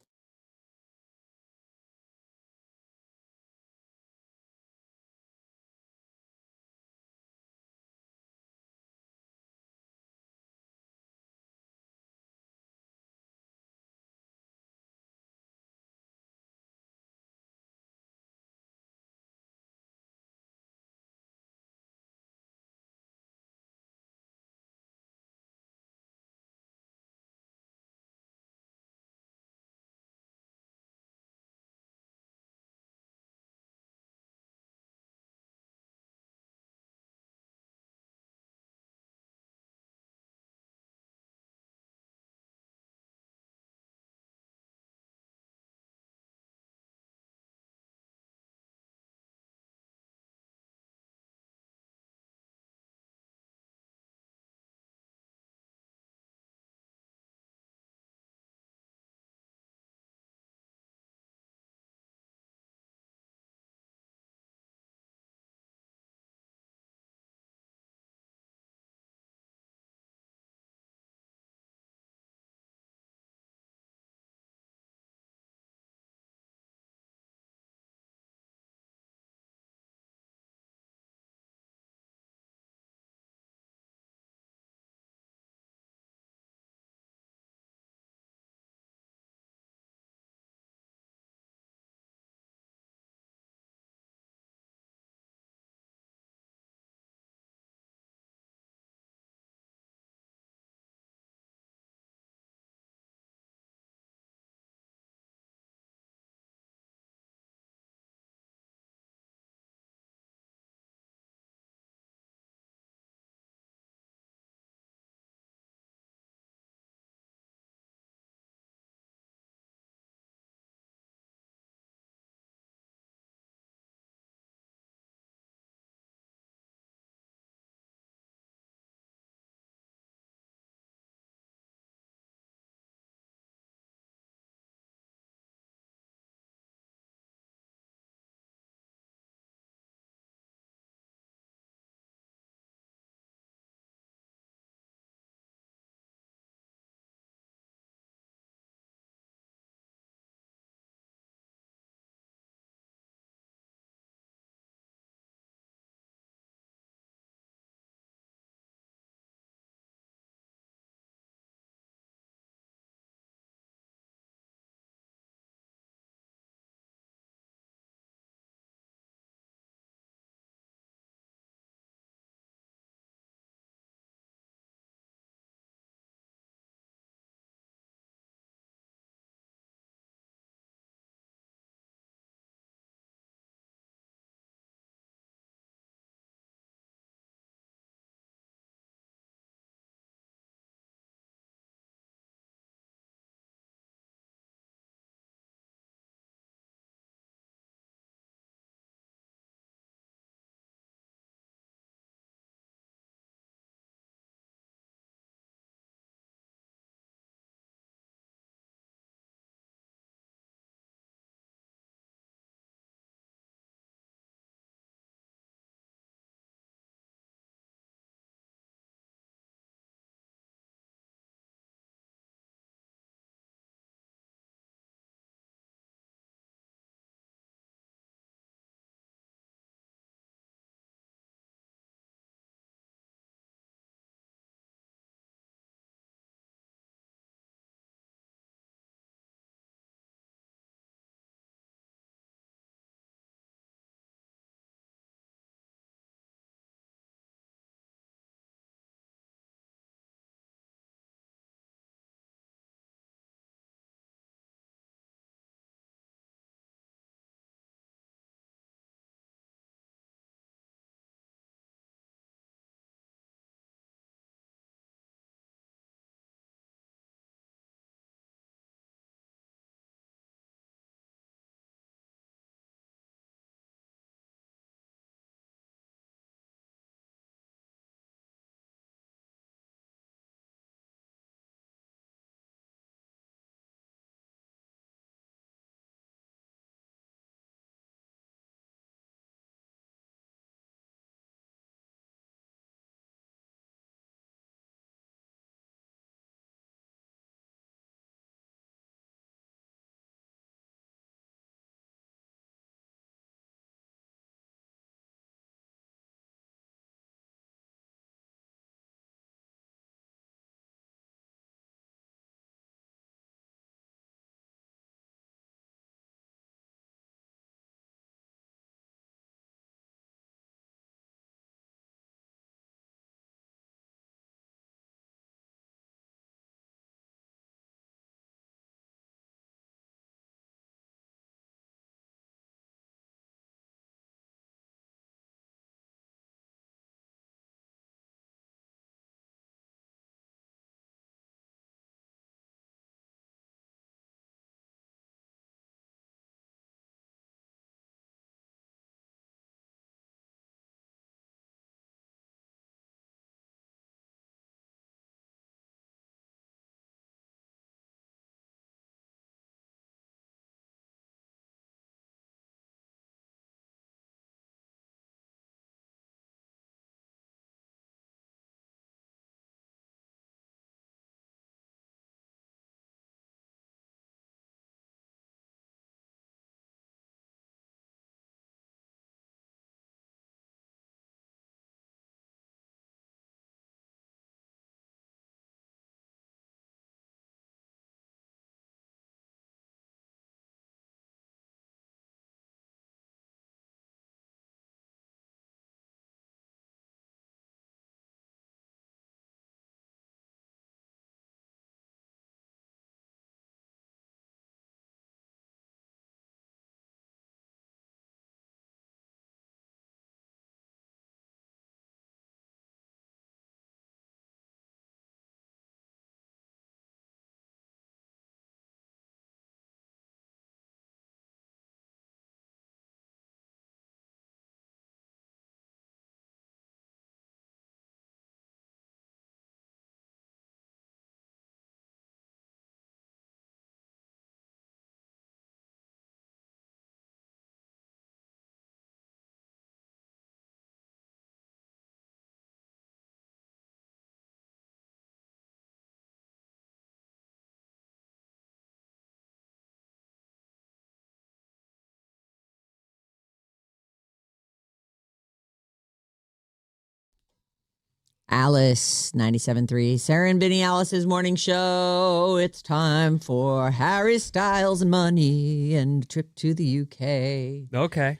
Alice, 97.3. Sarah and Vinnie, Alice's morning show. It's time for Harry Styles and money and a trip to the UK. Okay.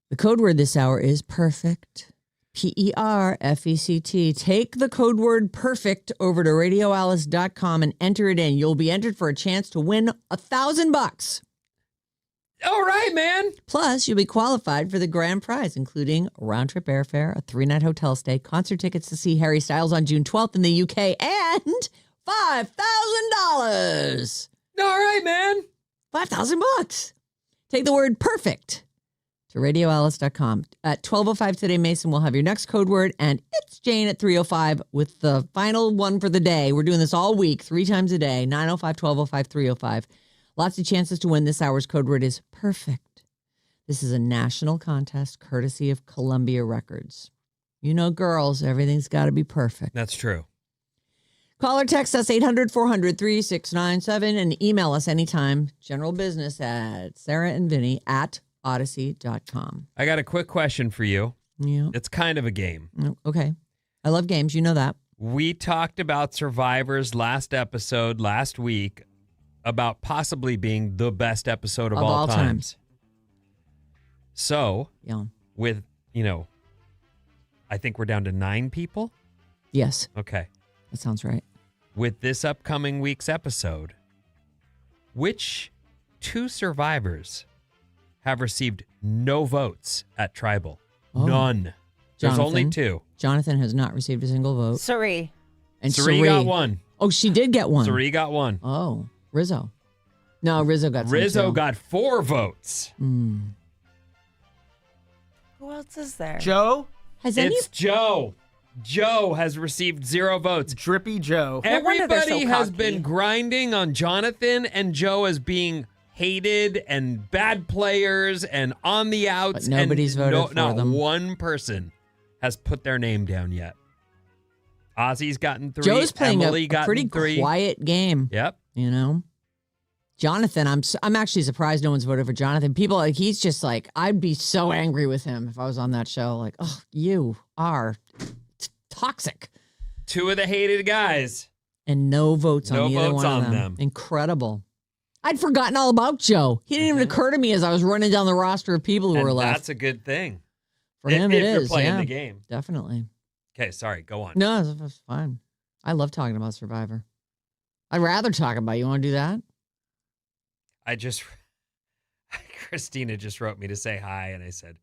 The code word this hour is perfect. PERFECT. Take the code word perfect over to radioalice.com and enter it in. You'll be entered for a chance to win $1,000. All right, man. Plus, you'll be qualified for the grand prize, including round-trip airfare, a 3-night hotel stay, concert tickets to see Harry Styles on June 12th in the UK, and $5,000. All right, man. $5,000. Take the word perfect to radioalice.com. At 12:05 today, Mason will have your next code word, and it's Jane at 3:05 with the final one for the day. We're doing this all week, 3 times a day, 9:05, 12:05, 3:05. Lots of chances to win. This hour's code word is perfect. This is a national contest courtesy of Columbia Records. You know, girls, everything's got to be perfect. That's true. Call or text us 800-400-3697 and email us anytime. General business at sarahandvinny@odyssey.com. I got a quick question for you. Yeah. It's kind of a game. Okay. I love games. You know that. We talked about Survivor's last episode last week about possibly being the best episode of all times. So, Yeah. with, I think we're down to 9 people. Yes. Okay. That sounds right. With this upcoming week's episode, which 2 survivors have received no votes at Tribal? Oh. None. There's only Jonathan. 2. Jonathan has not received a single vote. Suri. And Sari got 1. Oh, she did get one. Sari got 1. Oh, Rizzo. No, Rizzo got some Rizzo too. got 4 votes. Who else is there? Joe, Has any? It's Joe. Joe has received 0 votes. Drippy Joe. No wonder they're so Everybody has cocky. been grinding on Jonathan and Joe as being hated and bad players and on the outs. But nobody's and voted for not them. one person has put their name down yet. Ozzy's gotten 3. Joe's playing Emily a gotten pretty 3. quiet game. Yep. You know, Jonathan. I'm actually surprised no one's voted for Jonathan. People like he's just like I'd be so angry with him if I was on that show. Like, oh, you are toxic. 2 of the hated guys. And no votes No on either votes one on of them. Incredible. I'd forgotten all about Joe. He didn't even occur to me as I was running down the roster of people who And were left. that's a good thing. For him, it if you're is. playing Yeah, the game. definitely. Okay, sorry. Go on. No, it's fine. I love talking about Survivor. I'd rather talk about. You want to do that? Christina just wrote me to say hi, and I said,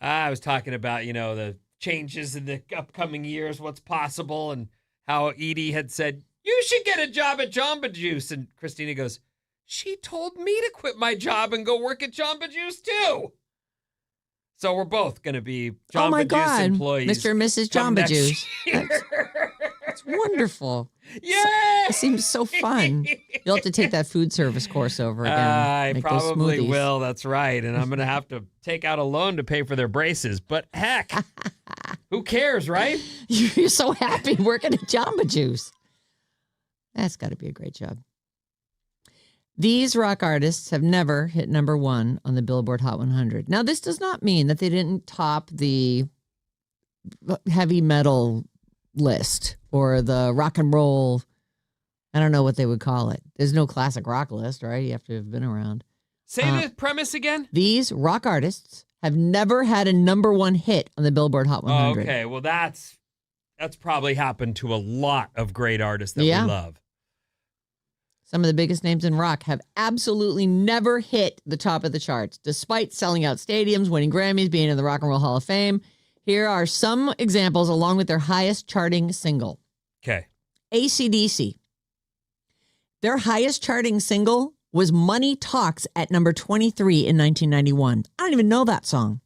I was talking about, the changes in the upcoming years, what's possible, and how Edie had said, you should get a job at Jamba Juice. And Christina goes, she told me to quit my job and go work at Jamba Juice too. So we're both going to be Jamba Oh my Juice God, employees. Mr. and Mrs. come Jamba next Juice. year. It's wonderful. Yay! It seems so fun. You'll have to take that food service course over again. I Make those probably smoothies. will. That's right. And I'm going to have to take out a loan to pay for their braces. But heck, who cares, right? You're so happy working at Jamba Juice. That's got to be a great job. These rock artists have never hit number 1 on the Billboard Hot 100. Now, this does not mean that they didn't top the heavy metal list or the rock and roll. I don't know what they would call it. There's no classic rock list, right? You have to have been around. Say the premise again. These rock artists have never had a number 1 hit on the Billboard Hot 100. Okay, well that's probably happened to a lot of great artists that Yeah. we love. Some of the biggest names in rock have absolutely never hit the top of the charts, despite selling out stadiums, winning Grammys, being in the Rock and Roll Hall of Fame. Here are some examples along with their highest charting single. Okay. AC/DC. Their highest charting single was Money Talks at number 23 in 1991. I don't even know that song.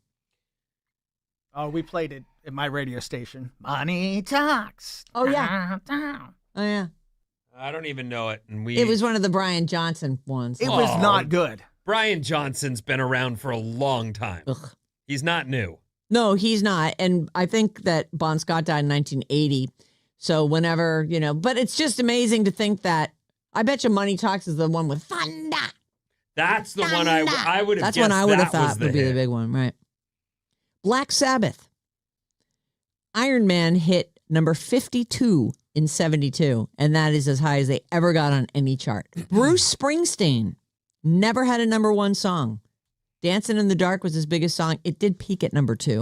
Oh, we played it at my radio station. Money talks. Oh, yeah. Down. Oh, yeah. I don't even know it. And It was one of the Brian Johnson ones. It was not good. Brian Johnson's been around for a long time. Ugh. He's not new. No, he's not. And I think that Bon Scott died in 1980. So whenever, but it's just amazing to think that I bet you Money Talks is the one with Thunder. That's the one I would have That's guessed one I would have that was thought would be the hit. big one, right? Black Sabbath. Iron Man hit number 52 in 72, and that is as high as they ever got on any chart. Bruce Springsteen never had a number one song. Dancing in the Dark was his biggest song. It did peak at number 2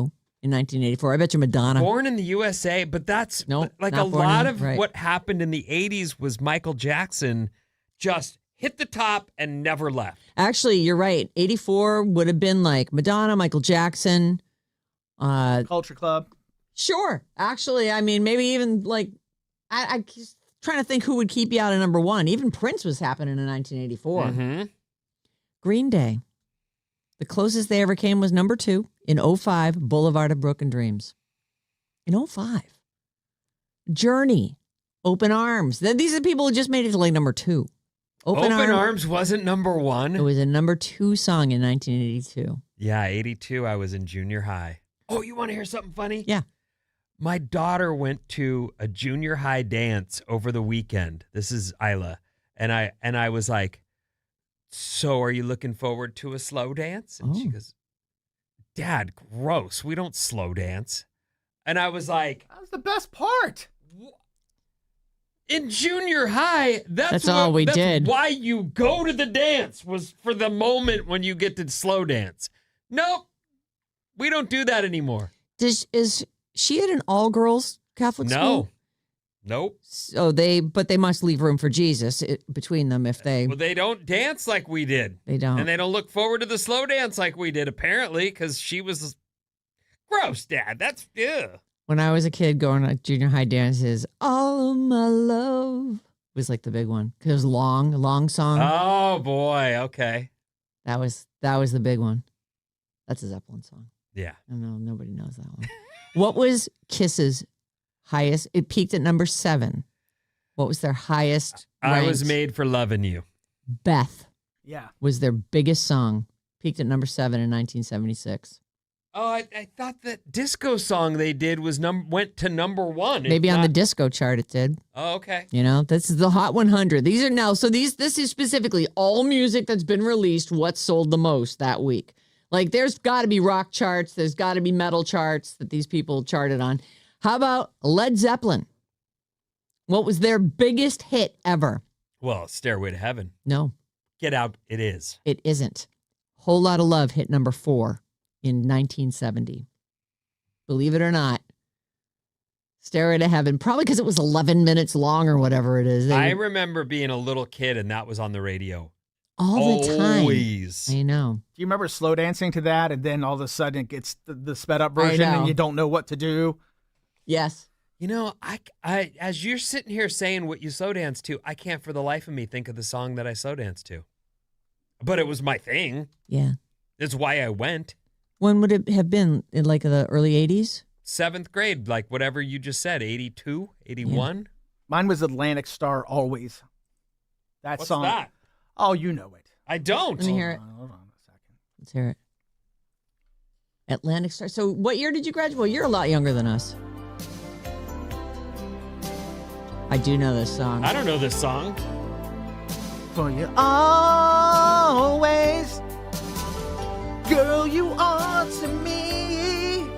in 1984. I bet you Madonna. Born in the USA, but that's Nope, like a not born lot in- of right. what happened in the 80s was Michael Jackson just hit the top and never left. Actually, you're right. 84 would have been like Madonna, Michael Jackson. Culture Club. Sure. Actually, I mean, maybe even like, I just trying to think who would keep you out of number one. Even Prince was happening in 1984. Mm-hmm. Green Day. The closest they ever came was number 2 in 05, Boulevard of Broken Dreams. In 05. Journey. Open Arms. These are people who just made it to like number 2. Open Arms wasn't number It one. was a number 2 song in 1982. Yeah, 82, I was in junior high. Oh, you want to hear something funny? Yeah. My daughter went to a junior high dance over the weekend. This is Isla. And I was like, so are you looking forward to a slow dance? And she Oh. goes, Dad, gross. We don't slow dance. And I was like, That was the best part. in junior high, that's all we did. Why you go to the dance was for the moment when you get to slow dance. Nope. We don't do that anymore. Is she at an all girls Catholic school? No. Nope. So they must leave room for Jesus between them if they Well, they don't dance like we did. they don't. And they don't look forward to the slow dance like we did, apparently, because she was gross, Dad. That's, ew. When I was a kid going to junior high dances, All of My Love was like the big one because it was long song. Oh, boy. Okay. That was the big one. That's a Zeppelin song. Yeah. I know nobody knows that one. What was Kiss's highest? It peaked at number 7. What was their highest? I was ranked? made for loving you. Beth Yeah. was their biggest song. Peaked at number 7 in 1976. Oh, I thought that disco song they did was went to number 1. Maybe It's on the not- disco chart it did. Oh, okay. You know, this is the Hot 100. These are now, so this is specifically all music that's been released, what sold the most that week. Like there's got to be rock charts, there's got to be metal charts that these people charted on. How about Led Zeppelin? What was their biggest hit ever? Well, Stairway to Heaven. No, Get Out, it is. it isn't. Whole Lot of Love hit number 4 in 1970. Believe it or not. Stairway to Heaven, probably because it was 11 minutes long or whatever it is. I remember being a little kid and that was on the radio. all the time. Always. I know. Do you remember slow dancing to that, and then all of a sudden it gets the sped up version, know. and you don't know what to do? Yes. You know, I as you're sitting here saying what you slow dance to, I can't for the life of me think of the song that I slow dance to. But it was my thing. Yeah. That's why I went. When would it have been? In like the early 80s? 7th grade, like whatever you just said, 82, 81. Mine was Atlantic Star Always. That What's song. that? Oh, you know it. I don't. Let me hear it. Hold on a second. Let's hear it. Atlantic Star. So what year did you graduate? Well, you're a lot younger than us. I do know this song. I don't know this song. For you always, girl, you are to me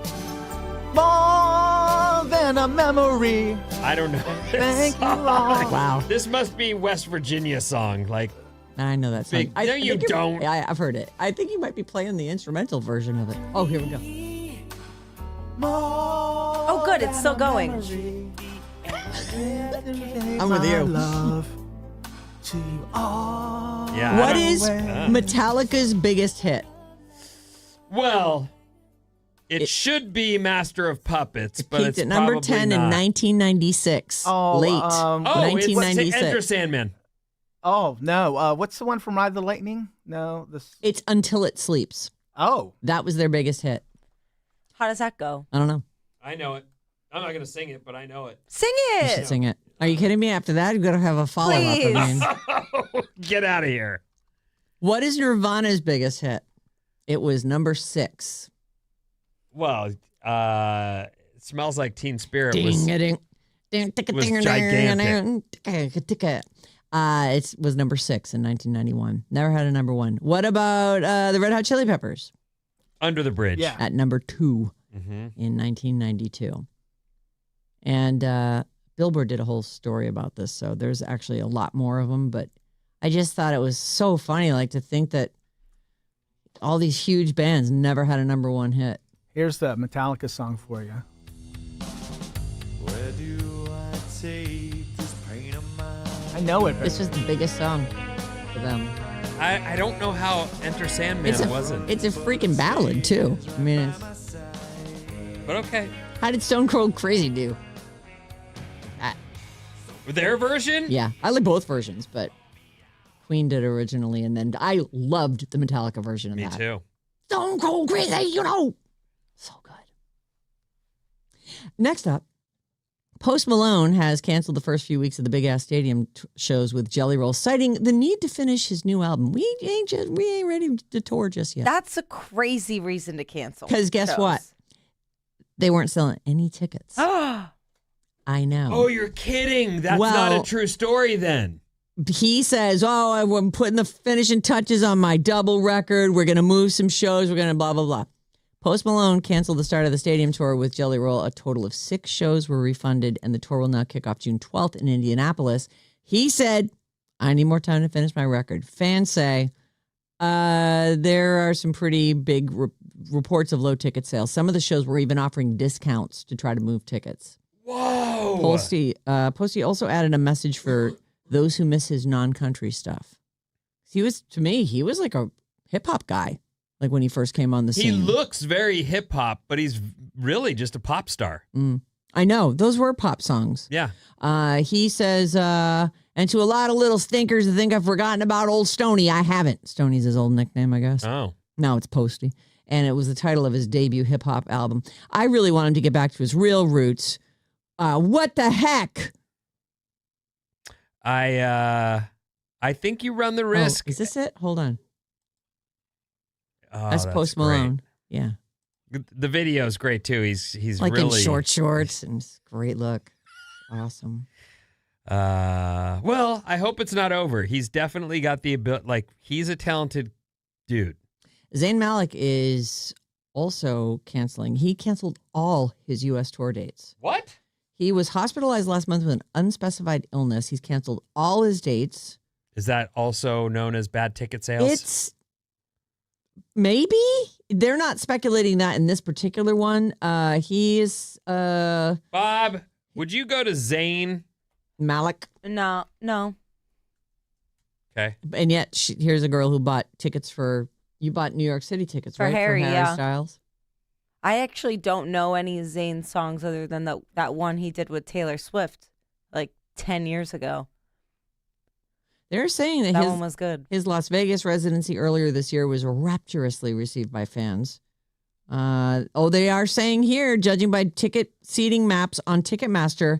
more than a memory. I don't know. this Thank you song. all. Wow. This must be West Virginia song. Like, I know that song. Big- I no, you think don't. Yeah, I've heard it. I think you might be playing the instrumental version of it. Oh, here we go. Oh, good. It's still going. I'm with you. Love to you all. yeah. I What don't- is Metallica's biggest hit? Well, it should be Master of Puppets, It but peaked it's at number probably 10 in not. 1996. Oh, Late. Oh, it's 1996. Enter Sandman. Oh no! What's the one from Ride the Lightning? No, this. It's Until It Sleeps. Oh, That was their biggest hit. How does that go? I don't know. I know it. I'm not going to sing it, but I know it. Sing You should it. sing it. Are you kidding me? After that, you've got to have a follow-up. Please. I mean, Get out of here. what is Nirvana's biggest hit? It was number 6. Well, it Smells Like Teen Spirit was Ding-a-ding. was gigantic. It was number 6 in 1991. Never had a number 1. What about the Red Hot Chili Peppers? Under the Bridge. yeah. At number 2 Mm-hmm. in 1992. And Billboard did a whole story about this, so there's actually a lot more of them. But I just thought it was so funny, like to think that all these huge bands never had a number one hit. Here's the Metallica song for you. Where do I take this pain of mine? I know it. This was the biggest song for them. I don't know how Enter Sandman wasn't. It's a freaking ballad too. I mean, But okay. how did Stone Cold Crazy do? Their version? Yeah, I like both versions, but Queen did originally, and then I loved the Metallica version of Me that. too. Stone Cold Crazy, so good. Next up, Post Malone has canceled the first few weeks of the Big Ass Stadium shows with Jelly Roll, citing the need to finish his new album. We ain't ready to tour just yet. That's a crazy reason to cancel. Because guess what? They weren't selling any tickets. I know. Oh, you're kidding. That's not a true story then. He says, I'm putting the finishing touches on my double record. We're going to move some shows. We're going to blah, blah, blah. Post Malone canceled the start of the stadium tour with Jelly Roll. A total of 6 shows were refunded, and the tour will now kick off June 12th in Indianapolis. He said, I need more time to finish my record. Fans say there are some pretty big reports of low ticket sales. Some of the shows were even offering discounts to try to move tickets. Whoa. Posty also added a message for those who miss his non-country stuff. He was like a hip-hop guy. Like when he first came on the scene. He looks very hip hop, but he's really just a pop star. I know. Those were pop songs. Yeah. He says, and to a lot of little stinkers that think I've forgotten about old Stoney, I haven't. Stoney's his old nickname, I guess. Oh. No, it's Posty. And it was the title of his debut hip hop album. I really want him to get back to his real roots. What the heck? I think you run the risk. Is this it? Hold on. Oh, That's Post Malone. great. Yeah. The video is great too. He's Like really in short shorts and great look. Awesome. Well, I hope it's not over. He's definitely got the ability. Like, he's a talented dude. Zayn Malik is also canceling. He canceled all his U.S. tour dates. What? He was hospitalized last month with an unspecified illness. He's canceled all his dates. Is that also known as bad ticket sales? It's maybe. They're not speculating that in this particular one. He's Bob, would you go to Zayn? Malik. No. Okay. And yet, here's a girl who bought tickets for. You bought New York City tickets, For right? Harry, for Harry yeah. Styles. I actually don't know any Zayn songs other than that one he did with Taylor Swift like 10 years ago. They're saying that That one was good. his Las Vegas residency earlier this year was rapturously received by fans. They are saying here, judging by ticket seating maps on Ticketmaster,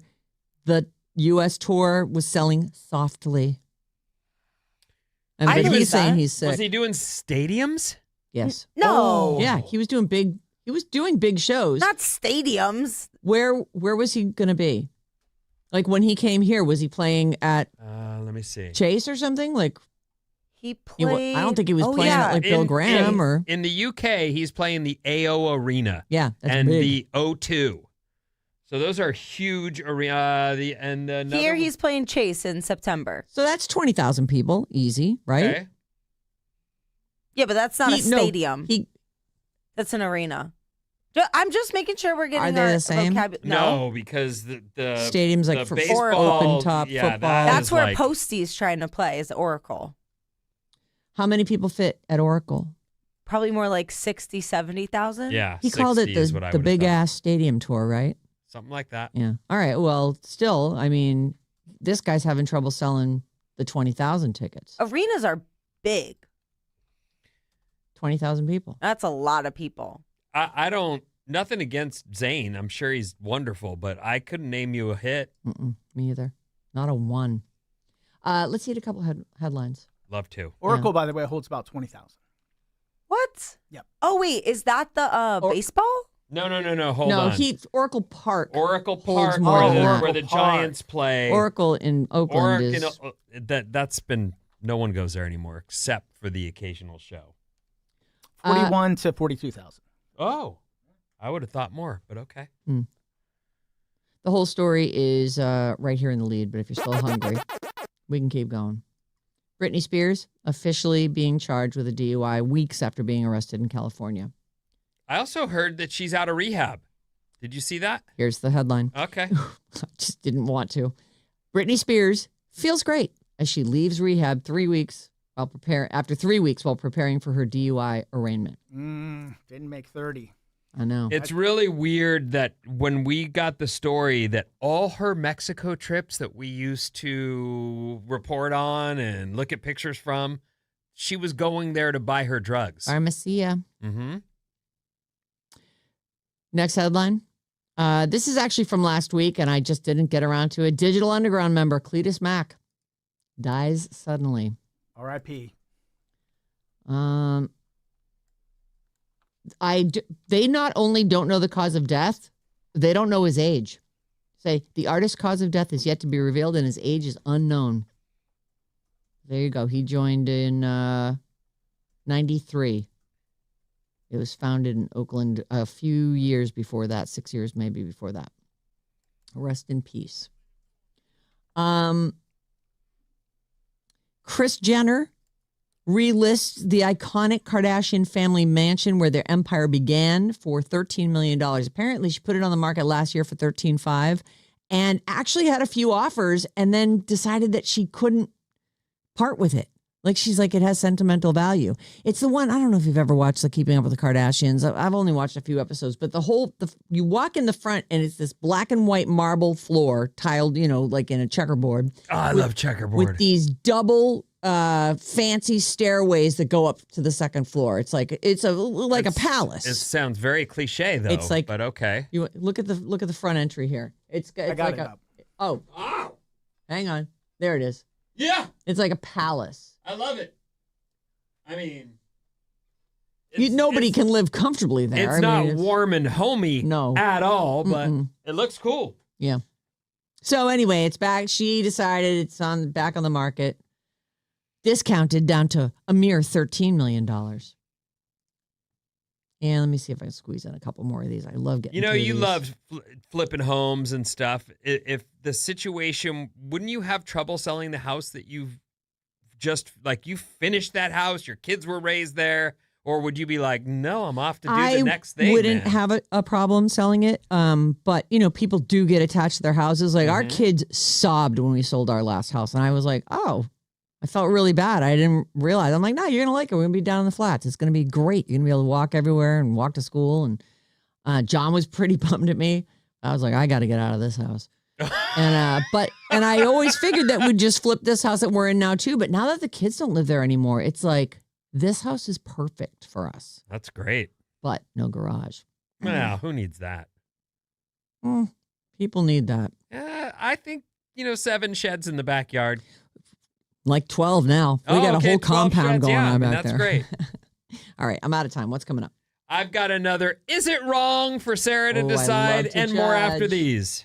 the U.S. tour was selling softly. And I but believe he's saying that. he's sick. Was he doing stadiums? Yes. No. Yeah, he was doing big. He was doing big shows. Not stadiums. Where was he going to be? Like when he came here, was he playing at Let me see. Chase or something? Like He played. I don't think he was playing yeah. at like Bill Graham or. In the UK, he's playing the AO Arena. Yeah, that's and big. the O2. So those are huge arena. Here he's playing Chase in September. So that's 20,000 people, easy, right? Okay. Yeah, but that's not a No, stadium. That's an arena. I'm just making sure we're getting Are they our the same? vocabulary. No, because the Stadiums like the for baseball, open top yeah, football. that That's is where like, Posty's trying to play is Oracle. How many people fit at Oracle? Probably more like 60, 70,000. Yeah, He called it 60 is what I the would've big thought. ass stadium tour, right? Something like that. Yeah. All right. Well, still, I mean, this guy's having trouble selling the 20,000 tickets. Arenas are big. 20,000 people. That's a lot of people. I don't. Nothing against Zayn. I'm sure he's wonderful, but I couldn't name you a hit. Me either. Not a one. Let's hit a couple headlines. Love to. Oracle, by the way, holds about 20,000. What? Yep. Oh, wait. Is that the baseball? No. Hold on. Oracle Park. Oracle holds Park, more where than the, that. where the Oracle Park. Giants play. Oracle in Oakland is. That's been. No one goes there anymore except for the occasional show. 41 to 42,000. Oh, I would have thought more, but okay. The whole story is right here in the lead, but if you're still hungry, we can keep going. Britney Spears officially being charged with a DUI weeks after being arrested in California. I also heard that she's out of rehab. Did you see that? Here's the headline. Okay. I just didn't want to. Britney Spears feels great as she leaves rehab after 3 weeks while preparing for her DUI arraignment. Didn't make 30. I know. It's really weird that when we got the story that all her Mexico trips that we used to report on and look at pictures from, she was going there to buy her drugs. Pharmacia. Mm-hmm. Next headline. This is actually from last week, and I just didn't get around to it. Digital Underground member Cletus Mack dies suddenly. R.I.P. They not only don't know the cause of death, they don't know his age. Say the artist's cause of death is yet to be revealed, and his age is unknown. There you go. He joined in 93. It was founded in Oakland a few years before that, 6 years maybe before that. Rest in peace. Kris Jenner relists the iconic Kardashian family mansion where their empire began for $13 million. Apparently, she put it on the market last year for $13.5 million and actually had a few offers and then decided that she couldn't part with it. Like, she's like, it has sentimental value. It's the one, I don't know if you've ever watched the Keeping Up with the Kardashians. I've only watched a few episodes, but you walk in the front and it's this black and white marble floor tiled, like in a checkerboard. Oh, I love checkerboard. With these double fancy stairways that go up to the second floor. It's like, a palace. It sounds very cliche though. It's like, but okay. You look at the front entry here. It's I got like it up. Oh, hang on. There it is. Yeah. It's like a palace. I love it. I mean, nobody can live comfortably there. It's not warm and homey at all, but it looks cool. Yeah. So anyway, it's back. She decided it's back on the market, discounted down to a mere $13 million. And let me see if I can squeeze in a couple more of these. I love getting you these. love flipping homes and stuff. If the situation, wouldn't you have trouble selling the house that you've just, like, you finished that house, your kids were raised there, or would you be like, no, I'm off to do the next thing? I wouldn't have a problem selling it. But, people do get attached to their houses. Like, our kids sobbed when we sold our last house. And I was like, oh, I felt really bad. I didn't realize. I'm like, no, you're going to like it. We're going to be down in the flats. It's going to be great. You're going to be able to walk everywhere and walk to school. And John was pretty bummed at me. I was like, I got to get out of this house. And I always figured that we'd just flip this house that we're in now too. But now that the kids don't live there anymore, it's like, this house is perfect for us. That's great. But no garage. Well, who needs that? People need that. I think, 7 sheds in the backyard. Like 12 now. We got a whole compound sheds, going on back that's there. Great. All right, I'm out of time. What's coming up? I've got another Is It Wrong for Sarah to I decide love to and more after judge. these.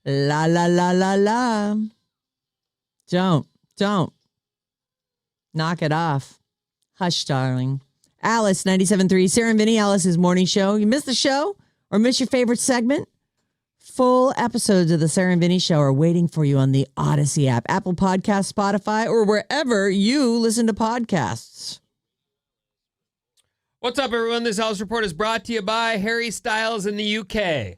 La, la, la, la, la. Don't. Knock it off. Hush, darling. Alice, 97.3. Sarah Vinnie, Alice's morning show. You missed the show or miss your favorite segment? Full episodes of the Sarah Vinnie Show are waiting for you on the Odyssey app, Apple Podcasts, Spotify, or wherever you listen to podcasts. What's up, everyone? This House Report is brought to you by Harry Styles in the UK.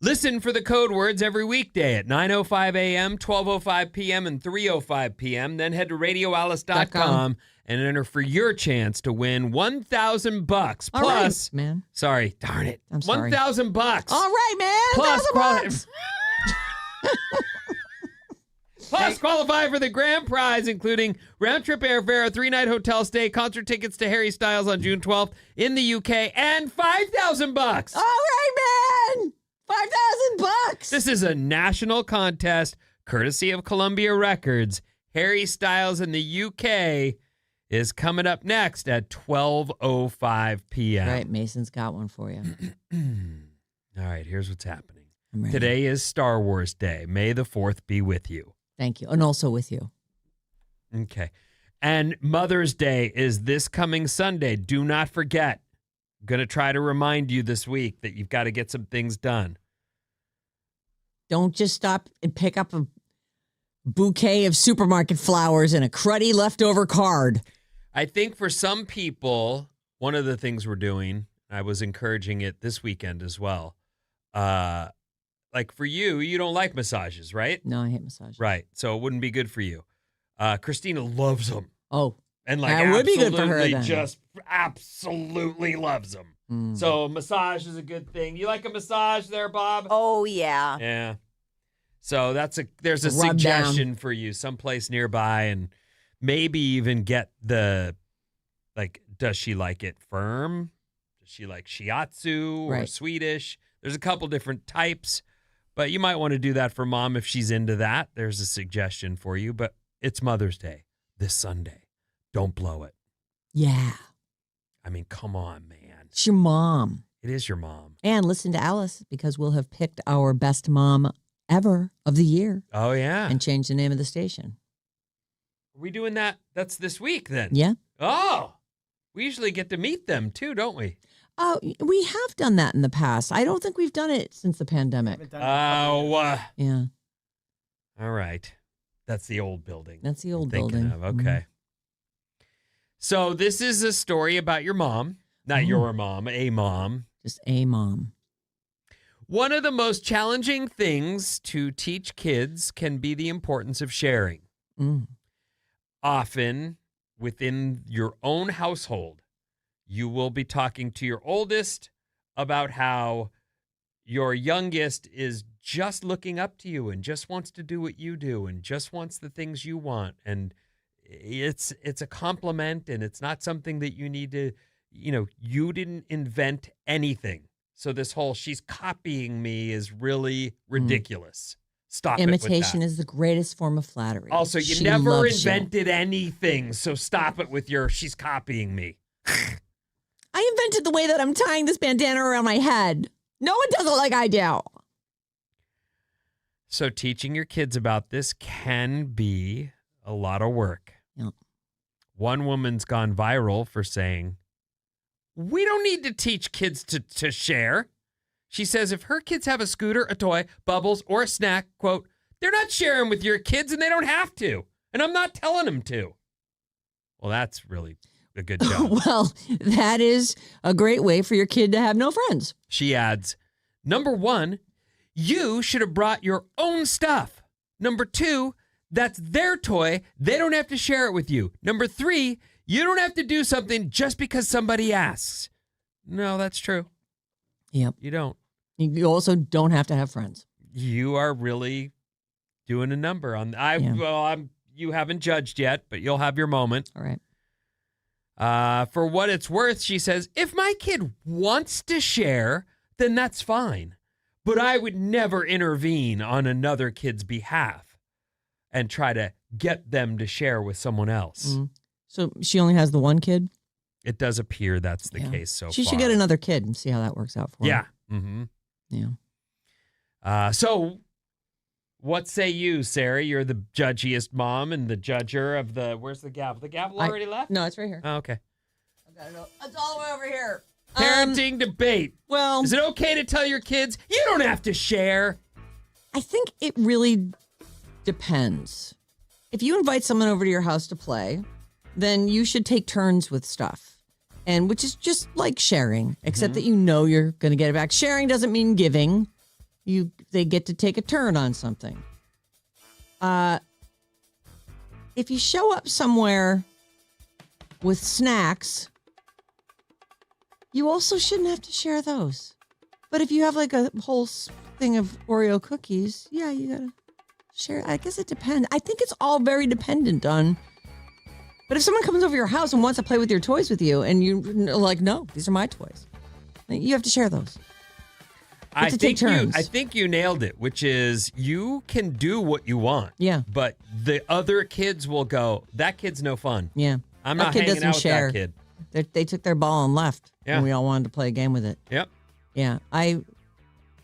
Listen for the code words every weekday at 9:05 a.m., 12:05 p.m., and 3:05 p.m. Then head to radioalice.com and enter for your chance to win $1,000 plus. All right, man. Sorry, darn it. I'm sorry. $1,000. All right, man. Plus, $1,000. Plus, qualify for the grand prize, including round-trip airfare, a 3-night hotel stay, concert tickets to Harry Styles on June 12th in the UK, and $5,000. All right, man. $5,000. This is a national contest, courtesy of Columbia Records. Harry Styles in the UK is coming up next at 12:05 p.m. Right, Mason's got one for you. All right, here's what's happening. I'm ready. Today is Star Wars Day. May the 4th be with you. Thank you. And also with you. Okay. And Mother's Day is this coming Sunday. Do not forget. I'm going to try to remind you this week that you've got to get some things done. Don't just stop and pick up a bouquet of supermarket flowers and a cruddy leftover card. I think for some people, one of the things we're doing, I was encouraging it this weekend as well. Like for you, you don't like massages, right? No, I hate massages. Right. So it wouldn't be good for you. Christina loves them. Oh. And like that would be good for her then. Just absolutely loves them. Mm. So massage is a good thing. You like a massage there, Bob? Oh, yeah. Yeah. So there's a Rub suggestion down. for you someplace nearby, and maybe even get does she like it firm? Does she like shiatsu or Right. Swedish? There's a couple different types, but you might want to do that for mom if she's into that. There's a suggestion for you, but it's Mother's Day this Sunday. Don't blow it. Yeah. I mean, come on, man. It's your mom. It is your mom. And listen to Alice because we'll have picked our best mom ever of the year Oh, yeah. and changed the name of the station. Are we doing that? That's this week then? Yeah. Oh, we usually get to meet them too, don't we? Oh, we have done that in the past. I don't think we've done it since the pandemic. Oh, Yeah. all right. That's the old building. That's the old I'm thinking building. of. Okay. So this is a story about your mom. Not your mom, a mom. Just a mom. One of the most challenging things to teach kids can be the importance of sharing. Mm. Often within your own household, you will be talking to your oldest about how your youngest is just looking up to you and just wants to do what you do and just wants the things you want. And it's a compliment, and it's not something that you need to, you didn't invent anything. So this whole she's copying me is really ridiculous. Stop Imitation it with that. is the greatest form of flattery. Also, you She never loves you. invented anything, so stop it with your she's copying me. I invented the way that I'm tying this bandana around my head. No one does it like I do. So teaching your kids about this can be a lot of work. Yep. One woman's gone viral for saying, "We don't need to teach kids to share." She says if her kids have a scooter, a toy, bubbles, or a snack, quote, "they're not sharing with your kids and they don't have to. And I'm not telling them to." Well, that's really a good job. Well, that is a great way for your kid to have no friends. She adds, "Number 1, you should have brought your own stuff. Number 2, that's their toy. They don't have to share it with you. Number 3, you don't have to do something just because somebody asks." No, that's true. Yep. You don't. You also don't have to have friends. You are really doing a number on. You haven't judged yet, but you'll have your moment. All right. For what it's worth, she says, if my kid wants to share, then that's fine. But I would never intervene on another kid's behalf and try to get them to share with someone else. Mm. So she only has the one kid? It does appear that's the Yeah. case so far. She should get another kid and see how that works out for her. Yeah. Mm-hmm. Yeah. So what say you, Sarah? You're the judgiest mom and the judger of the... Where's the gavel? The gavel already left? No, it's right here. Oh, okay. It's all the way over here. Parenting debate. Well, is it okay to tell your kids, you don't have to share? I think it really depends. If you invite someone over to your house to play, then you should take turns with stuff. And which is just like sharing, except that you know you're going to get it back. Sharing doesn't mean giving. They get to take a turn on something. If you show up somewhere with snacks, you also shouldn't have to share those. But if you have like a whole thing of Oreo cookies, yeah, you gotta share. I guess it depends. I think it's all very dependent on. But if someone comes over your house and wants to play with your toys with you, and you're like, no, these are my toys, you have to share those. I think you nailed it, which is you can do what you want. Yeah. But the other kids will go, that kid's no fun. Yeah. I'm not hanging out with that kid. They took their ball and left. Yeah. And we all wanted to play a game with it. Yep. Yeah. I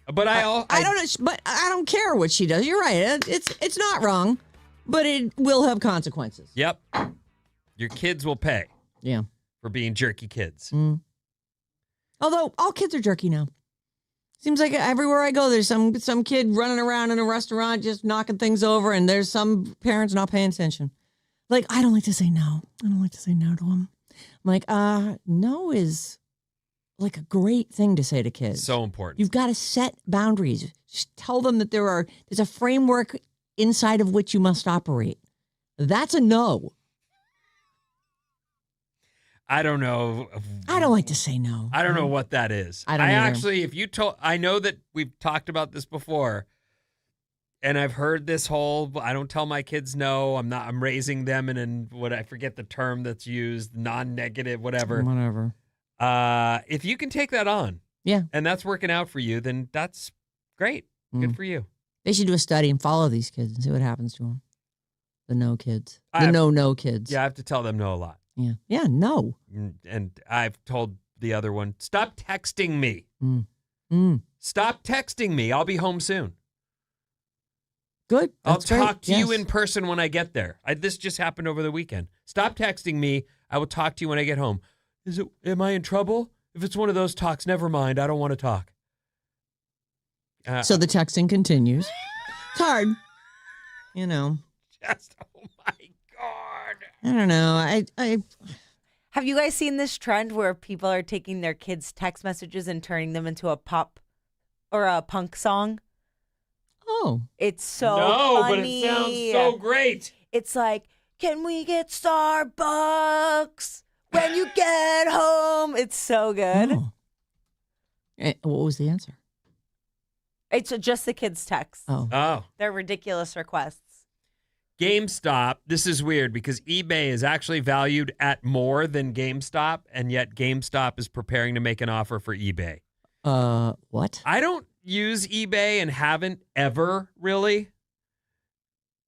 don't care what she does. You're right. It's not wrong, but it will have consequences. Yep. Your kids will pay. Yeah. For being jerky kids. Mm. Although all kids are jerky now. Seems like everywhere I go, there's some kid running around in a restaurant just knocking things over, and there's some parents not paying attention. Like, I don't like to say no. I don't like to say no to them. I'm like, no is like a great thing to say to kids. So important. You've got to set boundaries. Just tell them that there's a framework inside of which you must operate. That's a no. I don't know. I don't like to say no. I don't know what that is. I don't either. Actually, I know that we've talked about this before, and I've heard this whole, I don't tell my kids no, I'm raising them in what I forget the term that's used, non-negative, whatever. Whatever. If you can take that on, yeah, and that's working out for you, then that's great. Good for you. They should do a study and follow these kids and see what happens to them. The no kids. No kids. Yeah, I have to tell them no a lot. Yeah. Yeah, no. And I've told the other one, stop texting me. Stop texting me. I'll be home soon. Good. I'll talk to you in person when I get there. This just happened over the weekend. Stop texting me. I will talk to you when I get home. Am I in trouble? If it's one of those talks, never mind. I don't want to talk. So the texting continues. It's hard. You know. Just, oh my God. I don't know. I Have you guys seen this trend where people are taking their kids' text messages and turning them into a pop or a punk song? Oh. It's so funny. funny. But it sounds so great. It's like, can we get Starbucks when you get home? It's so good. Oh. What was the answer? It's just the kids' text. Oh. They're ridiculous requests. GameStop, this is weird because eBay is actually valued at more than GameStop, and yet GameStop is preparing to make an offer for eBay. What? I don't use eBay and haven't ever really.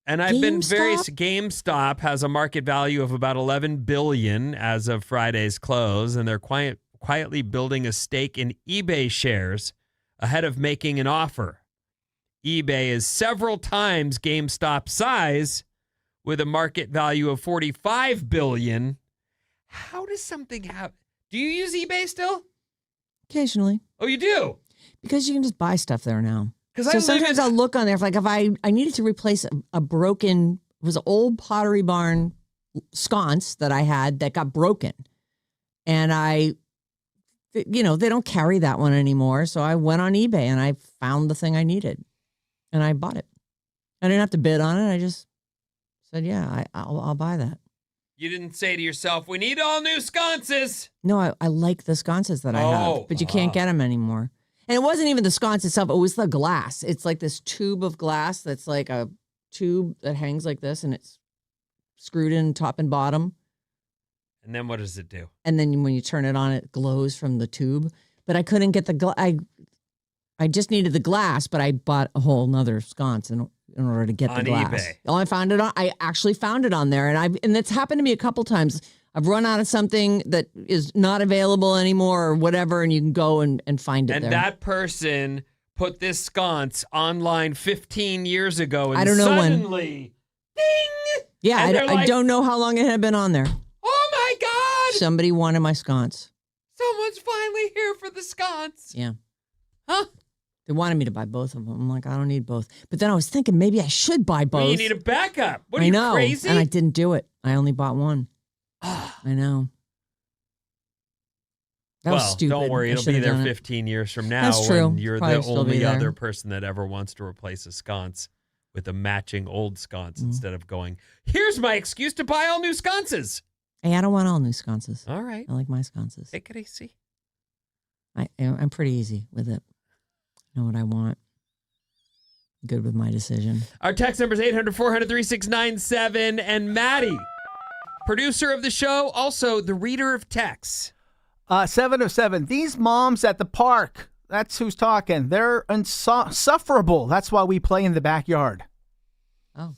And I've been GameStop has a market value of about $11 billion as of Friday's close, and they're quietly building a stake in eBay shares ahead of making an offer. eBay is several times GameStop's size with a market value of $45 billion. How does something happen? Do you use eBay still? Occasionally. Oh, you do? Because you can just buy stuff there now. So sometimes I'll look on there, like if I needed to replace a broken, it was an old Pottery Barn sconce that I had that got broken. And they don't carry that one anymore. So I went on eBay and I found the thing I needed. And I bought it. I didn't have to bid on it. I just said, yeah, I'll buy that. You didn't say to yourself, we need all new sconces. No, I like the sconces that I have, but you can't get them anymore. And it wasn't even the sconce itself. It was the glass. It's like this tube of glass that's like a tube that hangs like this, and it's screwed in top and bottom. And then what does it do? And then when you turn it on, it glows from the tube. But I couldn't get the I just needed the glass, but I bought a whole nother sconce in order to get the glass. On eBay. Oh, I actually found it on there, and it's happened to me a couple times. I've run out of something that is not available anymore or whatever, and you can go and find it there. And that person put this sconce online 15 years ago, and I don't know when. suddenly, ding! Yeah, And they're I like, don't know how long it had been on there. Oh my God! Somebody wanted my sconce. Someone's finally here for the sconce. Yeah. Huh? They wanted me to buy both of them. I'm like, I don't need both. But then I was thinking maybe I should buy both. Well, you need a backup. What are I you, know, crazy? and I didn't do it. I only bought one. I know. That was stupid. Don't worry. I It'll should be have there done it. 15 years from now. That's true. When you're Probably the still be only there. other person that ever wants to replace a sconce with a matching old sconce instead of going, here's my excuse to buy all new sconces. Hey, I don't want all new sconces. All right. I like my sconces. Take it easy. I'm pretty easy with it. I know what I want. Good with my decision. Our text number is 800-400-3697. And Maddie, producer of the show, also the reader of texts. 707. These moms at the park. That's who's talking. They're insufferable. That's why we play in the backyard. Oh.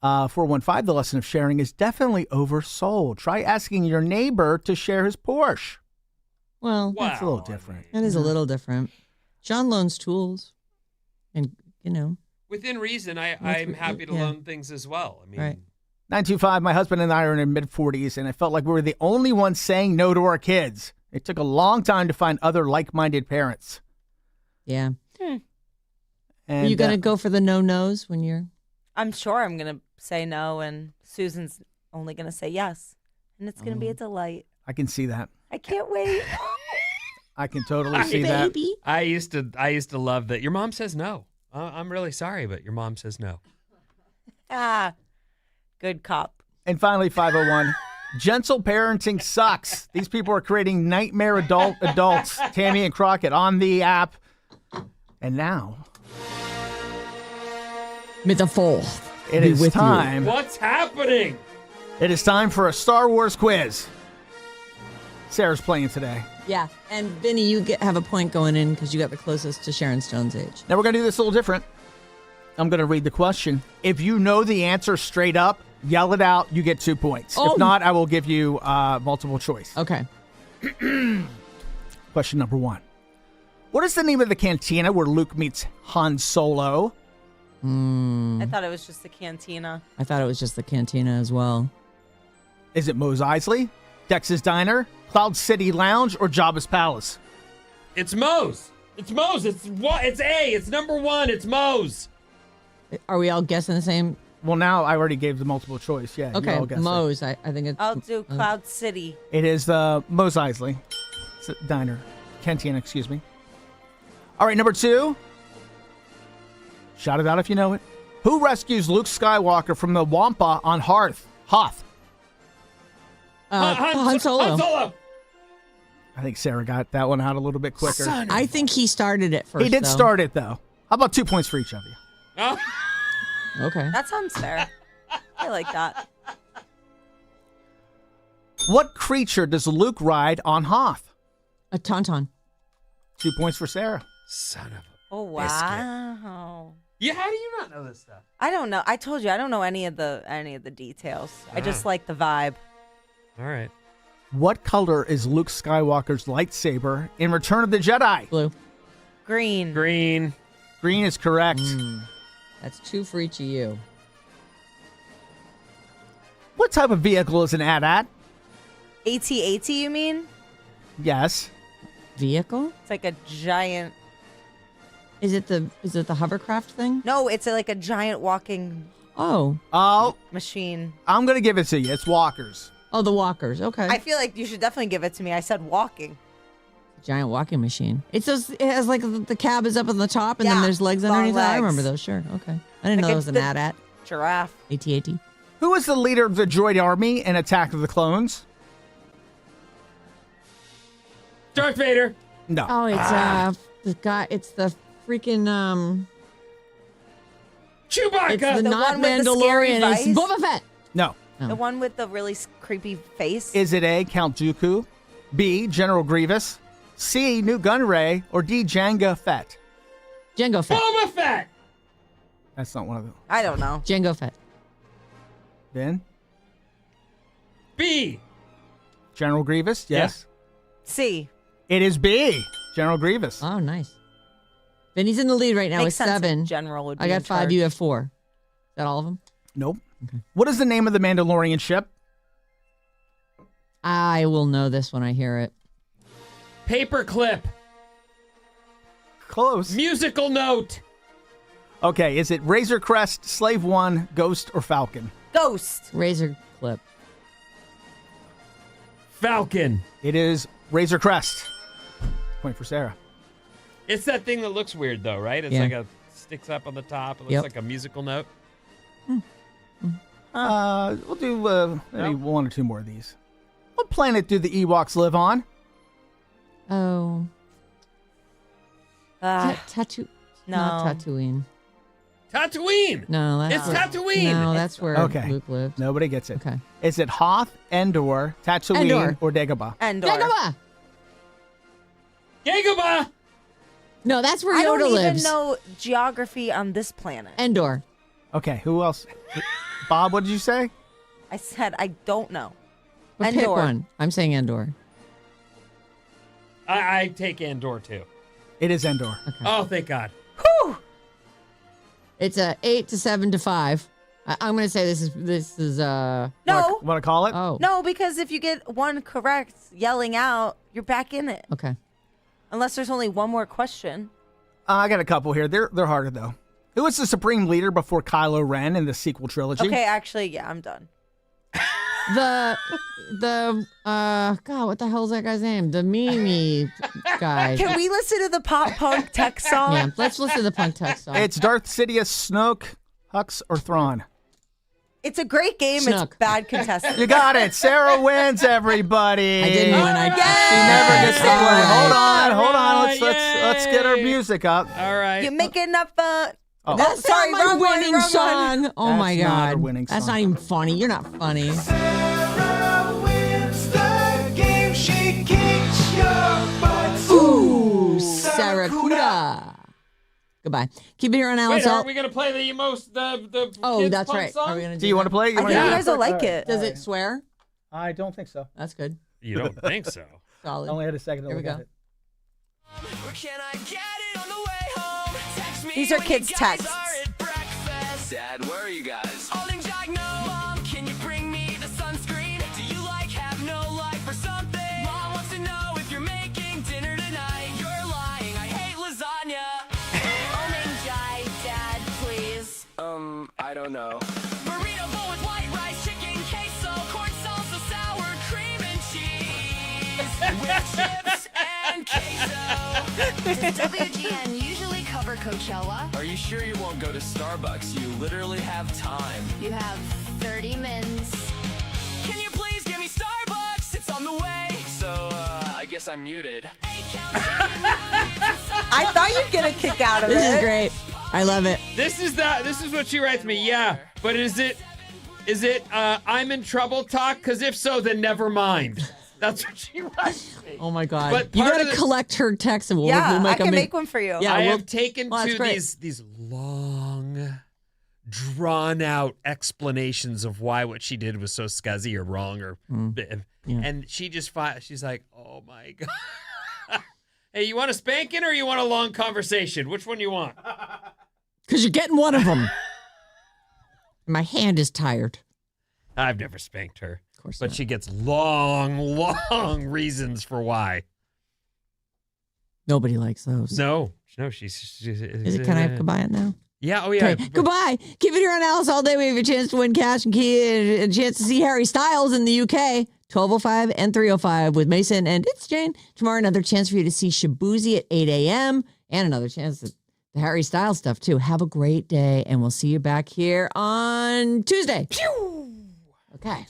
415. The lesson of sharing is definitely oversold. Try asking your neighbor to share his Porsche. Well, That's a little different. it is a little different. John loans tools. And, Within reason, I'm happy to yeah. loan things as well. I mean, Right. 925. My husband and I are in our mid-40s, and I felt like we were the only ones saying no to our kids. It took a long time to find other like-minded parents. Yeah. And, Are you going to go for the no-nos when you're... I'm sure I'm going to say no, and Susan's only going to say yes. And it's going to be a delight. I can see that. I can't wait. I can totally see that. Baby. I used to love that. Your mom says no. I'm really sorry, but your mom says no. Good cop. And finally, 501. Gentle parenting sucks. These people are creating nightmare adults, Tammy and Crockett, on the app. And now, May the fourth it be is with you. time. What's happening? It is time for a Star Wars quiz. Sarah's playing today. Yeah. And Vinny, you have a point going in because you got the closest to Sharon Stone's age. Now we're going to do this a little different. I'm going to read the question. If you know the answer straight up, yell it out. You get 2 points. Oh. If not, I will give you multiple choice. Okay. Question number 1. What is the name of the cantina where Luke meets Han Solo? I thought it was just the cantina. I thought it was just the cantina as well. Is it Mos Eisley, Dex's Diner, Cloud City Lounge, or Jabba's Palace? It's Moe's. It's Moe's. It's A. It's number 1. It's Moe's. Are we all guessing the same? Well, now I already gave the multiple choice. Yeah. you Okay. all guessed it. Moe's. I think it's... I'll do Cloud City. It is the Mos Eisley Diner. Cantina, excuse me. All right, number 2. Shout it out if you know it. Who rescues Luke Skywalker from the Wampa on Hoth? Han Solo. Han Solo. I think Sarah got that one out a little bit quicker. Son of I think he started it first. He did though. start it, though. How about 2 points for each of you? Oh. Okay. That sounds fair. I like that. What creature does Luke ride on Hoth? A tauntaun. 2 points for Sarah. Son of a... Oh, wow. Yeah, how do you not know this stuff? I don't know. I told you I don't know any of the details. I just like the vibe. All right. What color is Luke Skywalker's lightsaber in Return of the Jedi? Blue. Green. Green. Green is correct. That's 2 for each of you. What type of vehicle is an AT-AT? AT-AT, you mean? Yes. Vehicle? It's like a giant. Is it the hovercraft thing? No, it's like a giant walking Oh. Oh, machine. I'm going to give it to you. It's walkers. Oh, the walkers. Okay. I feel like you should definitely give it to me. I said walking. Giant walking machine. It has like the cab is up on the top and then Yeah, there's legs long underneath. I legs. remember those. Sure. Okay. I didn't know Like it was an the- AT-AT. Giraffe. AT-AT. Who is the leader of the droid army in Attack of the Clones? Darth Vader. No. Oh, it's the guy. It's the freaking Chewbacca. It's the The not one with the scary Mandalorian. It's vice? Boba Fett. No. Oh. The one with the really creepy face. Is it A, Count Dooku, B, General Grievous, C, Newt Gunray, or D, Jango Fett? Jango Fett. Boba Fett. That's not one of them. I don't know. Jango Fett. Ben? B. General Grievous? Yes. C. It is B, General Grievous. Oh, nice. Vinny's in the lead right now with Makes sense if 7. General would be I got in 5. charge. You have 4. Is that all of them? Nope. What is the name of the Mandalorian ship? I will know this when I hear it. Paperclip. Close. Musical note. Okay, is it Razor Crest, Slave One, Ghost, or Falcon? Ghost. Razor clip. Falcon. It is Razor Crest. Point for Sarah. It's that thing that looks weird, though, right? It's Yeah. like sticks up on the top. It looks Yep. like a musical note. We'll do maybe 1 or 2 more of these. What planet do the Ewoks live on? Oh. Tattoo. No. Not Tatooine. Tatooine. No, that's It's Tatooine. No, that's where Okay. Luke lived. Nobody gets it. Okay. Is it Hoth, Endor, Tatooine, Endor. or Dagobah? Endor. Dagobah! Dagobah. No, that's where I Yoda don't lives. even know geography on this planet. Endor. Okay, who else? Bob, what did you say? I said I don't know. But pick Endor. one. I'm saying Endor. I take Andor, too. It is Endor. Oh, thank God. Whew. It's a 8 to 7 to 5. I'm going to say this is No. Want to call it? Oh. No, because if you get one correct, yelling out, you're back in it. Okay. Unless there's only one more question. I got a couple here. They're harder though. Who was the Supreme Leader before Kylo Ren in the sequel trilogy? Okay, actually, yeah, I'm done. God, what the hell's that guy's name? The Mimi guy. Can we listen to the pop punk tech song? Yeah, let's listen to the punk text song. It's Darth Sidious, Snoke, Hux, or Thrawn. It's a great game. Snook. It's bad contestant. You got it. Sarah wins, everybody. I didn't win. She never gets to All play. right. Hold on. Yay. Let's get our music up. All right. You're making up Oh. Oh, sorry, not my wrong one, winning wrong one. song. Oh That's my not God. a winning That's song. not even funny. You're not funny. Sarah wins the game. She kicks your butt. Ooh, Sarracuda. Goodbye. Keep it here on Alice. Wait, aren't we going to play the Oh, kids' that's punk right. song? Are we gonna Do you want to play? I think you guys will like it. Does it swear? I don't think so. That's good. You don't think so? Solid. I only had a second to Here we look at go. it. Where can I get it on the way home? Text me These are when kids' you guys texts. are at breakfast. Dad, where are you guys? Holding Jack, no. Mom, can you bring me the sunscreen? Do you have no life or something? Mom wants to know if you're making dinner tonight. You're lying, I hate lasagna. Holding Jai, Dad, please. I don't know. Burrito bowl with white rice, chicken, queso, corn salsa, sour cream and cheese. With chips and queso. Does WGN usually cover Coachella? Are you sure you won't go to Starbucks? You literally have time. You have 30 minutes. Can you please give me Starbucks? It's on the way. So, I guess I'm muted. I thought you'd get a kick out of This it. is great. I love it. This is what she writes me. Yeah, but is it I'm in trouble talk? Because if so, then never mind. That's what she writes me. Oh my God. But You part got of to the- collect her text and we'll Yeah, make I can them make one for you. Yeah, I we'll- have taken well, that's to great. these long, drawn out explanations of why what she did was so scuzzy or wrong or, Yeah. and she just she's like, oh my God. Hey, you want a spanking or you want a long conversation? Which one you want? Because you're getting one of them. My hand is tired. I've never spanked her. Of course But not. she gets long reasons for why. Nobody likes those. No, she's Is it? Can I have goodbye it now? Yeah, oh yeah. Okay, goodbye. Keep it here on Alice all day. We have a chance to win cash and key and a chance to see Harry Styles in the UK. 12:05 and 3:05 with Mason and it's Jane. Tomorrow, another chance for you to see Shaboozy at 8 a.m. and another chance at the Harry Styles stuff too. Have a great day, and we'll see you back here on Tuesday. Okay.